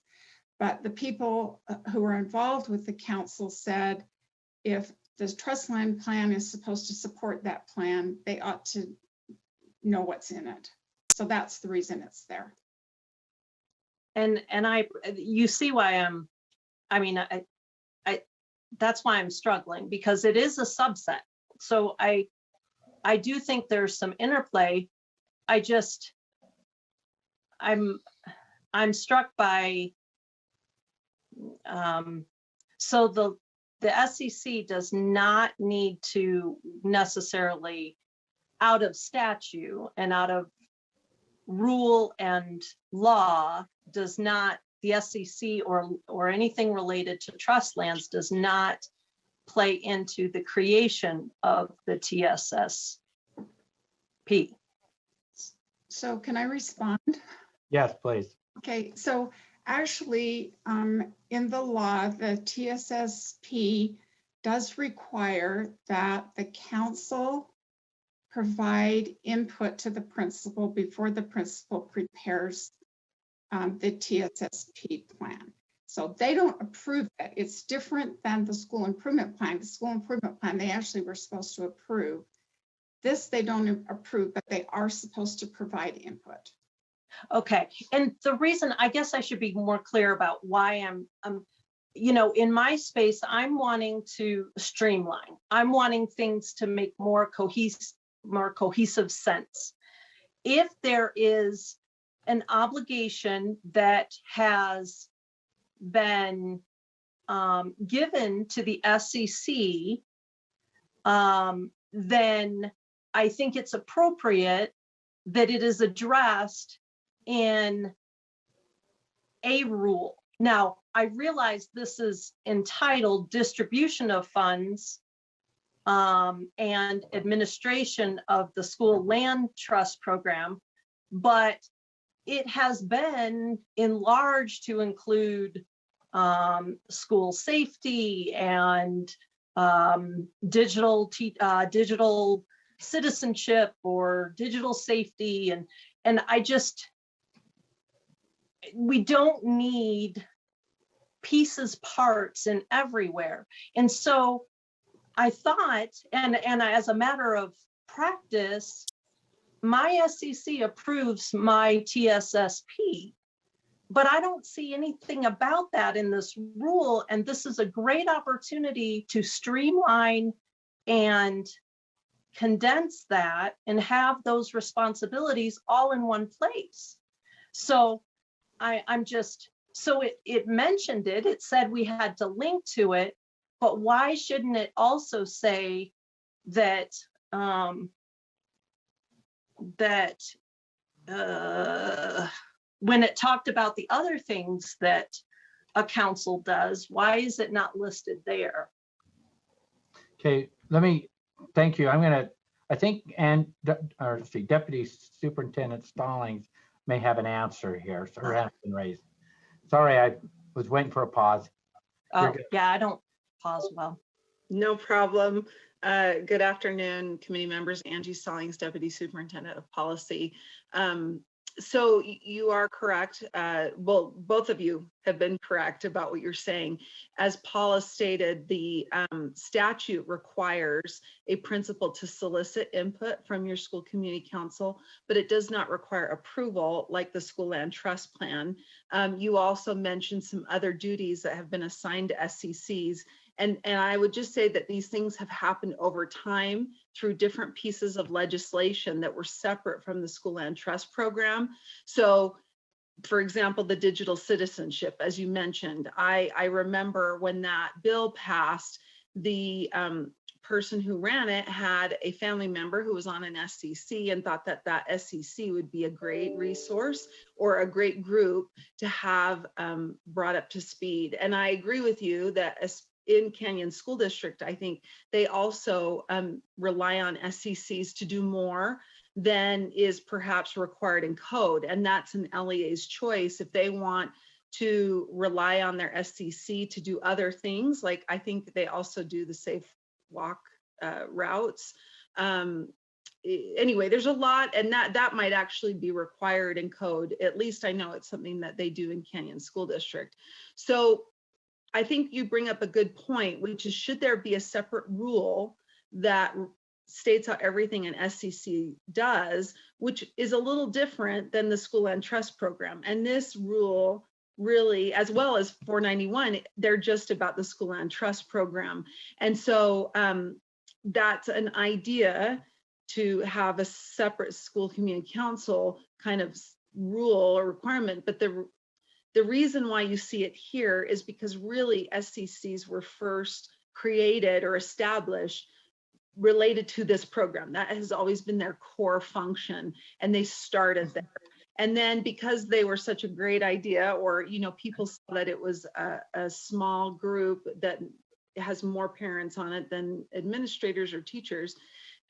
But the people who are involved with the council said, if the trust land plan is supposed to support that plan, they ought to know what's in it. So that's the reason it's there. And you see why that's why I'm struggling, because it is a subset. So I do think there's some interplay. I'm struck by, so the SEC does not need to necessarily, out of statute and out of rule and law, does not, the SEC or anything related to trust lands does not play into the creation of the TSSP. So can I respond? Yes, please. Okay, so actually in the law, the TSSP does require that the council provide input to the principal before the principal prepares the TSSP plan. So they don't approve it. It's different than the school improvement plan. The school improvement plan, they actually were supposed to approve. This they don't approve, but they are supposed to provide input. Okay, and the reason, I guess I should be more clear about why I'm in my space, I'm wanting to streamline. I'm wanting things to make more cohesive sense. If there is an obligation that has been given to the SEC, then I think it's appropriate that it is addressed in a rule. Now, I realize this is entitled distribution of funds, and administration of the school land trust program, but it has been enlarged to include school safety and digital citizenship or digital safety, and we don't need pieces, parts, and everywhere. And so I thought, and as a matter of practice, my SEC approves my TSSP, but I don't see anything about that in this rule. And this is a great opportunity to streamline and condense that and have those responsibilities all in one place. So it mentioned it, it said we had to link to it, but why shouldn't it also say that when it talked about the other things that a council does, why is it not listed there? Okay, thank you. I think Deputy Superintendent Stallings may have an answer here. So her hand's been raised. Sorry, I was waiting for a pause. Oh, yeah, I don't pause well. No problem. Good afternoon, committee members. Angie Stallings, Deputy Superintendent of Policy. So you are correct. Well, both of you have been correct about what you're saying. As Paula stated, the statute requires a principal to solicit input from your school community council, but it does not require approval like the school land trust plan. You also mentioned some other duties that have been assigned to SCCs. And I would just say that these things have happened over time through different pieces of legislation that were separate from the school land trust program. So, for example, the digital citizenship, as you mentioned, I remember when that bill passed, the person who ran it had a family member who was on an SCC and thought that that SCC would be a great resource or a great group to have brought up to speed. And I agree with you that in Canyon School District, I think they also rely on SCCs to do more than is perhaps required in code. And that's an LEA's choice. If they want to rely on their SCC to do other things, like I think they also do the safe walk routes. Anyway, there's a lot, and that might actually be required in code. At least I know it's something that they do in Canyon School District. So I think you bring up a good point, which is, should there be a separate rule that states how everything an SCC does, which is a little different than the school land trust program. And this rule really, as well as 491, they're just about the school land trust program. And so that's an idea to have a separate school community council kind of rule or requirement, but the reason why you see it here is because really SCCs were first created or established related to this program. That has always been their core function, and they started there. And then because they were such a great idea, or people saw that it was a small group that has more parents on it than administrators or teachers,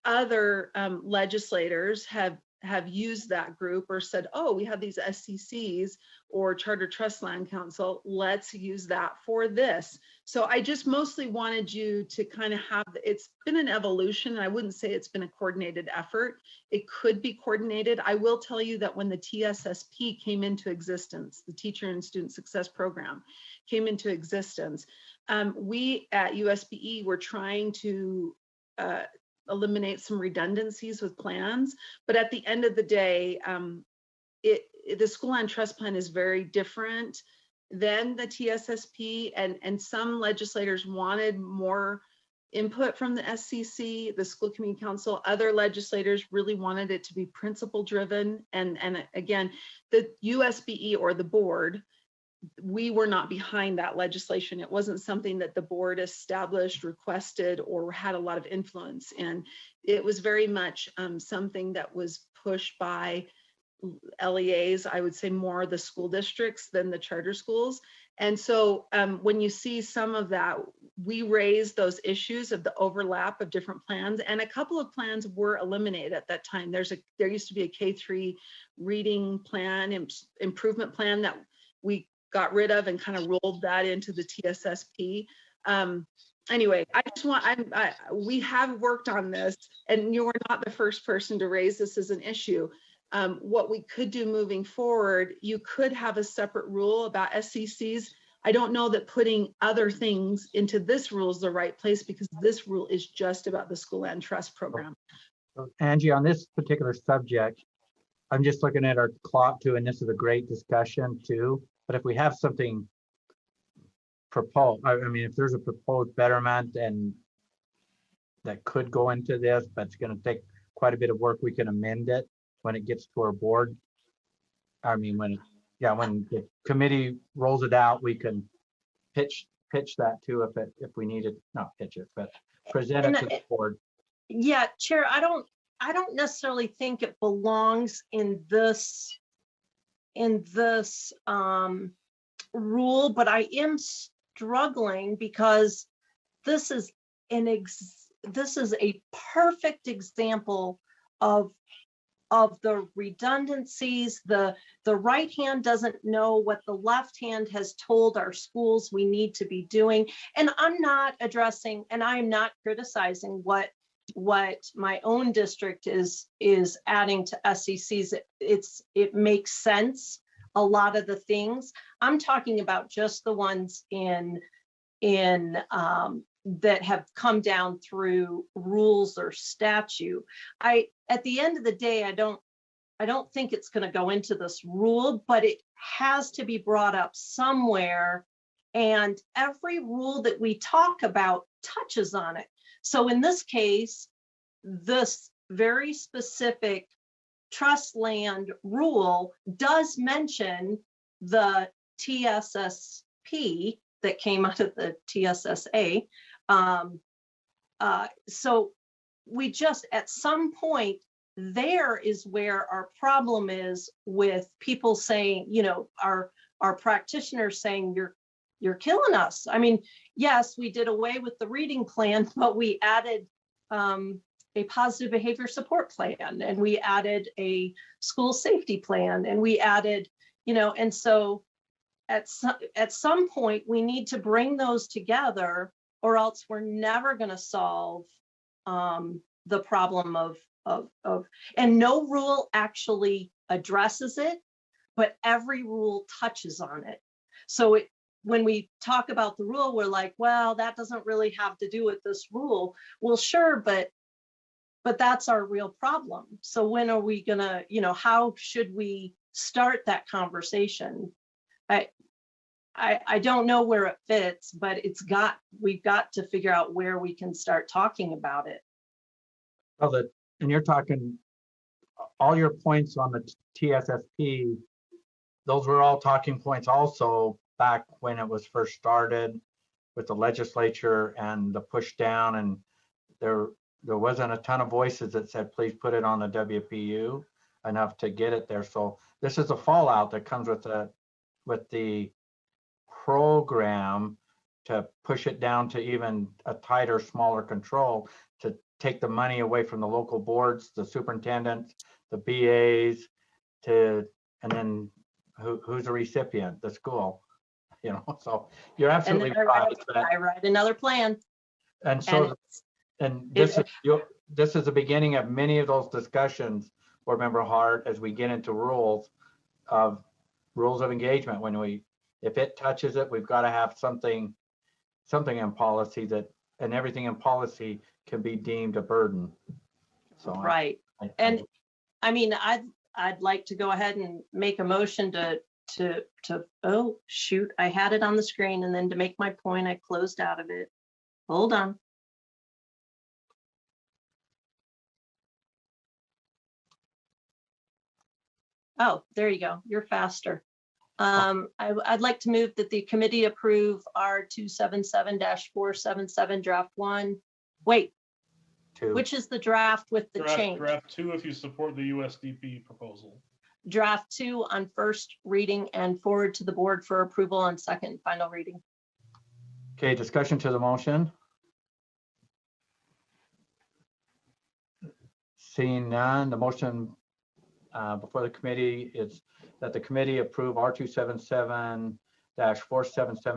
other legislators have used that group or said, oh, we have these SCCs or Charter Trust Land Council, let's use that for this. So I just mostly wanted you to kind of have, it's been an evolution. I wouldn't say it's been a coordinated effort. It could be coordinated. I will tell you that when the TSSP came into existence, the Teacher and Student Success Program came into existence, we at USBE were trying to eliminate some redundancies with plans, but at the end of the day, the school land trust plan is very different than the TSSP, and some legislators wanted more input from the SCC, the school community council. Other legislators really wanted it to be principle driven, and again, the USBE or the board, we were not behind that legislation. It wasn't something that the board established, requested, or had a lot of influence in. It was very much something that was pushed by LEAs, I would say more the school districts than the charter schools. And so when you see some of that, we raised those issues of the overlap of different plans, and a couple of plans were eliminated at that time. There used to be a K-3 reading plan, improvement plan that we got rid of and kind of rolled that into the TSSP. Anyway, I just want, we have worked on this, and you were not the first person to raise this as an issue. What we could do moving forward, you could have a separate rule about SCCs. I don't know that putting other things into this rule is the right place, because this rule is just about the school land trust program. So Angie, on this particular subject, I'm just looking at our clock too, and this is a great discussion too. But if we have something proposed, I mean, if there's a proposed betterment and that could go into this, but it's going to take quite a bit of work, we can amend it when it gets to our board. I mean, when the committee rolls it out, we can pitch that too if we need it, not pitch it, but present it to the board. Yeah, Chair, I don't necessarily think it belongs in this rule, but I am struggling because this is a perfect example of the redundancies. The right hand doesn't know what the left hand has told our schools we need to be doing. And I'm not addressing, and I'm not criticizing what my own district is adding to SECs. It makes sense, a lot of the things. I'm talking about just the ones in that have come down through rules or statute. At the end of the day, I don't think it's going to go into this rule, but it has to be brought up somewhere. And every rule that we talk about touches on it. So in this case, this very specific trust land rule does mention the TSSP that came out of the TSSA. So we just, at some point, there is where our problem is with people saying, you know, our practitioners saying, you're killing us. I mean, yes, we did away with the reading plan, but we added a positive behavior support plan, and we added a school safety plan, and we added, you know, and so at some point we need to bring those together, or else we're never going to solve the problem of and no rule actually addresses it, but every rule touches on it. So when we talk about the rule, we're like, well, that doesn't really have to do with this rule. Well, sure, but that's our real problem. So when are we gonna, you know, how should we start that conversation? I don't know where it fits, but we've got to figure out where we can start talking about it. Well, and you're talking all your points on the TSSP, those were all talking points also back when it was first started with the legislature and the push down, and there wasn't a ton of voices that said, please put it on the WPU enough to get it there. So this is a fallout that comes with the program to push it down to even a tighter, smaller control, to take the money away from the local boards, the superintendents, the BAs, and then who's the recipient? The school, you know. So you're absolutely right. I write another plan. And so, this is the beginning of many of those discussions, Board Member Hart, as we get into rules of engagement. If it touches it, we've got to have something in policy and everything in policy can be deemed a burden. So right. I mean, I'd like to go ahead and make a motion to oh shoot, I had it on the screen, and then to make my point, I closed out of it. Hold on. Oh, there you go. You're faster. I'd like to move that the committee approve R277-477 draft 1. Wait, 2. Which is the draft with the change? Draft 2 if you support the USDP proposal. Draft 2 on first reading and forward to the board for approval on second and final reading. Okay, discussion to the motion. Seeing none, the motion before the committee is that the committee approve R277-477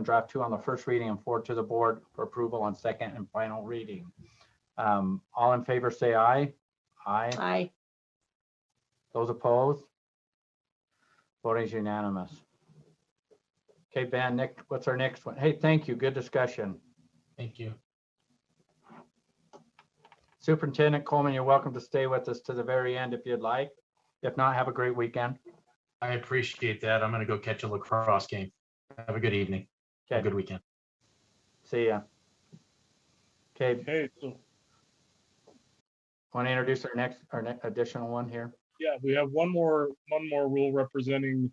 draft 2 on the first reading and forward to the board for approval on second and final reading. All in favor say aye. Aye. Aye. Those opposed? Voting is unanimous. Okay, Ben, Nick, what's our next one? Hey, thank you. Good discussion. Thank you. Superintendent Coleman, you're welcome to stay with us to the very end if you'd like. If not, have a great weekend. I appreciate that. I'm going to go catch a lacrosse game. Have a good evening. Have a good weekend. See ya. Okay, Okay, so want to introduce our next additional one here? yeah, we have one more rule representing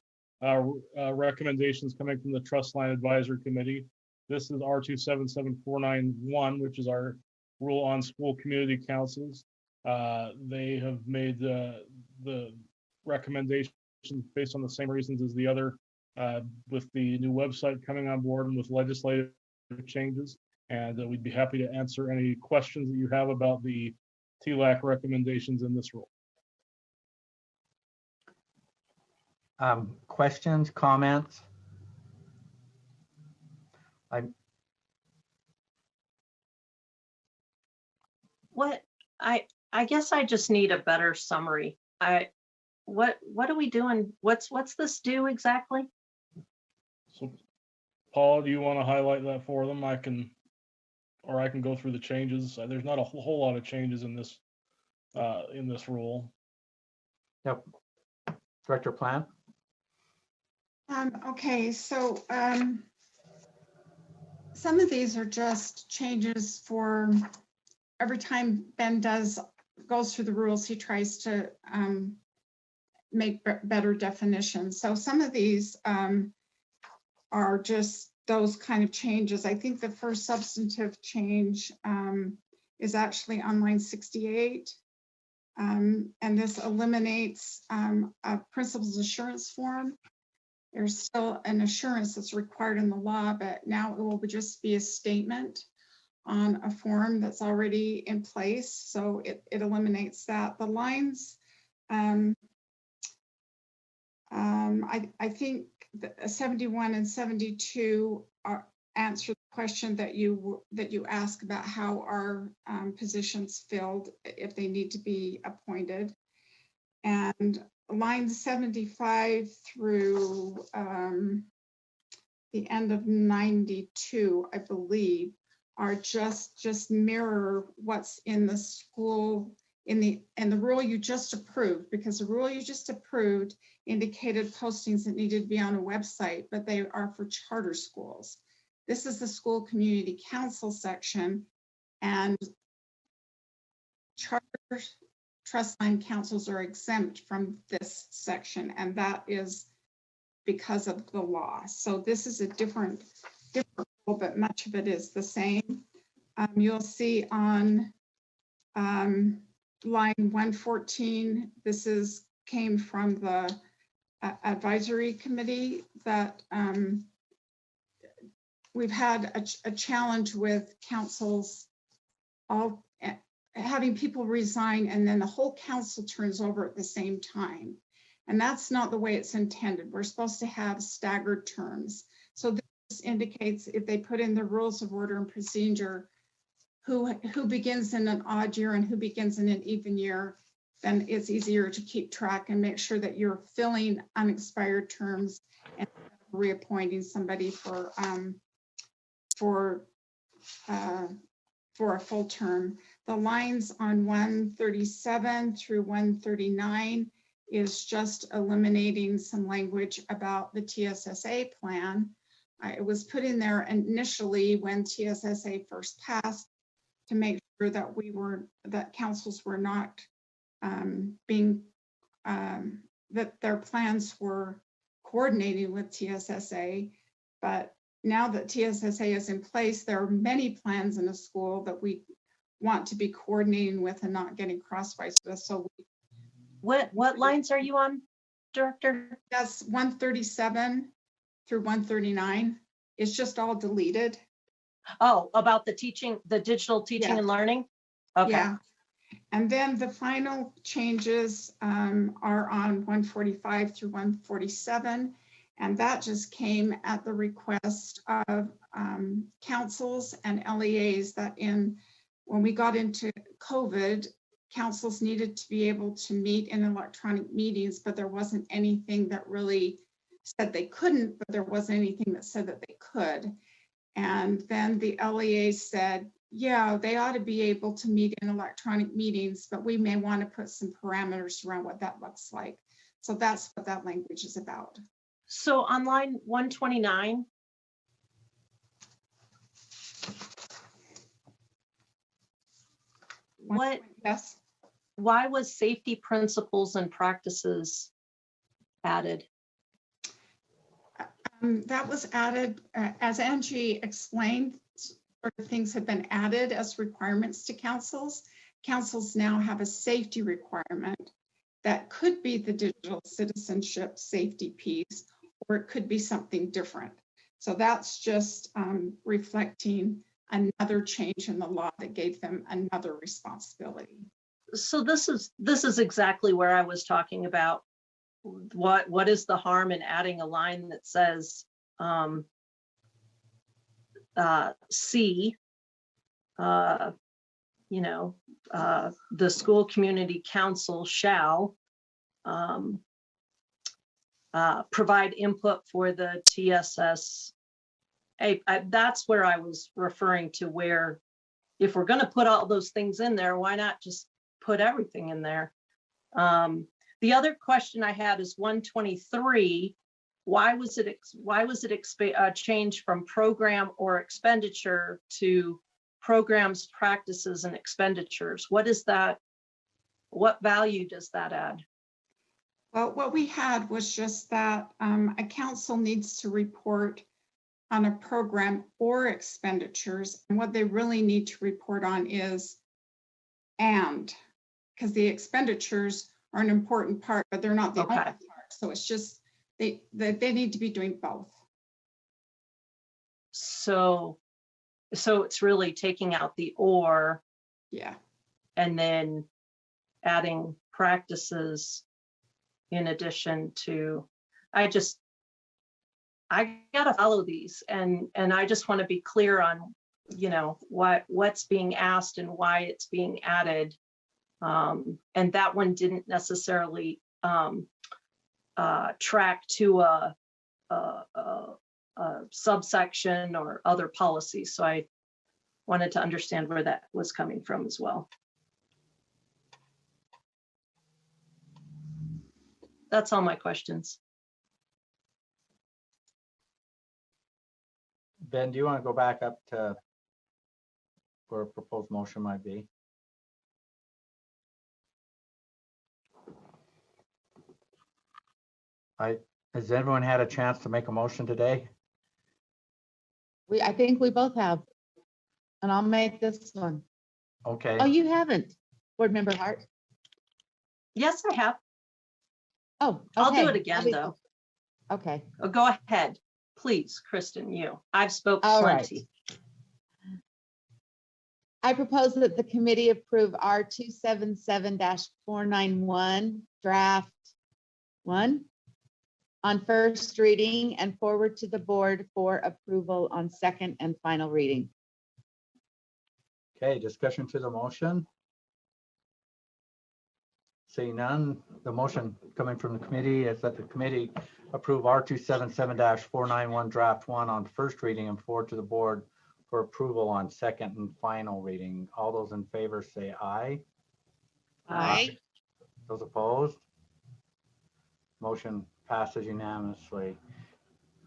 recommendations coming from the Trust Line Advisory Committee. This is R277491, which is our rule on school community councils. They have made the recommendations based on the same reasons as the other, with the new website coming on board and with legislative changes. And we'd be happy to answer any questions that you have about the TLAC recommendations in this rule. Questions, comments? I guess I just need a better summary. What are we doing? What's this do exactly? So Paula, do you want to highlight that for them? I can go through the changes. There's not a whole lot of changes in this rule. Yep. Director Plant? Okay, so some of these are just changes for every time Ben goes through the rules, he tries to make better definitions. So some of these are just those kind of changes. I think the first substantive change is actually on line 68. And this eliminates a principal's assurance form. There's still an assurance that's required in the law, but now it will just be a statement on a form that's already in place. So it eliminates that. The lines, I think 71 and 72 answer the question that you ask about how our positions filled if they need to be appointed. And lines 75 through the end of 92, I believe, are just mirror what's in the school in the rule you just approved, because the rule you just approved indicated postings that needed to be on a website, but they are for charter schools. This is the school community council section, and charter trust line councils are exempt from this section, and that is because of the law. So this is a different rule, but much of it is the same. You'll see on line 114, this came from the advisory committee that we've had a challenge with councils all having people resign and then the whole council turns over at the same time. And that's not the way it's intended. We're supposed to have staggered terms. So this indicates if they put in the rules of order and procedure, who begins in an odd year and who begins in an even year, then it's easier to keep track and make sure that you're filling unexpired terms and reappointing somebody for a full term. The lines on 137 through 139 is just eliminating some language about the TSSA plan. It was put in there initially when TSSA first passed to make sure that that councils were not that their plans were coordinating with TSSA. But now that TSSA is in place, there are many plans in a school that we want to be coordinating with and not getting crosswise with. So what lines are you on, Director? That's 137 through 139. It's just all deleted. Oh, about the teaching, the digital teaching and learning? Okay. Yeah. And then the final changes are on 145 through 147. And that just came at the request of councils and LEAs that when we got into COVID, councils needed to be able to meet in electronic meetings, but there wasn't anything that really said they couldn't, but there wasn't anything that said that they could. And then the LEA said, yeah, they ought to be able to meet in electronic meetings, but we may want to put some parameters around what that looks like. So that's what that language is about. So on line 129, Yes. Why was safety principles and practices added? That was added, as Angie explained, sort of things have been added as requirements to councils. Councils now have a safety requirement that could be the digital citizenship safety piece, or it could be something different. So that's just reflecting another change in the law that gave them another responsibility. So this is exactly where I was talking about. What is the harm in adding a line that says C, the school community council shall provide input for the TSS. That's where I was referring to, where if we're going to put all those things in there, why not just put everything in there? The other question I had is 123. Why was it changed from program or expenditure to programs, practices, and expenditures? What is that? What value does that add? Well, what we had was just that a council needs to report on a program or expenditures. And what they really need to report on is because the expenditures are an important part, but they're not the only part. So it's just, they need to be doing both. So it's really taking out the or. Yeah. And then adding practices in addition to, I gotta follow these, and I just want to be clear on, what's being asked and why it's being added. And that one didn't necessarily track to a subsection or other policies. So I wanted to understand where that was coming from as well. That's all my questions. Ben, do you want to go back up to where a proposed motion might be? Has everyone had a chance to make a motion today? I think we both have. And I'll make this one. Okay. Oh, you haven't, Board Member Hart? Yes, I have. Oh, okay. I'll do it again, though. Okay. Oh, go ahead, please, Kristen, you. I've spoken All plenty. Right. I propose that the committee approve R277-491 draft 1 on first reading and forward to the board for approval on second and final reading. Okay, discussion to the motion. Seeing none, the motion coming from the committee is that the committee approve R277-491 draft 1 on first reading and forward to the board for approval on second and final reading. All those in favor say aye. Aye. Those opposed? Motion passes unanimously.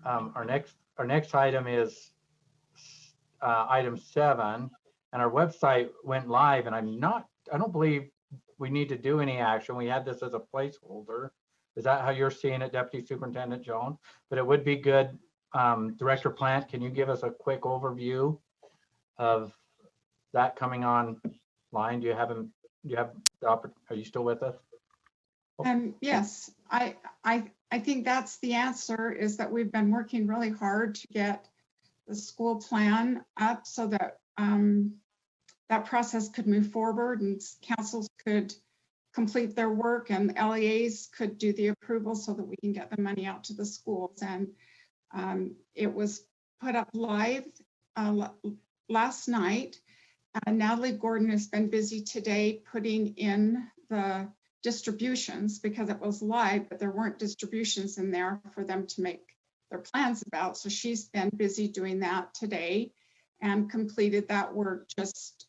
Our next item is item 7, and our website went live, and I don't believe we need to do any action. We had this as a placeholder. Is that how you're seeing it, Deputy Superintendent Jones? But it would be good, Director Plant, can you give us a quick overview of that coming online? Are you still with us? Yes, I think that's the answer, is that we've been working really hard to get the school plan up so that that process could move forward and councils could complete their work and LEAs could do the approval so that we can get the money out to the schools. And it was put up live last night. Natalie Gordon has been busy today putting in the distributions because it was live, but there weren't distributions in there for them to make their plans about. So she's been busy doing that today and completed that work just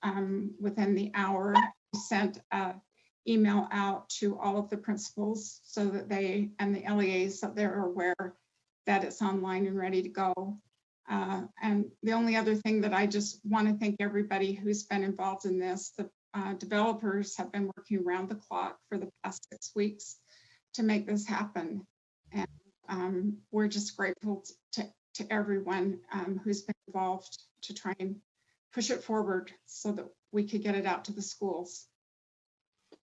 within the hour. We sent an email out to all of the principals so that they and the LEAs so they're aware that it's online and ready to go. And the only other thing that I just want to thank everybody who's been involved in this. The developers have been working around the clock for the past 6 weeks to make this happen. And we're just grateful to everyone who's been involved to try and push it forward so that we could get it out to the schools.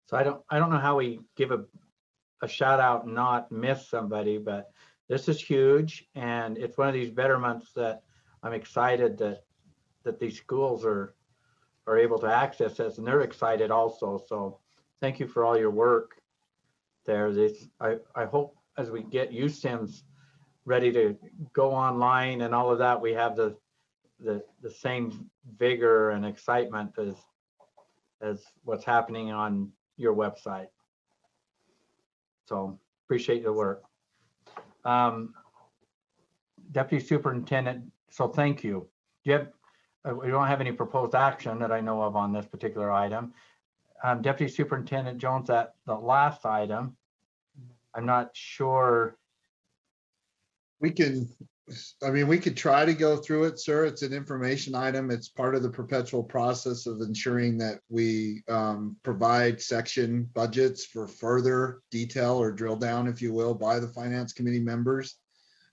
So I don't know how we give a shout out and not miss somebody, but this is huge, and it's one of these betterments that I'm excited that these schools are able to access this, and they're excited also. So thank you for all your work there. I hope as we get USIMS ready to go online and all of that, we have the same vigor and excitement as what's happening on your website. So appreciate your work. Deputy Superintendent, so thank you. Do you have, we don't have any proposed action that I know of on this particular item. Deputy Superintendent Jones, that the last item, I'm not sure. We could try to go through it, sir. It's an information item. It's part of the perpetual process of ensuring that we provide section budgets for further detail or drill down, if you will, by the Finance Committee members.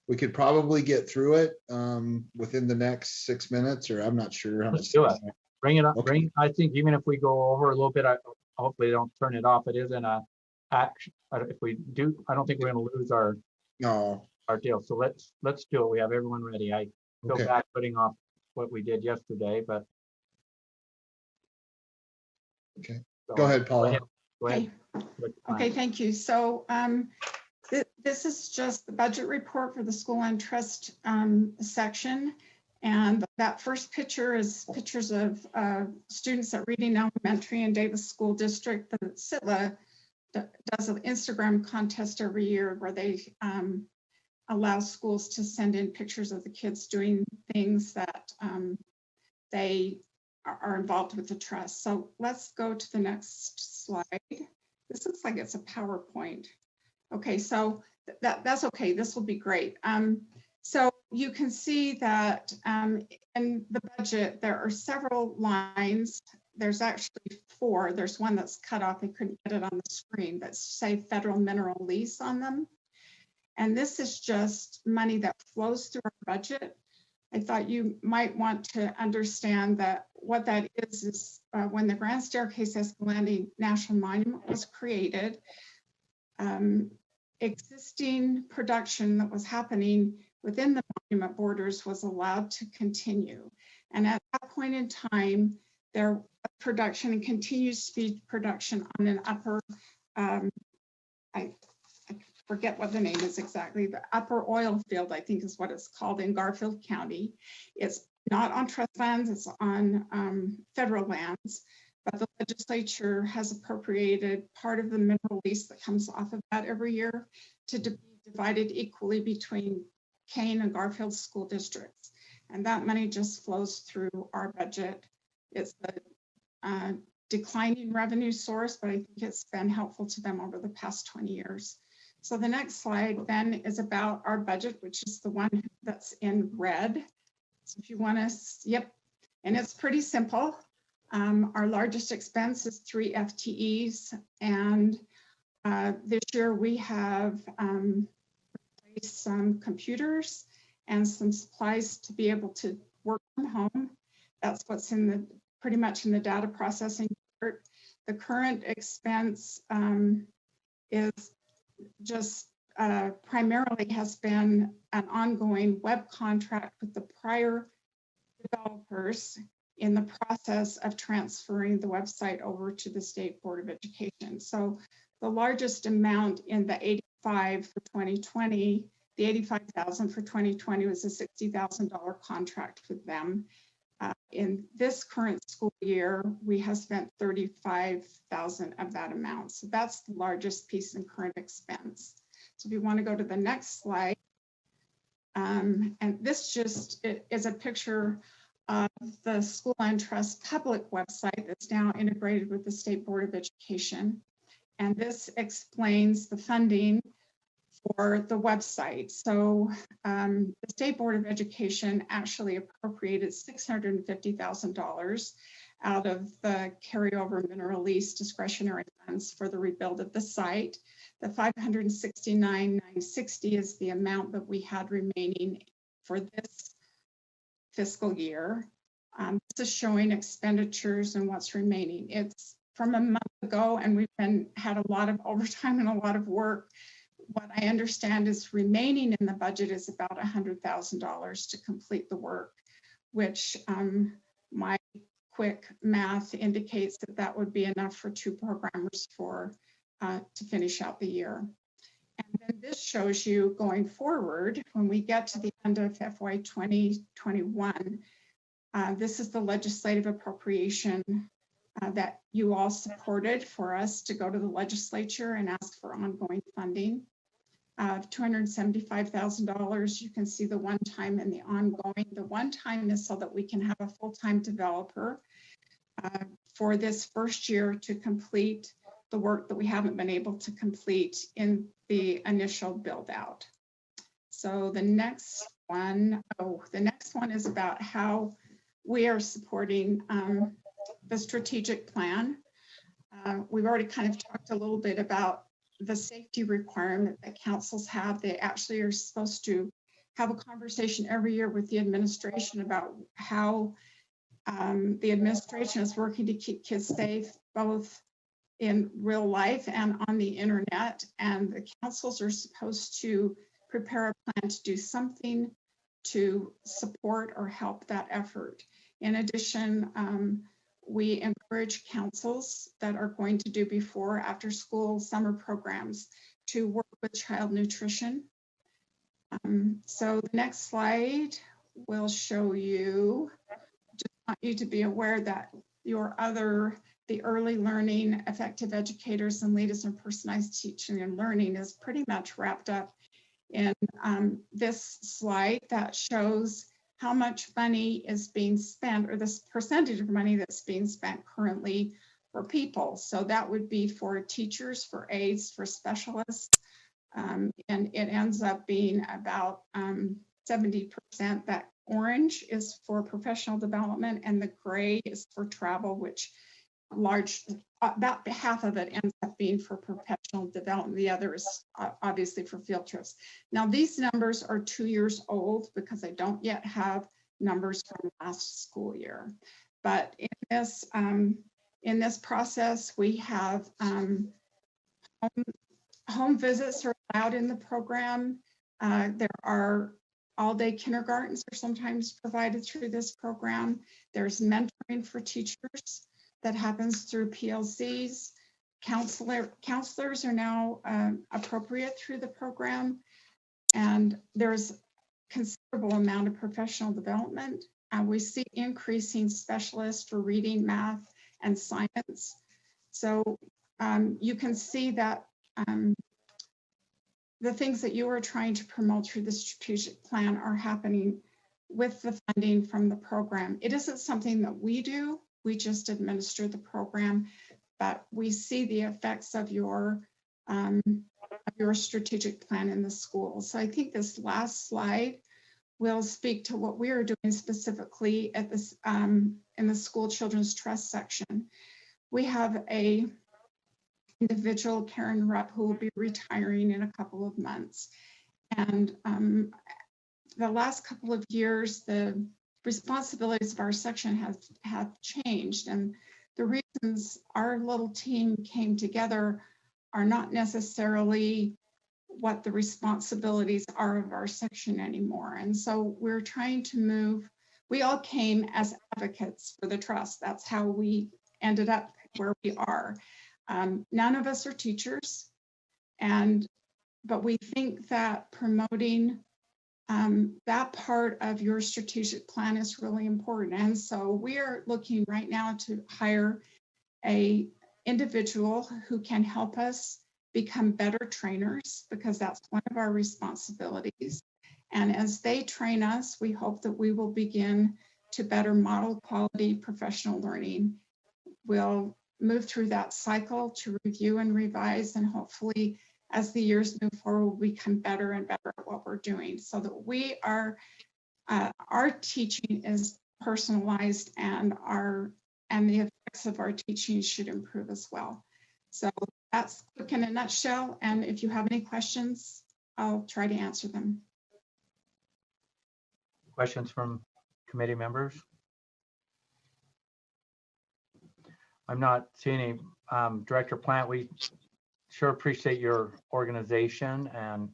We could probably get through it within the next 6 minutes, or I'm not sure how Let's much. do it. Bring it up. Okay. I think even if we go over a little bit, hopefully don't turn it off. It isn't a action. If we do, I don't think we're going to lose our deal. So let's do it. We have everyone ready. I go back putting off what we did yesterday, but. Okay. So, go ahead, Paula. Go ahead. Okay, thank you. So this is just the budget report for the school and trust section. And that first picture is pictures of students at Reading Elementary and Davis School District. The SITLA does an Instagram contest every year where they allow schools to send in pictures of the kids doing things that they are involved with the trust. So let's go to the next slide. This looks like it's a PowerPoint. Okay, so that's okay. This will be great. So you can see that in the budget, there are several lines. There's actually 4. There's one that's cut off. I couldn't get it on the screen, that say federal mineral lease on them. And this is just money that flows through our budget. I thought you might want to understand that what that is when the Grand Staircase Escalante National Monument was created, existing production that was happening within the monument borders was allowed to continue. And at that point in time, there was production and continues to be production on an upper, I forget what the name is exactly, the upper oil field, I think is what it's called in Garfield County. It's not on trust lands, it's on federal lands, but the legislature has appropriated part of the mineral lease that comes off of that every year to be divided equally between Kane and Garfield school districts. And that money just flows through our budget. It's a declining revenue source, but I think it's been helpful to them over the past 20 years. So the next slide then is about our budget, which is the one that's in red. So if you want to, yep, and it's pretty simple. Our largest expense is 3 FTEs, and this year we have replaced some computers and some supplies to be able to work from home. That's what's in the pretty much in the data processing part. The current expense is just primarily has been an ongoing web contract with the prior developers in the process of transferring the website over to the State Board of Education. So the largest amount in the 85 for 2020, the 85,000 for 2020 was a $60,000 contract with them. In this current school year, we have spent 35,000 of that amount. So that's the largest piece in current expense. So if you want to go to the next slide, and this just is a picture of the School and Trust public website that's now integrated with the State Board of Education. And this explains the funding for the website. So the State Board of Education actually appropriated $650,000 out of the carryover mineral lease discretionary funds for the rebuild of the site. The $569,960 is the amount that we had remaining for this fiscal year. This is showing expenditures and what's remaining. It's from a month ago, and we've had a lot of overtime and a lot of work. What I understand is remaining in the budget is about $100,000 to complete the work, which my quick math indicates that that would be enough for 2 programmers to finish out the year. And then this shows you going forward, when we get to the end of FY 2021, this is the legislative appropriation that you all supported for us to go to the legislature and ask for ongoing funding. $275,000, you can see the one-time and the ongoing. The one-time is so that we can have a full-time developer for this first year to complete the work that we haven't been able to complete in the initial build out. So the next one is about how we are supporting the strategic plan. We've already kind of talked a little bit about the safety requirement that councils have. They actually are supposed to have a conversation every year with the administration about how the administration is working to keep kids safe, both in real life and on the internet. And the councils are supposed to prepare a plan to do something to support or help that effort. In addition, we encourage councils that are going to do before, after school, summer programs to work with child nutrition. So the next slide will show you, just want you to be aware that the early learning, effective educators and leaders in personalized teaching and learning is pretty much wrapped up in this slide that shows how much money is being spent, or this percentage of money that's being spent currently for people. So that would be for teachers, for aides, for specialists. And it ends up being about 70%. That orange is for professional development and the gray is for travel, which about half of it ends up being for professional development. The other is obviously for field trips. Now these numbers are 2 years old because I don't yet have numbers from last school year. But in this process, we have home visits are allowed in the program. There are all-day kindergartens are sometimes provided through this program. There's mentoring for teachers that happens through PLCs. Counselors are now appropriate through the program. And there's considerable amount of professional development. We see increasing specialists for reading, math, and science. So you can see that the things that you are trying to promote through the strategic plan are happening with the funding from the program. It isn't something that we do. We just administer the program, but we see the effects of your strategic plan in the school. So I think this last slide will speak to what we are doing specifically at this in the School Children's Trust section. We have a individual, Karen Rupp, who will be retiring in a couple of months. And the last couple of years, the responsibilities of our section have changed. And the reasons our little team came together are not necessarily what the responsibilities are of our section anymore. And so we're trying to move. We all came as advocates for the trust. That's how we ended up where we are. None of us are teachers, but we think that promoting that part of your strategic plan is really important. And so we are looking right now to hire an individual who can help us become better trainers, because that's one of our responsibilities. And as they train us, we hope that we will begin to better model quality professional learning. We'll move through that cycle to review and revise, and hopefully as the years move forward, we'll become better and better at what we're doing, so that we are, our teaching is personalized, and the effects of our teaching should improve as well. So that's quick in a nutshell. And if you have any questions, I'll try to answer them. Questions from committee members? I'm not seeing any. Director Plant, we sure appreciate your organization. And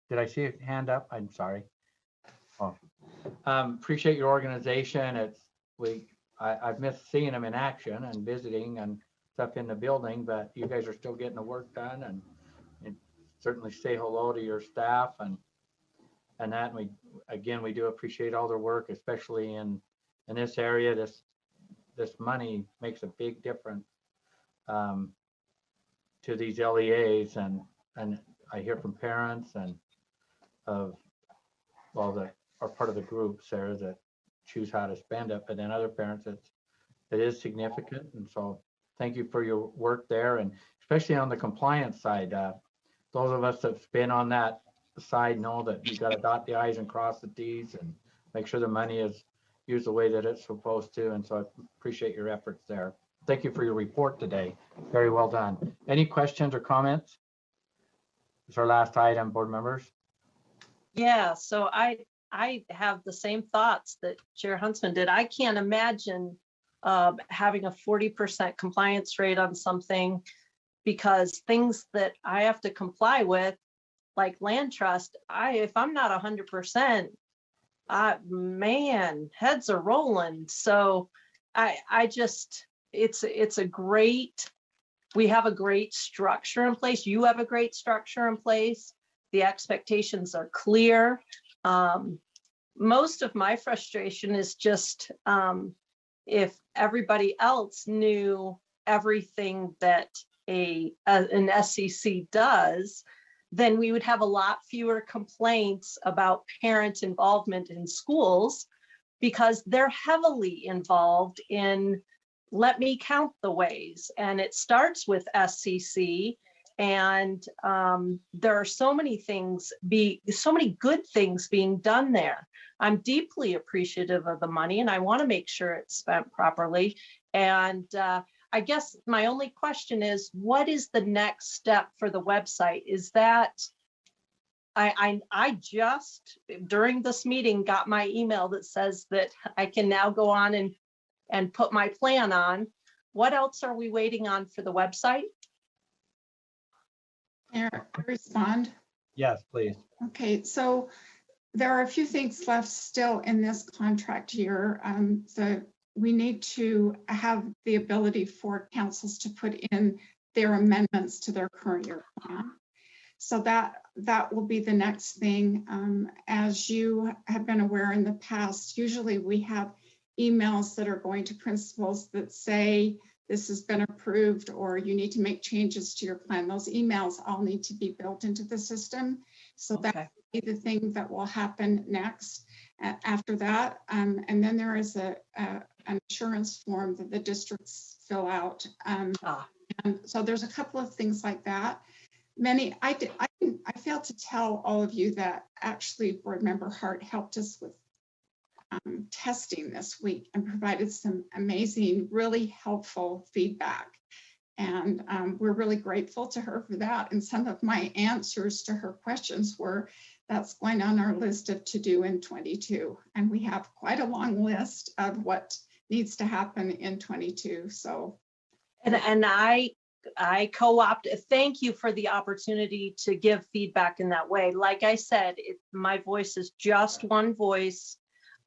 did I see a hand up? I'm sorry. Appreciate your organization. I've missed seeing them in action and visiting and stuff in the building, but you guys are still getting the work done, and certainly say hello to your staff and that. And we do appreciate all their work, especially in this area. This money makes a big difference to these LEAs, and I hear from parents and that are part of the groups there that choose how to spend it, but then other parents it is significant. And so thank you for your work there, and especially on the compliance side. Those of us that's been on that side know that you got to dot the I's and cross the T's and make sure the money is used the way that it's supposed to. And so I appreciate your efforts there. Thank you for your report today. Very well done. Any questions or comments? It's our last item, board members. Yeah, so I have the same thoughts that Chair Huntsman did. I can't imagine having a 40% compliance rate on something, because things that I have to comply with, like land trust, if I'm not 100%, man, heads are rolling. So we have a great structure in place. You have a great structure in place. The expectations are clear. Most of my frustration is just if everybody else knew everything that an SCC does, then we would have a lot fewer complaints about parent involvement in schools, because they're heavily involved in, let me count the ways. And it starts with SCC. And there are so many good things being done there. I'm deeply appreciative of the money, and I want to make sure it's spent properly. And I guess my only question is, what is the next step for the website? Is that, I just, during this meeting, got my email that says that I can now go on and put my plan on. What else are we waiting on for the website? May I respond? Yes, please. Okay, so there are a few things left still in this contract year. We need to have the ability for councils to put in their amendments to their current year plan. So that will be the next thing. As you have been aware in the past, usually we have emails that are going to principals that say, this has been approved, or you need to make changes to your plan. Those emails all need to be built into the system. So that will be the thing that will happen next after that. And then there is an assurance form that the districts fill out. And so there's a couple of things like that. I failed to tell all of you that actually Board Member Hart helped us with testing this week and provided some amazing, really helpful feedback. And we're really grateful to her for that. And some of my answers to her questions were, that's going on our list of to do in 22. And we have quite a long list of what needs to happen in 22. So. And I I co-opted. Thank you for the opportunity to give feedback in that way. Like I said, my voice is just one voice.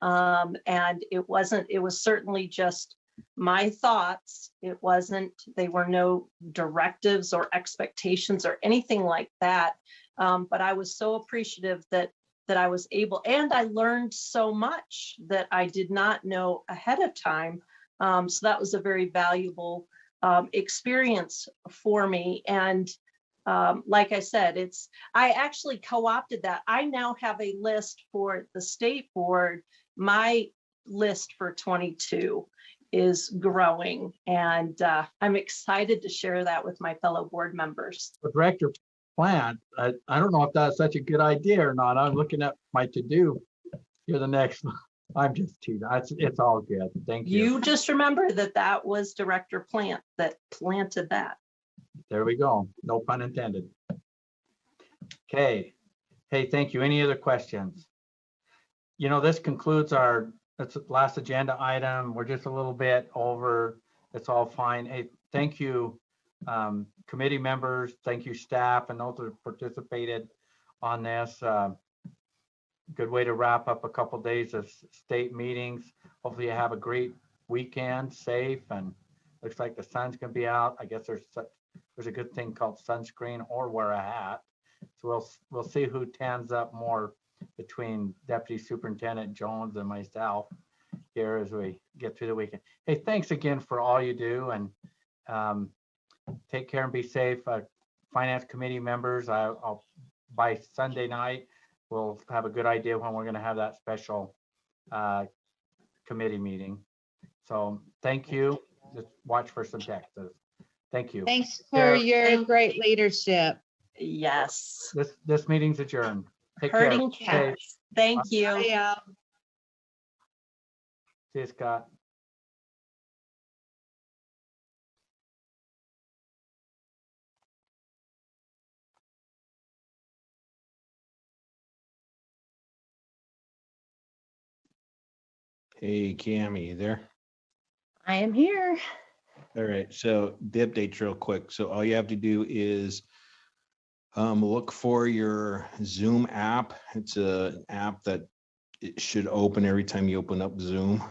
And it was certainly just my thoughts. They were no directives or expectations or anything like that. But I was so appreciative that I was able, and I learned so much that I did not know ahead of time. So that was a very valuable experience for me. And like I said, I actually co-opted that. I now have a list for the state board. My list for 22 is growing, and I'm excited to share that with my fellow board members. Director Plant, I don't know if that's such a good idea or not. I'm looking at my to-do. You're the next. I'm just teasing. It's all good. Thank you. You just remember that was Director Plant that planted that. There we go. No pun intended. Okay. Hey, thank you. Any other questions? This concludes that's the last agenda item. We're just a little bit over. It's all fine. Hey, thank you, committee members. Thank you, staff, and those that participated on this. Good way to wrap up a couple days of state meetings. Hopefully you have a great weekend, safe, and looks like the sun's gonna be out. I guess there's a good thing called sunscreen or wear a hat. So we'll see who tans up more between Deputy Superintendent Jones and myself here as we get through the weekend. Hey, thanks again for all you do, and take care and be safe. Finance committee members, I'll by Sunday night, we'll have a good idea when we're going to have that special committee meeting. So thank you. Just watch for some texts. Thank you. Thanks for your great leadership. Yes. This meeting's adjourned. Take Hurting care. cats. Thank you. Bye, See you, Scott. Hey, Cam, are you there? I am here. All right, so the updates real quick. So all you have to do is look for your Zoom app. It's an app that it should open every time you open up Zoom.